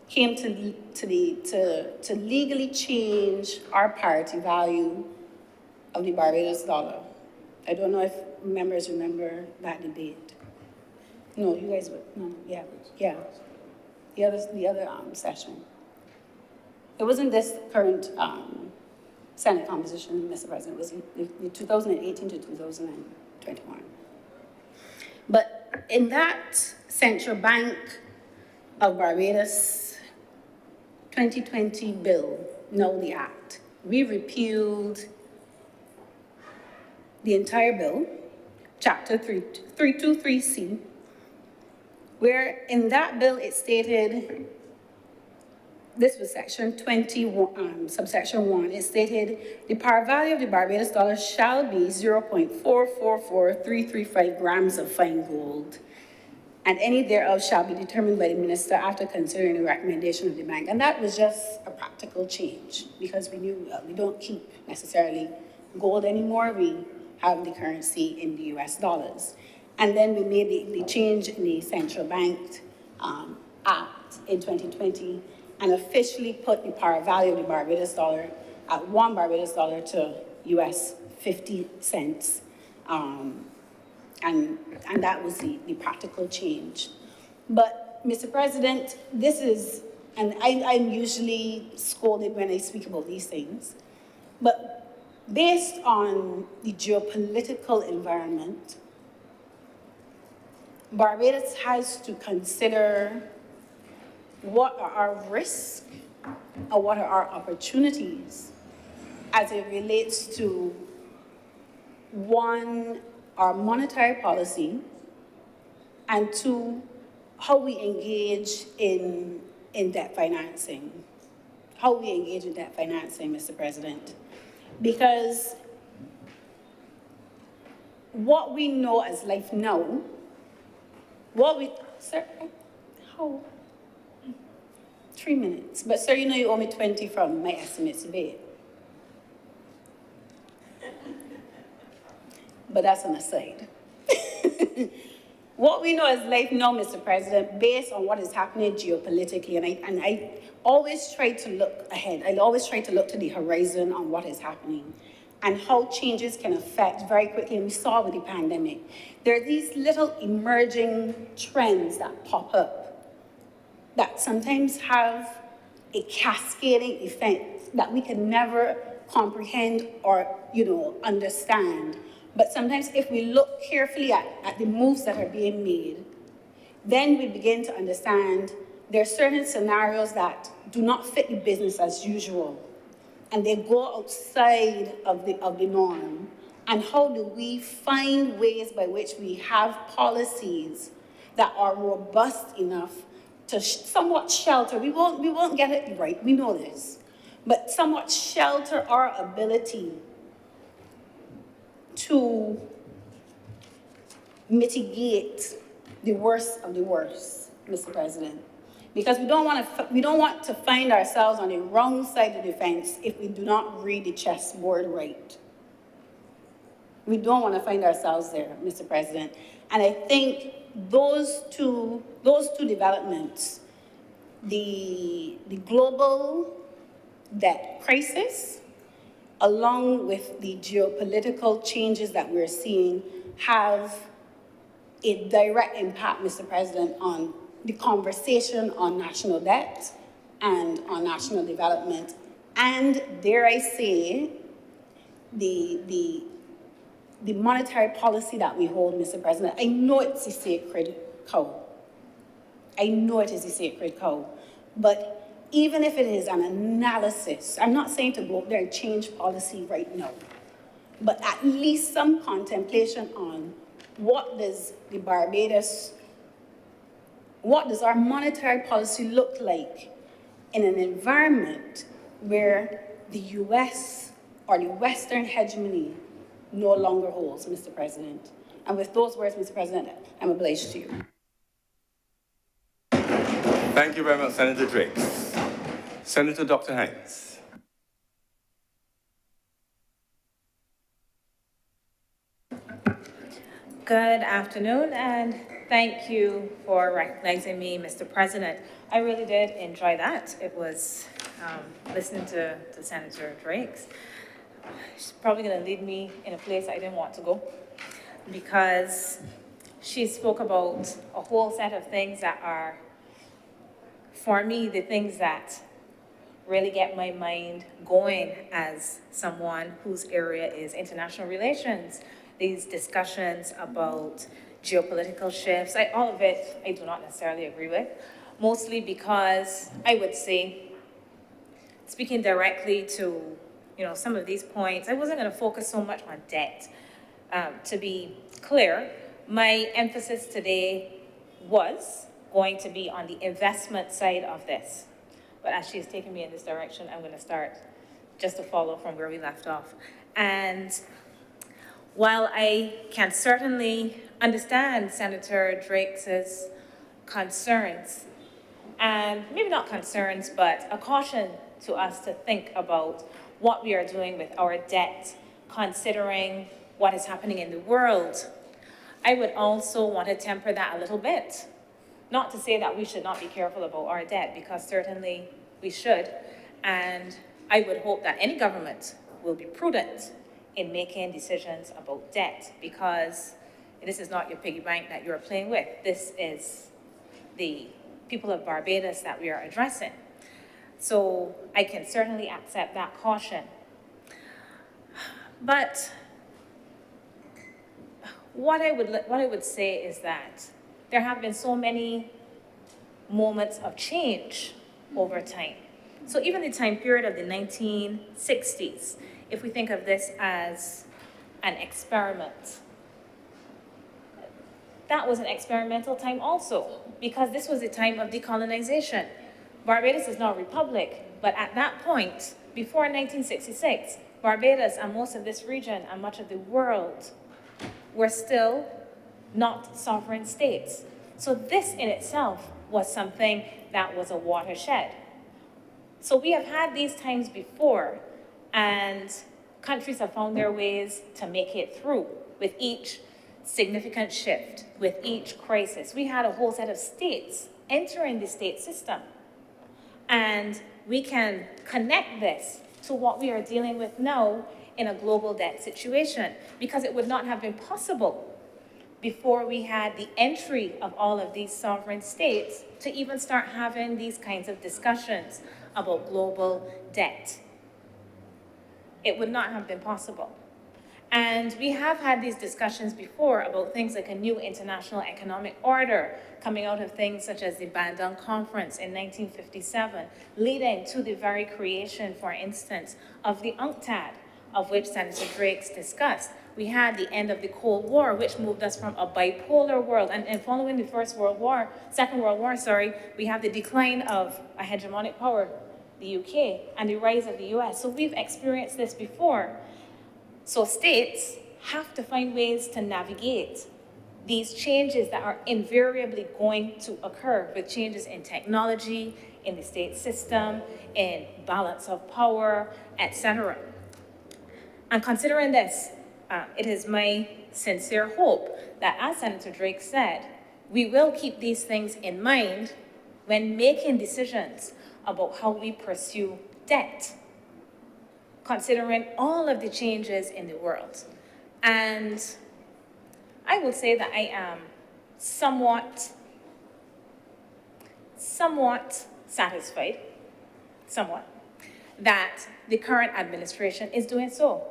came to legally change our parity value of the Barbados dollar. I don't know if members remember that debate. No, you guys would. No, yeah. The other session. It wasn't this current Senate composition, Mr. President. It was in 2018 to 2021. But in that Central Bank of Barbados 2020 bill, now the act, we repealed the entire bill, Chapter 323C, where in that bill it stated, this was section 21, subsection 1, it stated, the par value of the Barbados dollar shall be 0.444335 grams of fine gold, and any thereof shall be determined by the minister after considering the recommendation of the bank. And that was just a practical change, because we knew we don't keep necessarily gold anymore. We have the currency in the US dollars. And then we made the change in the Central Bank Act in 2020 and officially put the par value of the Barbados dollar at $1 Barbados dollar to US 50 cents. And that was the practical change. But, Mr. President, this is, and I'm usually scolded when I speak about these things, but based on the geopolitical environment, Barbados has to consider what are our risks and what are our opportunities as it relates to, one, our monetary policy, and two, how we engage in debt financing. How we engage in debt financing, Mr. President. Because what we know as life now, sir, how? 3 minutes. But sir, you know you owe me 20 from my estimates today. But that's an aside. What we know as life now, Mr. President, based on what is happening geopolitically, and I always try to look ahead. I always try to look to the horizon on what is happening and how changes can affect very quickly. And we saw with the pandemic, there are these little emerging trends that pop up that sometimes have a cascading effect that we can never comprehend or, understand But sometimes if we look carefully at the moves that are being made, then we begin to understand there are certain scenarios that do not fit the business as usual, and they go outside of the norm. And how do we find ways by which we have policies that are robust enough to somewhat shelter? We won't get it right, we know this, but somewhat shelter our ability to mitigate the worst of the worst, Mr. President. Because we don't want to find ourselves on the wrong side of the fence if we do not read the chessboard right. We don't want to find ourselves there, Mr. President. And I think those two developments, the global debt crisis, along with the geopolitical changes that we're seeing, have a direct impact, Mr. President, on the conversation on national debt and on national development, and dare I say, the monetary policy that we hold, Mr. President. I know it's a sacred cow. I know it is a sacred cow. But even if it is an analysis, I'm not saying to go up there and change policy right now, but at least some contemplation on what does our monetary policy look like in an environment where the US or the Western hegemony no longer holds, Mr. President. And with those words, Mr. President, I'm obliged to you. Thank you very much, Senator Drake. Senator Dr. Hines. Good afternoon, and thank you for recognizing me, Mr. President. I really did enjoy that. It was listening to Senator Drake's. She's probably going to lead me in a place I didn't want to go, because she spoke about a whole set of things that are, for me, the things that really get my mind going as someone whose area is international relations. These discussions about geopolitical shifts, all of it I do not necessarily agree with, mostly because I would say, speaking directly to some of these points, I wasn't going to focus so much on debt. To be clear, my emphasis today was going to be on the investment side of this. But as she's taken me in this direction, I'm going to start just to follow from where we left off. And while I can certainly understand Senator Drake's concerns, and maybe not concerns, but a caution to us to think about what we are doing with our debt, considering what is happening in the world, I would also want to temper that a little bit. Not to say that we should not be careful about our debt, because certainly we should. And I would hope that any government will be prudent in making decisions about debt, because this is not your piggy bank that you're playing with. This is the people of Barbados that we are addressing. So I can certainly accept that caution. But what I would say is that there have been so many moments of change over time. So even the time period of the 1960s, if we think of this as an experiment, that was an experimental time also, because this was the time of decolonization. Barbados is now a republic, but at that point, before 1966, Barbados and most of this region and much of the world were still not sovereign states. So this in itself was something that was a watershed. So we have had these times before, and countries have found their ways to make it through with each significant shift, with each crisis. We had a whole set of states entering the state system. And we can connect this to what we are dealing with now in a global debt situation, because it would not have been possible before we had the entry of all of these sovereign states to even start having these kinds of discussions about global debt. It would not have been possible. And we have had these discussions before about things like a new international economic order coming out of things such as the Bandung Conference in 1957, leading to the very creation, for instance, of the UNCTAD, of which Senator Drakes discussed. We had the end of the Cold War, which moved us from a bipolar world. And following the Second World War, we have the decline of a hegemonic power, the UK, and the rise of the US. So we've experienced this before. So states have to find ways to navigate these changes that are invariably going to occur with changes in technology, in the state system, in balance of power, etc. And considering this, it is my sincere hope that, as Senator Drake said, we will keep these things in mind when making decisions about how we pursue debt, considering all of the changes in the world. And I would say that I am somewhat satisfied, that the current administration is doing so.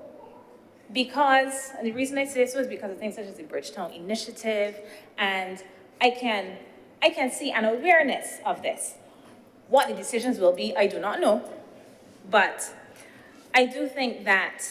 Because, and the reason I say so is because of things such as the Bridgetown Initiative, and I can see an awareness of this. What the decisions will be, I do not know, but I do think that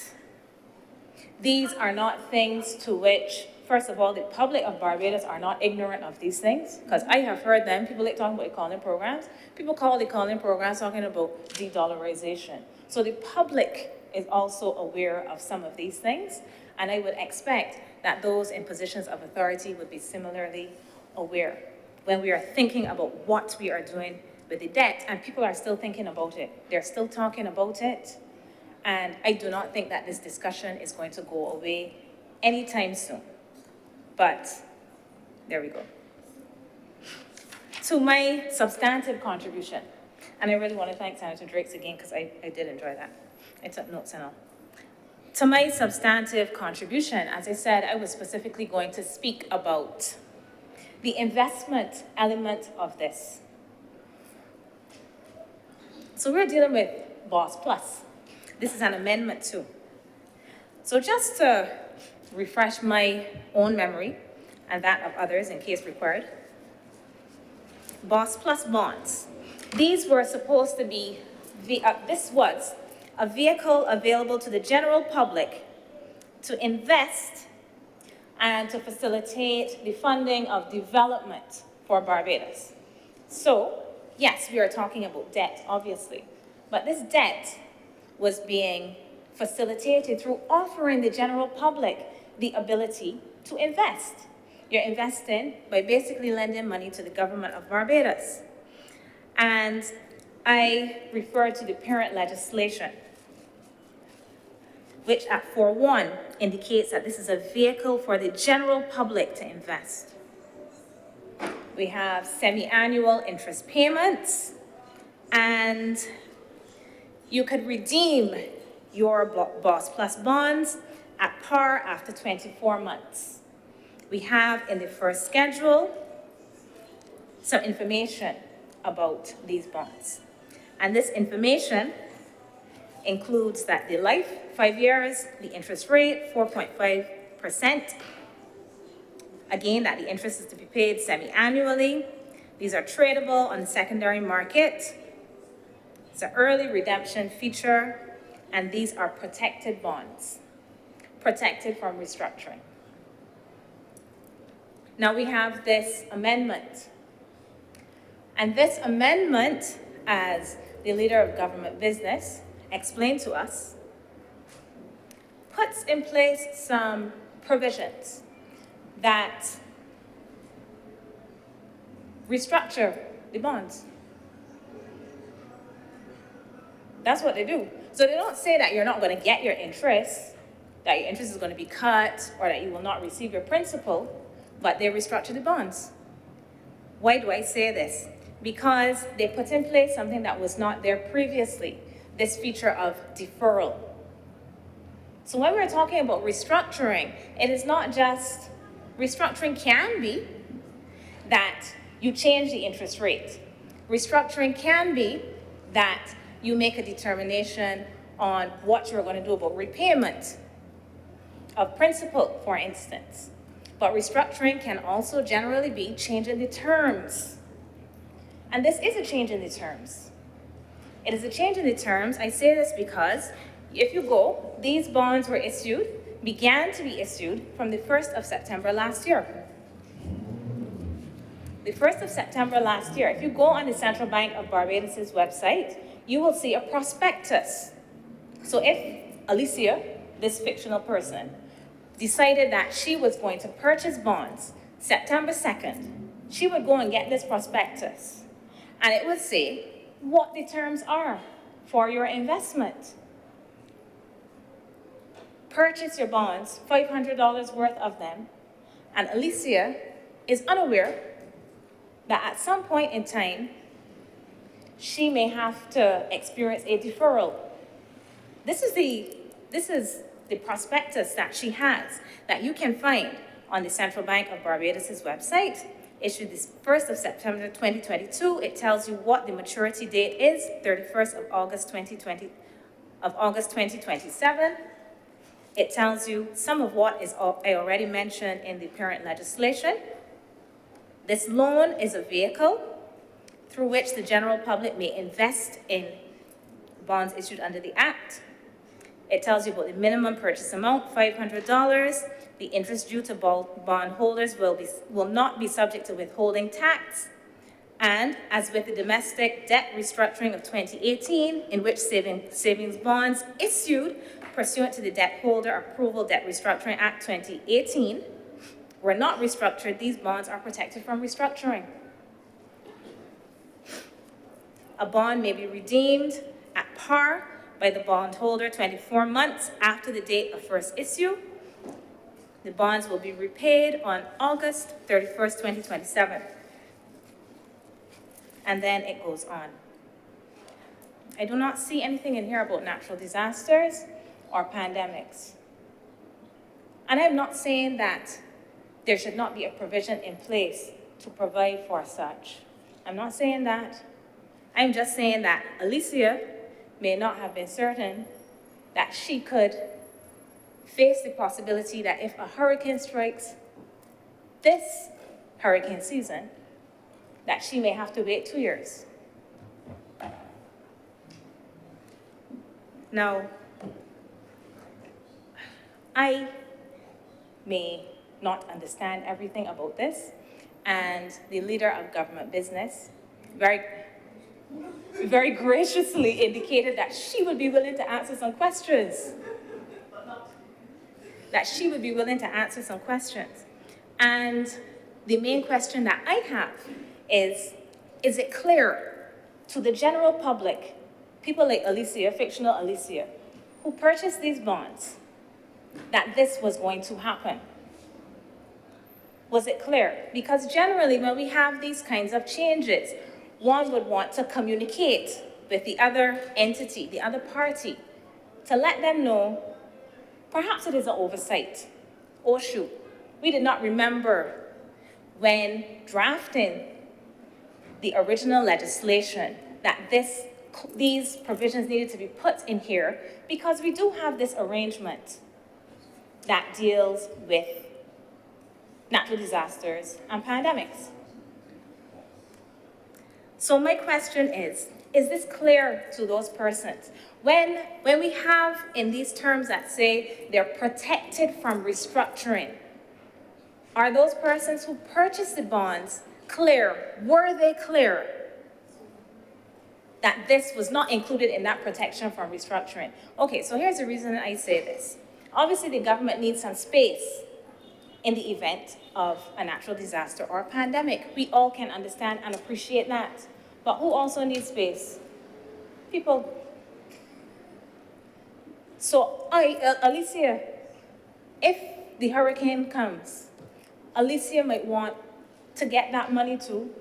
these are not things to which, first of all, the public of Barbados are not ignorant of these things, because I have heard them, people like talking about the calling programs. People call the calling programs talking about de-dollarization. So the public is also aware of some of these things, and I would expect that those in positions of authority would be similarly aware when we are thinking about what we are doing with the debt, and people are still thinking about it. They're still talking about it, and I do not think that this discussion is going to go away anytime soon. But there we go. To my substantive contribution, and I really want to thank Senator Drakes again because I did enjoy that. I took notes and all. To my substantive contribution, as I said, I was specifically going to speak about the investment element of this. So we're dealing with BOSS Plus. This is an amendment too. So just to refresh my own memory and that of others in case required, BOSS Plus bonds. These were supposed to be, this was a vehicle available to the general public to invest and to facilitate the funding of development for Barbados. So, yes, we are talking about debt, obviously, but this debt was being facilitated through offering the general public the ability to invest. You're investing by basically lending money to the government of Barbados. And I refer to the parent legislation, which at 4.1 indicates that this is a vehicle for the general public to invest. We have semi-annual interest payments, and you could redeem your BOSS Plus bonds at par after 24 months. We have in the first schedule some information about these bonds. And this information includes that the life, 5 years, the interest rate, 4.5%. Again, that the interest is to be paid semi-annually. These are tradable on the secondary market. It's an early redemption feature, and these are protected bonds, protected from restructuring. Now we have this amendment. And this amendment, as the leader of government business explained to us, puts in place some provisions that restructure the bonds. That's what they do. So they don't say that you're not going to get your interest, that your interest is going to be cut, or that you will not receive your principal, but they restructure the bonds. Why do I say this? Because they put in place something that was not there previously, this feature of deferral. So when we're talking about restructuring, it is not just, restructuring can be that you change the interest rate. Restructuring can be that you make a determination on what you're going to do about repayment of principal, for instance. But restructuring can also generally be changing the terms. And this is a change in the terms. It is a change in the terms. I say this because if you go, these bonds were began to be issued from the 1st of September last year. The 1st of September last year, if you go on the Central Bank of Barbados' website, you will see a prospectus. So if Alicia, this fictional person, decided that she was going to purchase bonds September 2nd, she would go and get this prospectus. And it would say what the terms are for your investment. Purchase your bonds, $500 worth of them, and Alicia is unaware that at some point in time, she may have to experience a deferral. This is the prospectus that she has that you can find on the Central Bank of Barbados' website, issued this 1st of September 2022. It tells you what the maturity date is, 31st of August 2027. It tells you some of what I already mentioned in the parent legislation. This loan is a vehicle through which the general public may invest in bonds issued under the Act. It tells you about the minimum purchase amount, $500. The interest due to bond holders will not be subject to withholding tax. And as with the domestic debt restructuring of 2018, in which savings bonds issued pursuant to the Debt Holder Approval Debt Restructuring Act 2018 were not restructured, these bonds are protected from restructuring. A bond may be redeemed at par by the bondholder 24 months after the date of first issue. The bonds will be repaid on August 31st, 2027. And then it goes on. I do not see anything in here about natural disasters or pandemics. And I'm not saying that there should not be a provision in place to provide for such. I'm not saying that. I'm just saying that Alicia may not have been certain that she could face the possibility that if a hurricane strikes this hurricane season, that she may have to wait 2 years. Now, I may not understand everything about this, and the leader of government business very graciously indicated that she would be willing to answer some questions. And the main question that I have is it clear to the general public, people like Alicia, fictional Alicia, who purchased these bonds, that this was going to happen? Was it clear? Because generally when we have these kinds of changes, one would want to communicate with the other entity, the other party, to let them know perhaps it is an oversight. Oh shoot, we did not remember when drafting the original legislation that these provisions needed to be put in here, because we do have this arrangement that deals with natural disasters and pandemics. So my question is this clear to those persons? When we have in these terms that say they're protected from restructuring, are those persons who purchased the bonds clear? Were they clear that this was not included in that protection from restructuring? Okay, so here's the reason I say this. Obviously, the government needs some space in the event of a natural disaster or a pandemic. We all can understand and appreciate that. But who also needs space? People. So Alicia, if the hurricane comes, Alicia might want to get that money too,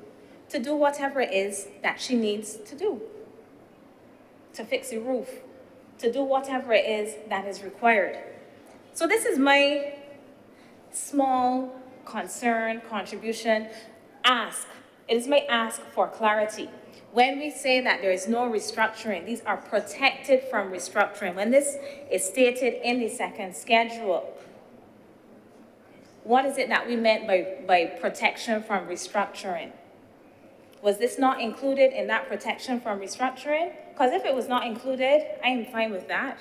to do whatever it is that she needs to do, to fix the roof, to do whatever it is that is required. So this is my small concern, contribution, ask. It is my ask for clarity. When we say that there is no restructuring, these are protected from restructuring. When this is stated in the second schedule, what is it that we meant by protection from restructuring? Was this not included in that protection from restructuring? Because if it was not included, I am fine with that.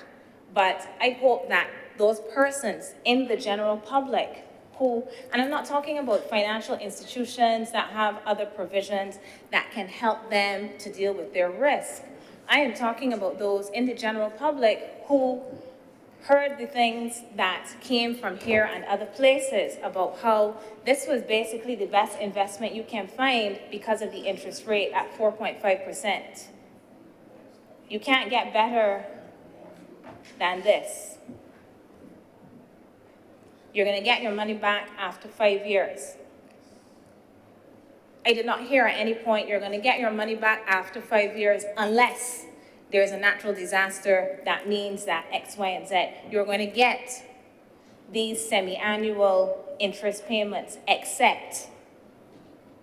But I hope that those persons in the general public who, and I'm not talking about financial institutions that have other provisions that can help them to deal with their risk. I am talking about those in the general public who heard the things that came from here and other places about how this was basically the best investment you can find because of the interest rate at 4.5%. You can't get better than this. You're going to get your money back after 5 years. I did not hear at any point you're going to get your money back after 5 years unless there's a natural disaster that means that X, Y, and Z. You're going to get these semi-annual interest payments except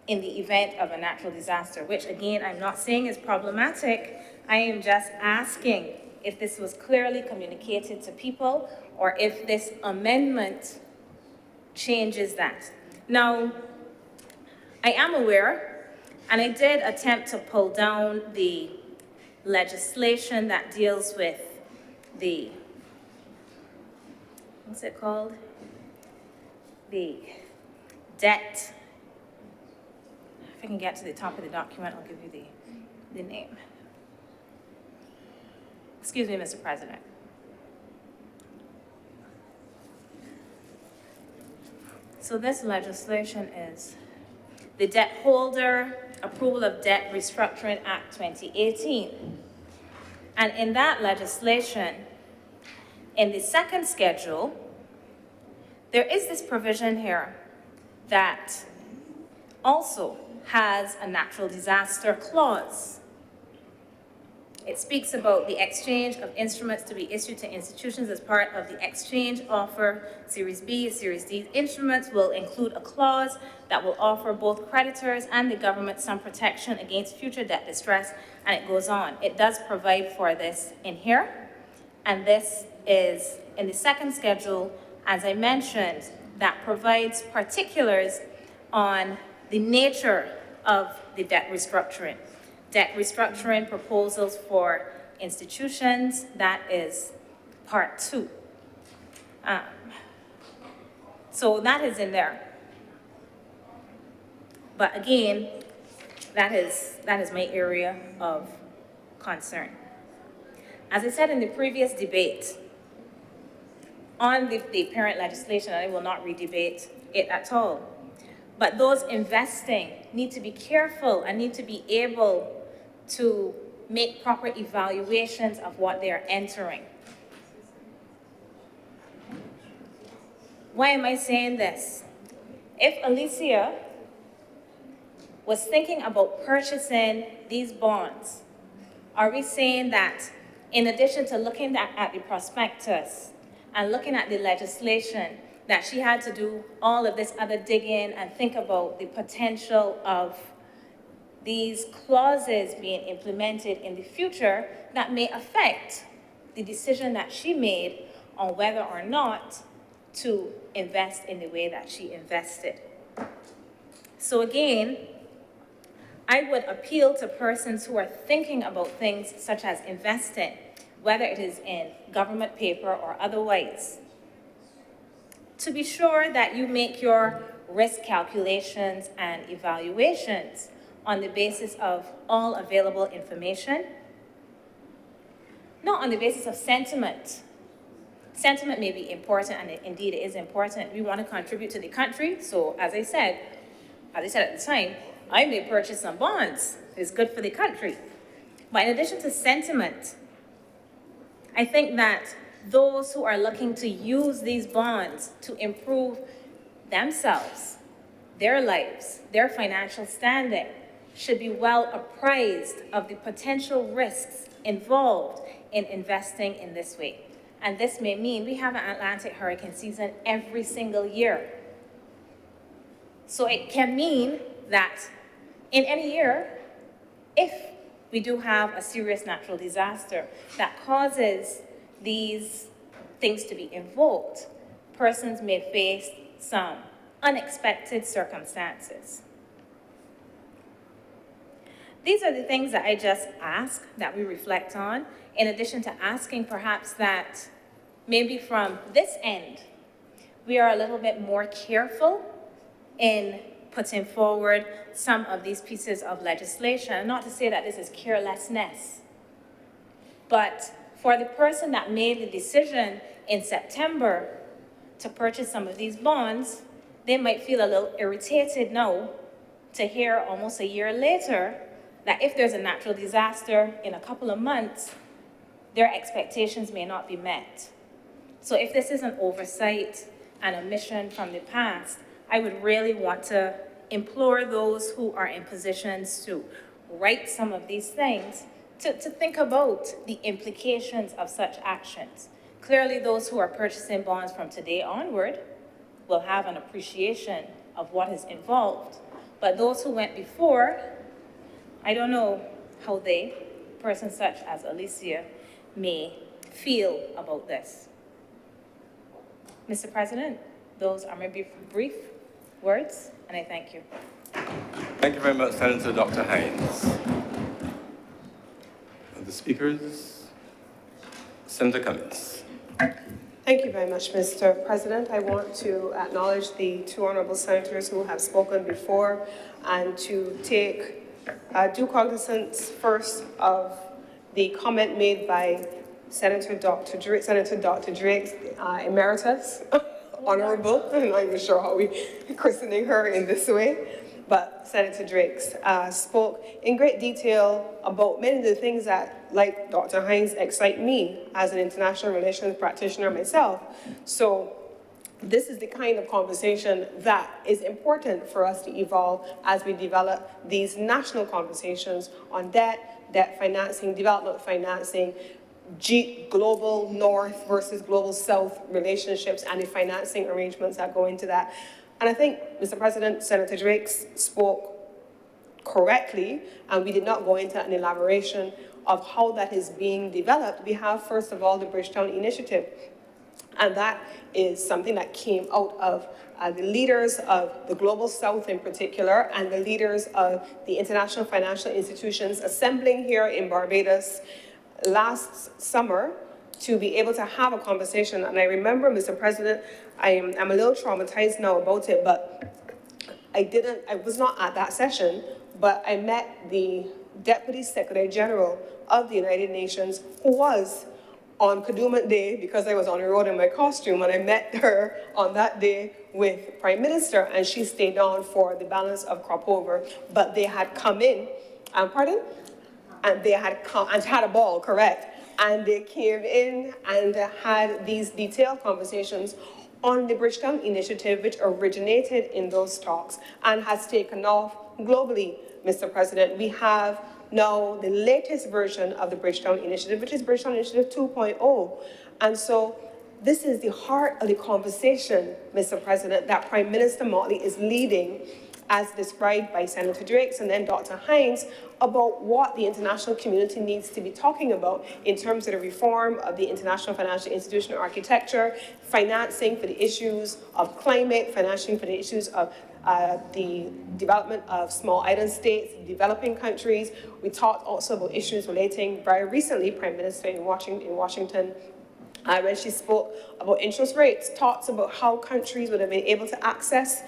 in the event of a natural disaster, which again, I'm not saying is problematic. I am just asking if this was clearly communicated to people or if this amendment changes that. Now, I am aware, and I did attempt to pull down the legislation that deals with the, what's it called? The debt. If I can get to the top of the document, I'll give you the name. Excuse me, Mr. President. So this legislation is the Debt Holder Approval of Debt Restructuring Act 2018. And in that legislation, in the second schedule, there is this provision here that also has a natural disaster clause. It speaks about the exchange of instruments to be issued to institutions as part of the exchange offer, Series B, Series D. Instruments will include a clause that will offer both creditors and the government some protection against future debt distress, and it goes on. It does provide for this in here, and this is in the second schedule, as I mentioned, that provides particulars on the nature of the debt restructuring. Debt restructuring proposals for institutions, that is part 2. So that is in there. But again, that is my area of concern. As I said in the previous debate on the parent legislation, I will not re-debate it at all. But those investing need to be careful and need to be able to make proper evaluations of what they are entering. Why am I saying this? If Alicia was thinking about purchasing these bonds, are we saying that in addition to looking at the prospectus and looking at the legislation, that she had to do all of this other digging and think about the potential of these clauses being implemented in the future that may affect the decision that she made on whether or not to invest in the way that she invested? So again, I would appeal to persons who are thinking about things such as investing, whether it is in government paper or otherwise, to be sure that you make your risk calculations and evaluations on the basis of all available information, not on the basis of sentiment. Sentiment may be important, and indeed it is important. We want to contribute to the country, so as I said at the time, I may purchase some bonds. It's good for the country. But in addition to sentiment, I think that those who are looking to use these bonds to improve themselves, their lives, their financial standing, should be well apprised of the potential risks involved in investing in this way. And this may mean we have an Atlantic hurricane season every single year. So it can mean that in any year, if we do have a serious natural disaster that causes these things to be invoked, persons may face some unexpected circumstances. These are the things that I just ask that we reflect on, in addition to asking perhaps that maybe from this end, we are a little bit more careful in putting forward some of these pieces of legislation. Not to say that this is carelessness, but for the person that made the decision in September to purchase some of these bonds, they might feel a little irritated now to hear almost a year later that if there's a natural disaster in a couple of months, their expectations may not be met. So if this is an oversight and omission from the past, I would really want to implore those who are in positions to write some of these things to think about the implications of such actions. Clearly, those who are purchasing bonds from today onward will have an appreciation of what is involved. But those who went before, I don't know how they, persons such as Alicia, may feel about this. Mr. President, those are my brief words, and I thank you. Thank you very much, Senator Dr. Hines. The speakers, Senator Cummings. Thank you very much, Mr. President. I want to acknowledge the two honorable senators who have spoken before and to take due cognizance first of the comment made by Senator Dr. Drake, Emeritus, Honorable. I'm not even sure how we're christening her in this way, but Senator Drake spoke in great detail about many of the things that, like Dr. Hines, excite me as an international relations practitioner myself. So this is the kind of conversation that is important for us to evolve as we develop these national conversations on debt financing, development financing, global North versus global South relationships and the financing arrangements that go into that. And I think, Mr. President, Senator Drake spoke correctly, and we did not go into an elaboration of how that is being developed. We have, first of all, the Bridgetown Initiative, and that is something that came out of the leaders of the Global South in particular, and the leaders of the international financial institutions assembling here in Barbados last summer to be able to have a conversation. And I remember, Mr. President, I'm a little traumatized now about it, but I was not at that session, but I met the Deputy Secretary General of the United Nations, who was on Kadooment Day, because I was on the road in my costume, and I met her on that day with Prime Minister, and she stayed on for the balance of crop over. But they had come in, pardon? And they had come and had a ball, correct? And they came in and had these detailed conversations on the Bridgetown Initiative, which originated in those talks and has taken off globally, Mr. President. We have now the latest version of the Bridgetown Initiative, which is Bridgetown Initiative 2.0. And so this is the heart of the conversation, Mr. President, that Prime Minister Motley is leading, as described by Senator Drake and then Dr. Hines, about what the international community needs to be talking about in terms of the reform of the international financial institutional architecture, financing for the issues of climate, financing for the issues of the development of small island states, developing countries. We talked also about issues relating, very recently, Prime Minister in Washington, when she spoke about interest rates, talks about how countries would have been able to access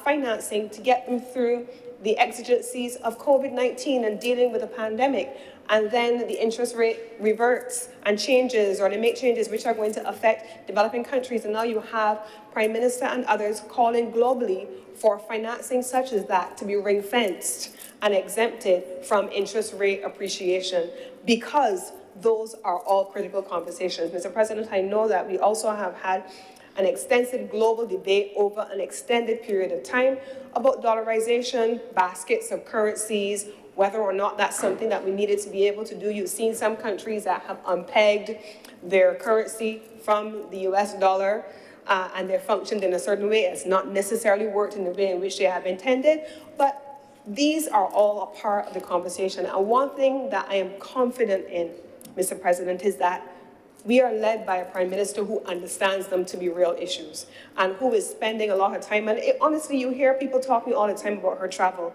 financing to get them through the exigencies of COVID-19 and dealing with the pandemic. And then the interest rate reverts and changes, or they make changes which are going to affect developing countries. And now you have Prime Minister and others calling globally for financing such as that to be ring-fenced and exempted from interest rate appreciation, because those are all critical conversations. Mr. President, I know that we also have had an extensive global debate over an extended period of time about dollarization, baskets of currencies, whether or not that's something that we needed to be able to do. You've seen some countries that have unpegged their currency from the US dollar, and they're functioned in a certain way. It's not necessarily worked in the way in which they have intended, but these are all a part of the conversation. And one thing that I am confident in, Mr. President, is that We are led by a prime minister who understands them to be real issues and who is spending a lot of time. And honestly, you hear people talking all the time about her travel.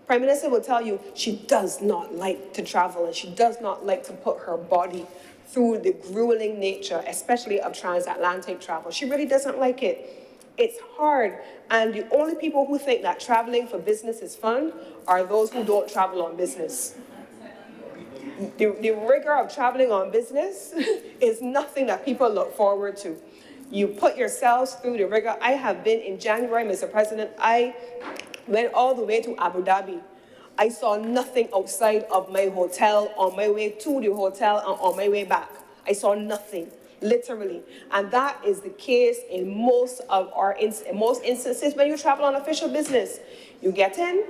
Prime Minister will tell you she does not like to travel and she does not like to put her body through the grueling nature, especially of transatlantic travel. She really doesn't like it. It's hard, and the only people who think that traveling for business is fun are those who don't travel on business. The rigor of traveling on business is nothing that people look forward to. You put yourselves through the rigor. I have been in January, Mr. President, I went all the way to Abu Dhabi. I saw nothing outside of my hotel, on my way to the hotel and on my way back. I saw nothing, literally. And that is the case in most instances when you travel on official business. You get in,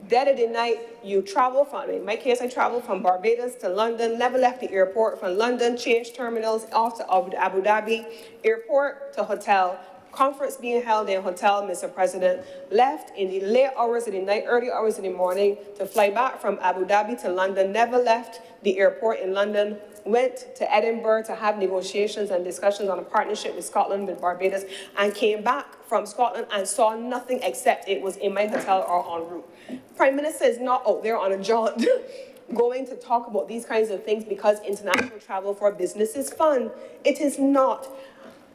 dead of the night, you travel from, in my case, I traveled from Barbados to London, never left the airport, from London, changed terminals, off to Abu Dhabi, airport to hotel, conference being held in a hotel, Mr. President, left in the late hours of the night, early hours of the morning to fly back from Abu Dhabi to London, never left the airport in London, went to Edinburgh to have negotiations and discussions on a partnership with Scotland, with Barbados, and came back from Scotland and saw nothing except it was in my hotel or en route. Prime Minister is not out there on a jaunt going to talk about these kinds of things because international travel for business is fun. It is not.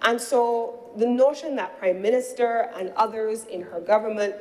And so the notion that Prime Minister and others in her government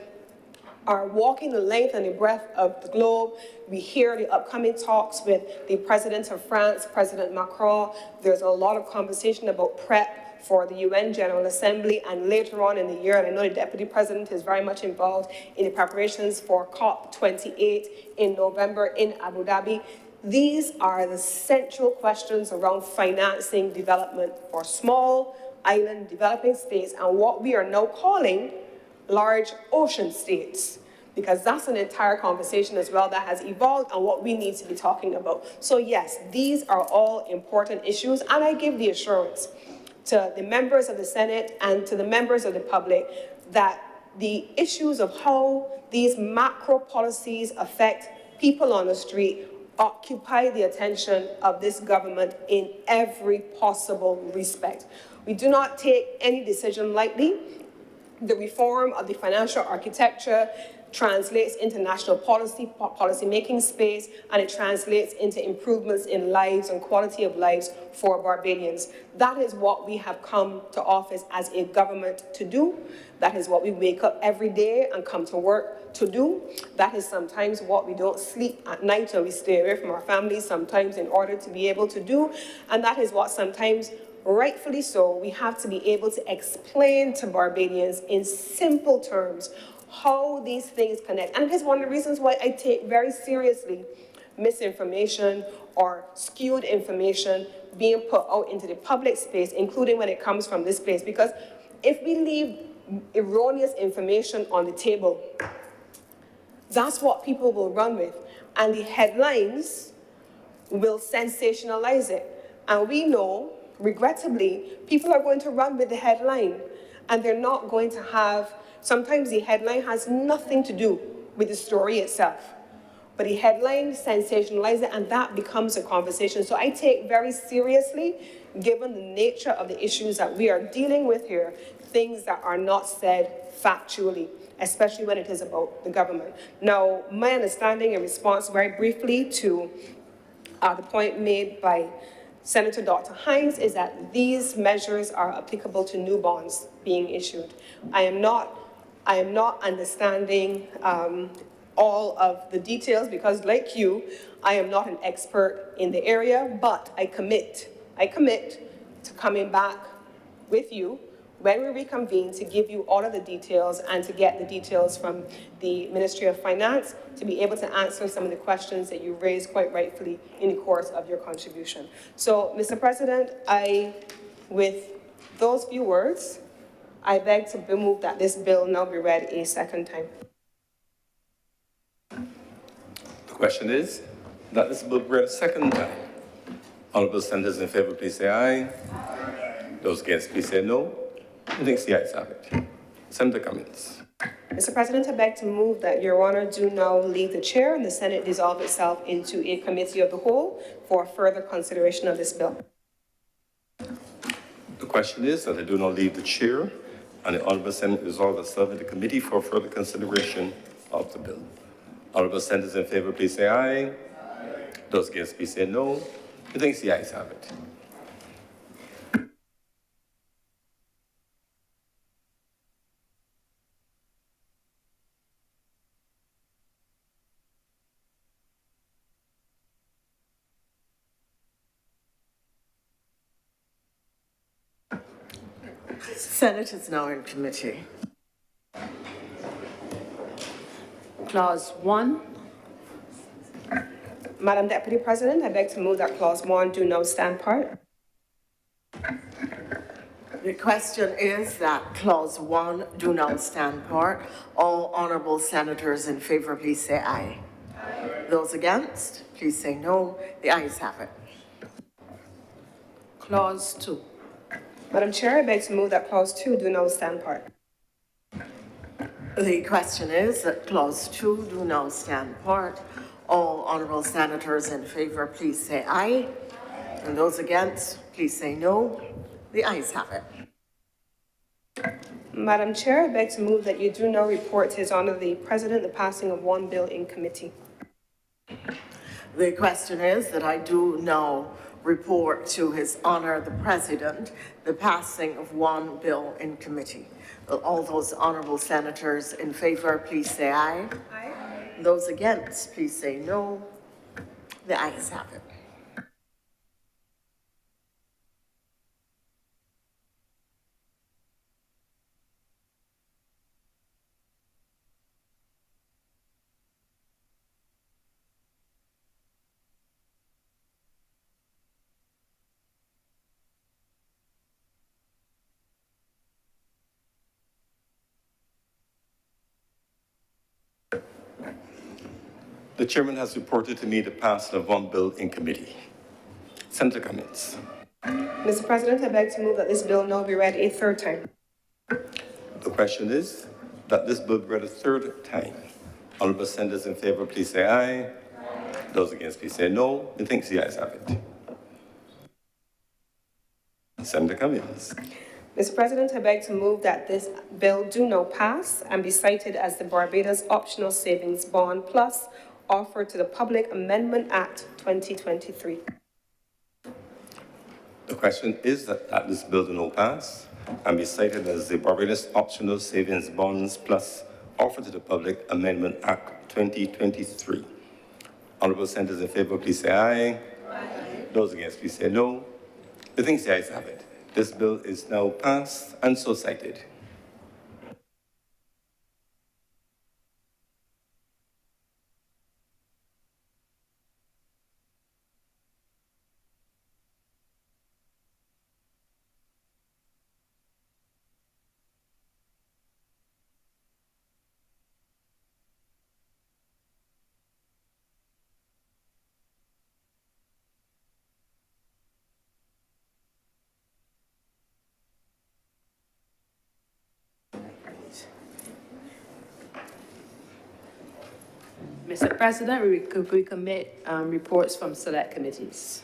are walking the length and the breadth of the globe. We hear the upcoming talks with the President of France, President Macron. There's a lot of conversation about prep for the UN General Assembly, and later on in the year, and I know the Deputy President is very much involved in the preparations for COP28 in November in Abu Dhabi. These are the central questions around financing development for small island developing states and what we are now calling large ocean states, because that's an entire conversation as well that has evolved and what we need to be talking about. So yes, these are all important issues, and I give the assurance to the members of the Senate and to the members of the public that the issues of how these macro policies affect people on the street occupy the attention of this government in every possible respect. We do not take any decision lightly. The reform of the financial architecture translates into national policy-making space, and it translates into improvements in lives and quality of lives for Barbadians. That is what we have come to office as a government to do. That is what we wake up every day and come to work to do. That is sometimes what we don't sleep at night and we stay away from our families sometimes in order to be able to do. And that is what sometimes, rightfully so, we have to be able to explain to Barbadians in simple terms how these things connect. And it is one of the reasons why I take very seriously misinformation or skewed information being put out into the public space, including when it comes from this place. Because if we leave erroneous information on the table, that's what people will run with. And the headlines will sensationalize it. And we know, regrettably, people are going to run with the headline, and they're not going to have, sometimes the headline has nothing to do with the story itself. But the headline sensationalizes it, and that becomes a conversation. So I take very seriously, given the nature of the issues that we are dealing with here, things that are not said factually, especially when it is about the government. Now, my understanding in response very briefly to the point made by Senator Dr. Hines is that these measures are applicable to new bonds being issued. I am not understanding all of the details because, like you, I am not an expert in the area, but I commit to coming back with you when we reconvene to give you all of the details and to get the details from the Ministry of Finance to be able to answer some of the questions that you raised quite rightfully in the course of your contribution. So, Mr. President, with those few words, I beg to move that this bill now be read a second time. The question is that this bill be read a second time. Honorable senators in favor, please say aye. Aye. Those against, please say no. I think the ayes have it. Senator Cummings. Mr. President, I beg to move that Your Honor do now leave the chair and the Senate dissolve itself into a committee of the whole for further consideration of this bill. The question is that I do not leave the chair, and the Honourable Senate resolve as serve in the committee for further consideration of the bill. Honourable senators in favour, please say aye. Those against, please say no. Who thinks the ayes have it? Senate is now in committee. Clause 1. Madam Deputy President, I beg to move that Clause 1 do not stand part. The question is that Clause 1 do now stand part. All honourable senators in favour, please say aye. Aye. Those against, please say no. The ayes have it. Clause 2. Madam Chair, I beg to move that Clause 2 do not stand part. The question is that Clause 2 do now stand part. All honourable senators in favour, please say aye. And those against, please say no. The ayes have it. Madam Chair, I beg to move that you do not report to His Honour the President the passing of one bill in committee. The question is that I do now report to His Honour the President the passing of one bill in committee. All those honourable senators in favour, please say aye. Aye. Those against, please say no. The ayes have it. The chairman has reported to me the passing of one bill in committee. Senator Cummins. Mr. President, I beg to move that this bill now be read a third time. The question is that this bill be read a third time. Honourable senators in favour, please say aye. Aye. Those against, please say no. Who thinks the ayes have it? Senator Cummins. Mr. President, I beg to move that this bill do now pass and be cited as the Barbados Optional Savings Bond Plus offered to the Public Amendment Act 2023. The question is that this bill do not pass and be cited as the Barbados Optional Savings Bonds Plus offered to the Public Amendment Act 2023. Honourable senators in favour, please say aye. Aye. Those against, please say no. Who thinks the ayes have it? This bill is now passed and so cited. Mr. President, we could recommit reports from select committees.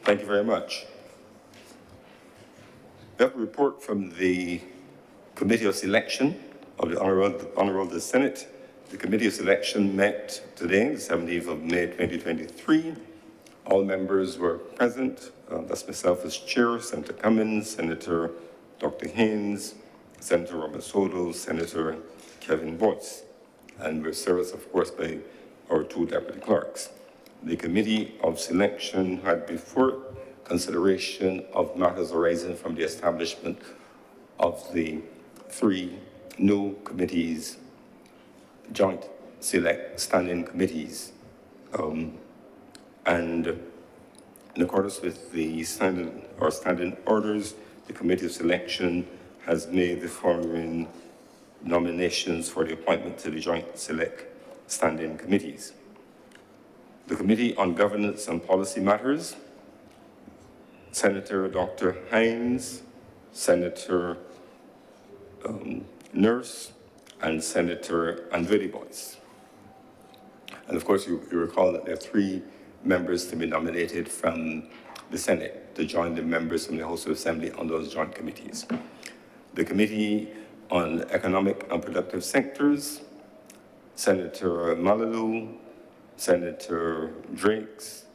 Thank you very much. We have a report from the Committee of Selection of the Honourable Senate. The Committee of Selection met today, the 17th of May, 2023. All members were present. That's myself as chair, Senator Cummins, Senator Dr. Haynes, Senator Robert Soto, Senator Kevin Boyce. And we're served, of course, by our two deputy clerks. The Committee of Selection had before consideration of matters arising from the establishment of the three new committees, joint select standing committees. And in accordance with the standing orders, the Committee of Selection has made the following nominations for the appointment to the joint select standing committees. The Committee on Governance and Policy Matters, Senator Dr. Haynes, Senator Nurse, and Senator Andretti Boyce. And of course, you recall that there are three members to be nominated from the Senate. to join the members from the House of Assembly on those joint committees. The Committee on Economic and Productive Sectors, Senator Malalu, Senator Drakes,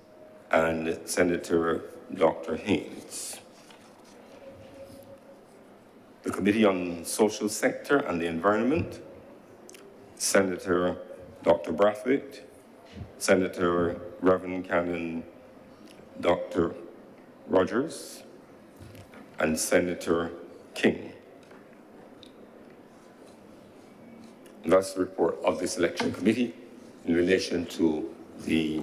and Senator Dr. Haynes. The Committee on Social Sector and the Environment, Senator Dr. Brathwaite, Senator Reverend Canon Dr. Rogers, and Senator King. That's the report of the Selection Committee in relation to the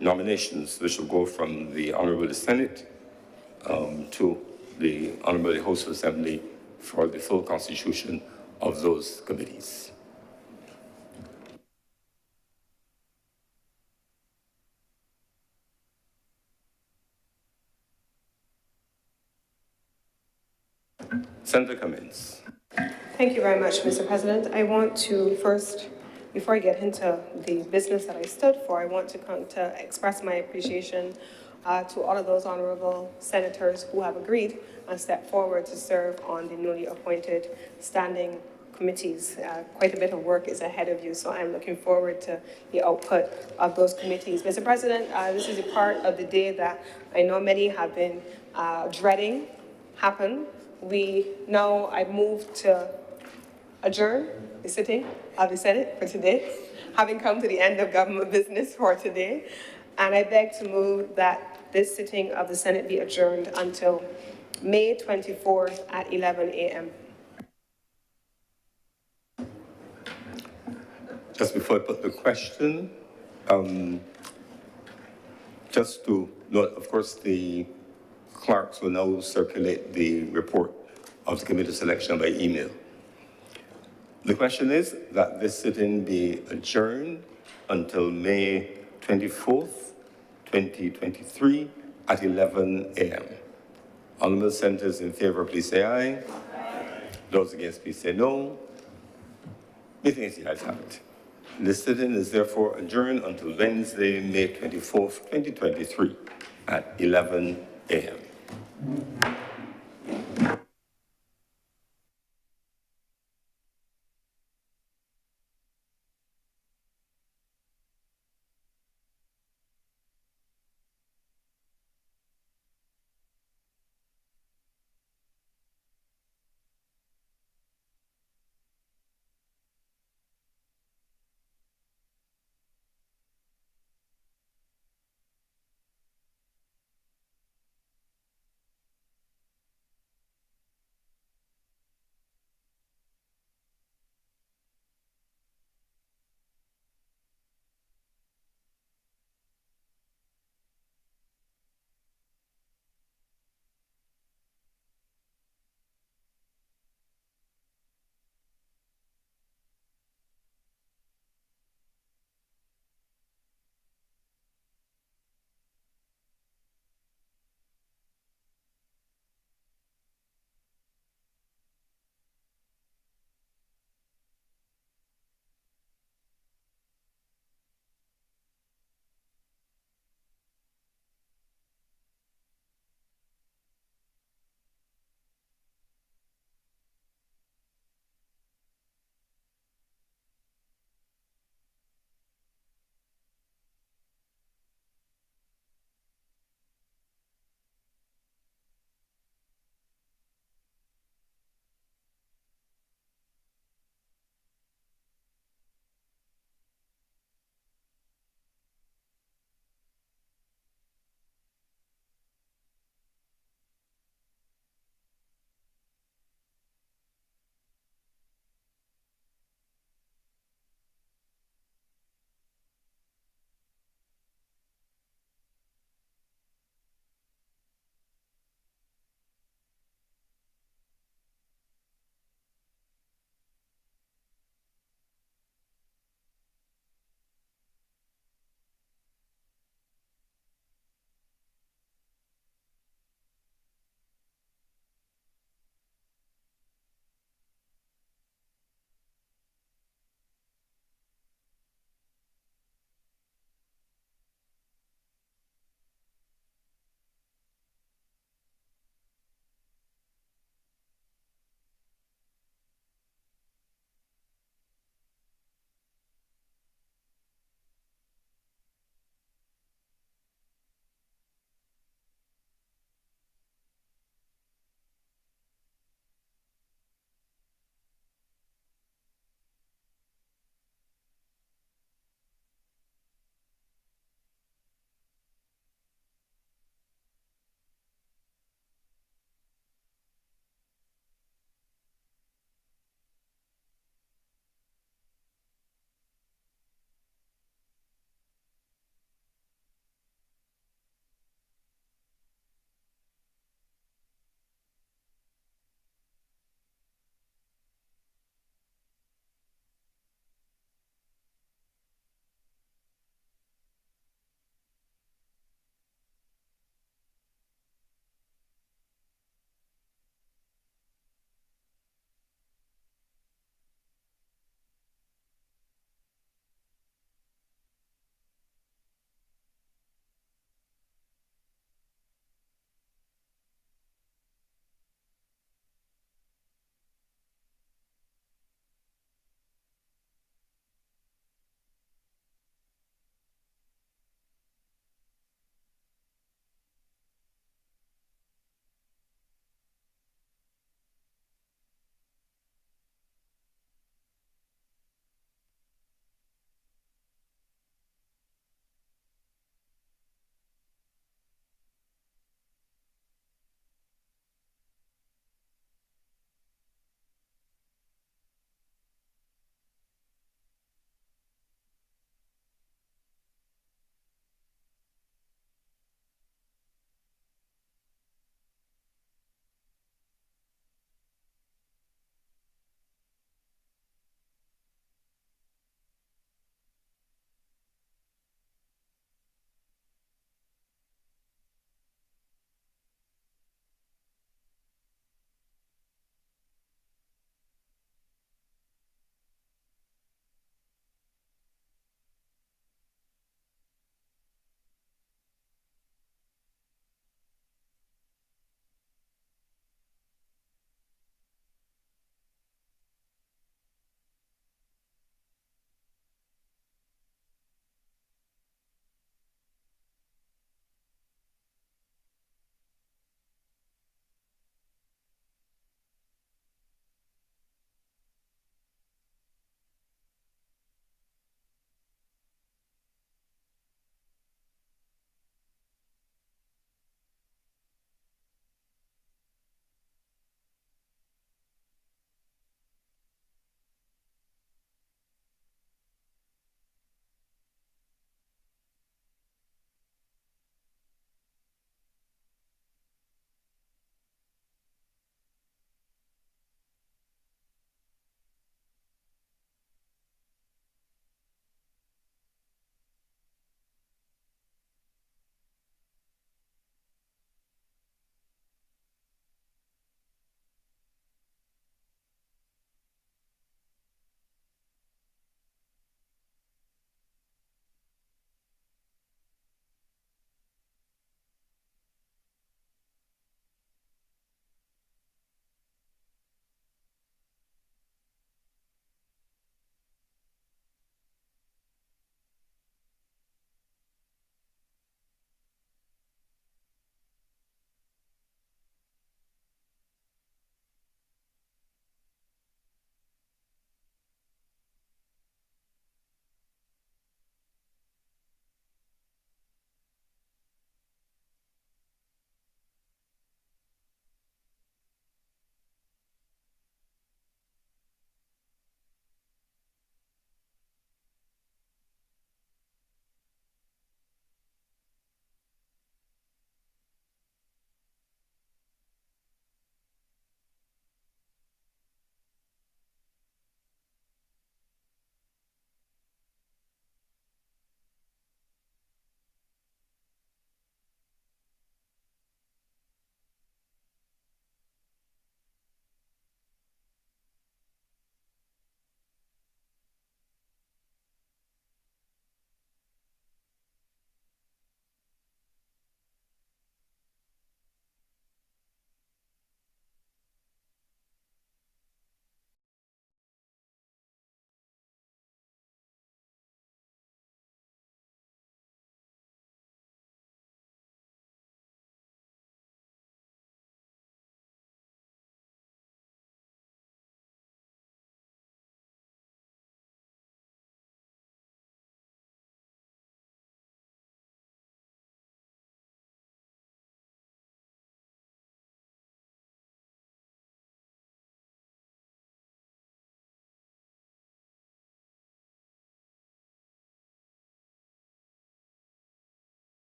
nominations which will go from the Honorable Senate to the Honorable House of Assembly for the full constitution of those committees. Senator Cummins. Thank you very much, Mr. President. I want to first, before I get into the business that I stood for, I want to express my appreciation to all of those honorable senators who have agreed and stepped forward to serve on the newly appointed standing committees. Quite a bit of work is ahead of you, so I'm looking forward to the output of those committees. Mr. President, this is a part of the day that I know many have been dreading happen. I've moved to adjourn the sitting of the Senate for today, having come to the end of government business for today. And I beg to move that this sitting of the Senate be adjourned until May 24th at 11 a.m. Just before I put the question, just to note, of course, the clerks will now circulate the report of the committee selection by email. The question is that this sitting be adjourned until May 24th, 2023 at 11 a.m. Honorable senators in favor, please say aye. Aye. Those against, please say no. Meeting is the ayes have it. This sitting is therefore adjourned until Wednesday, May 24th, 2023 at 11 a.m.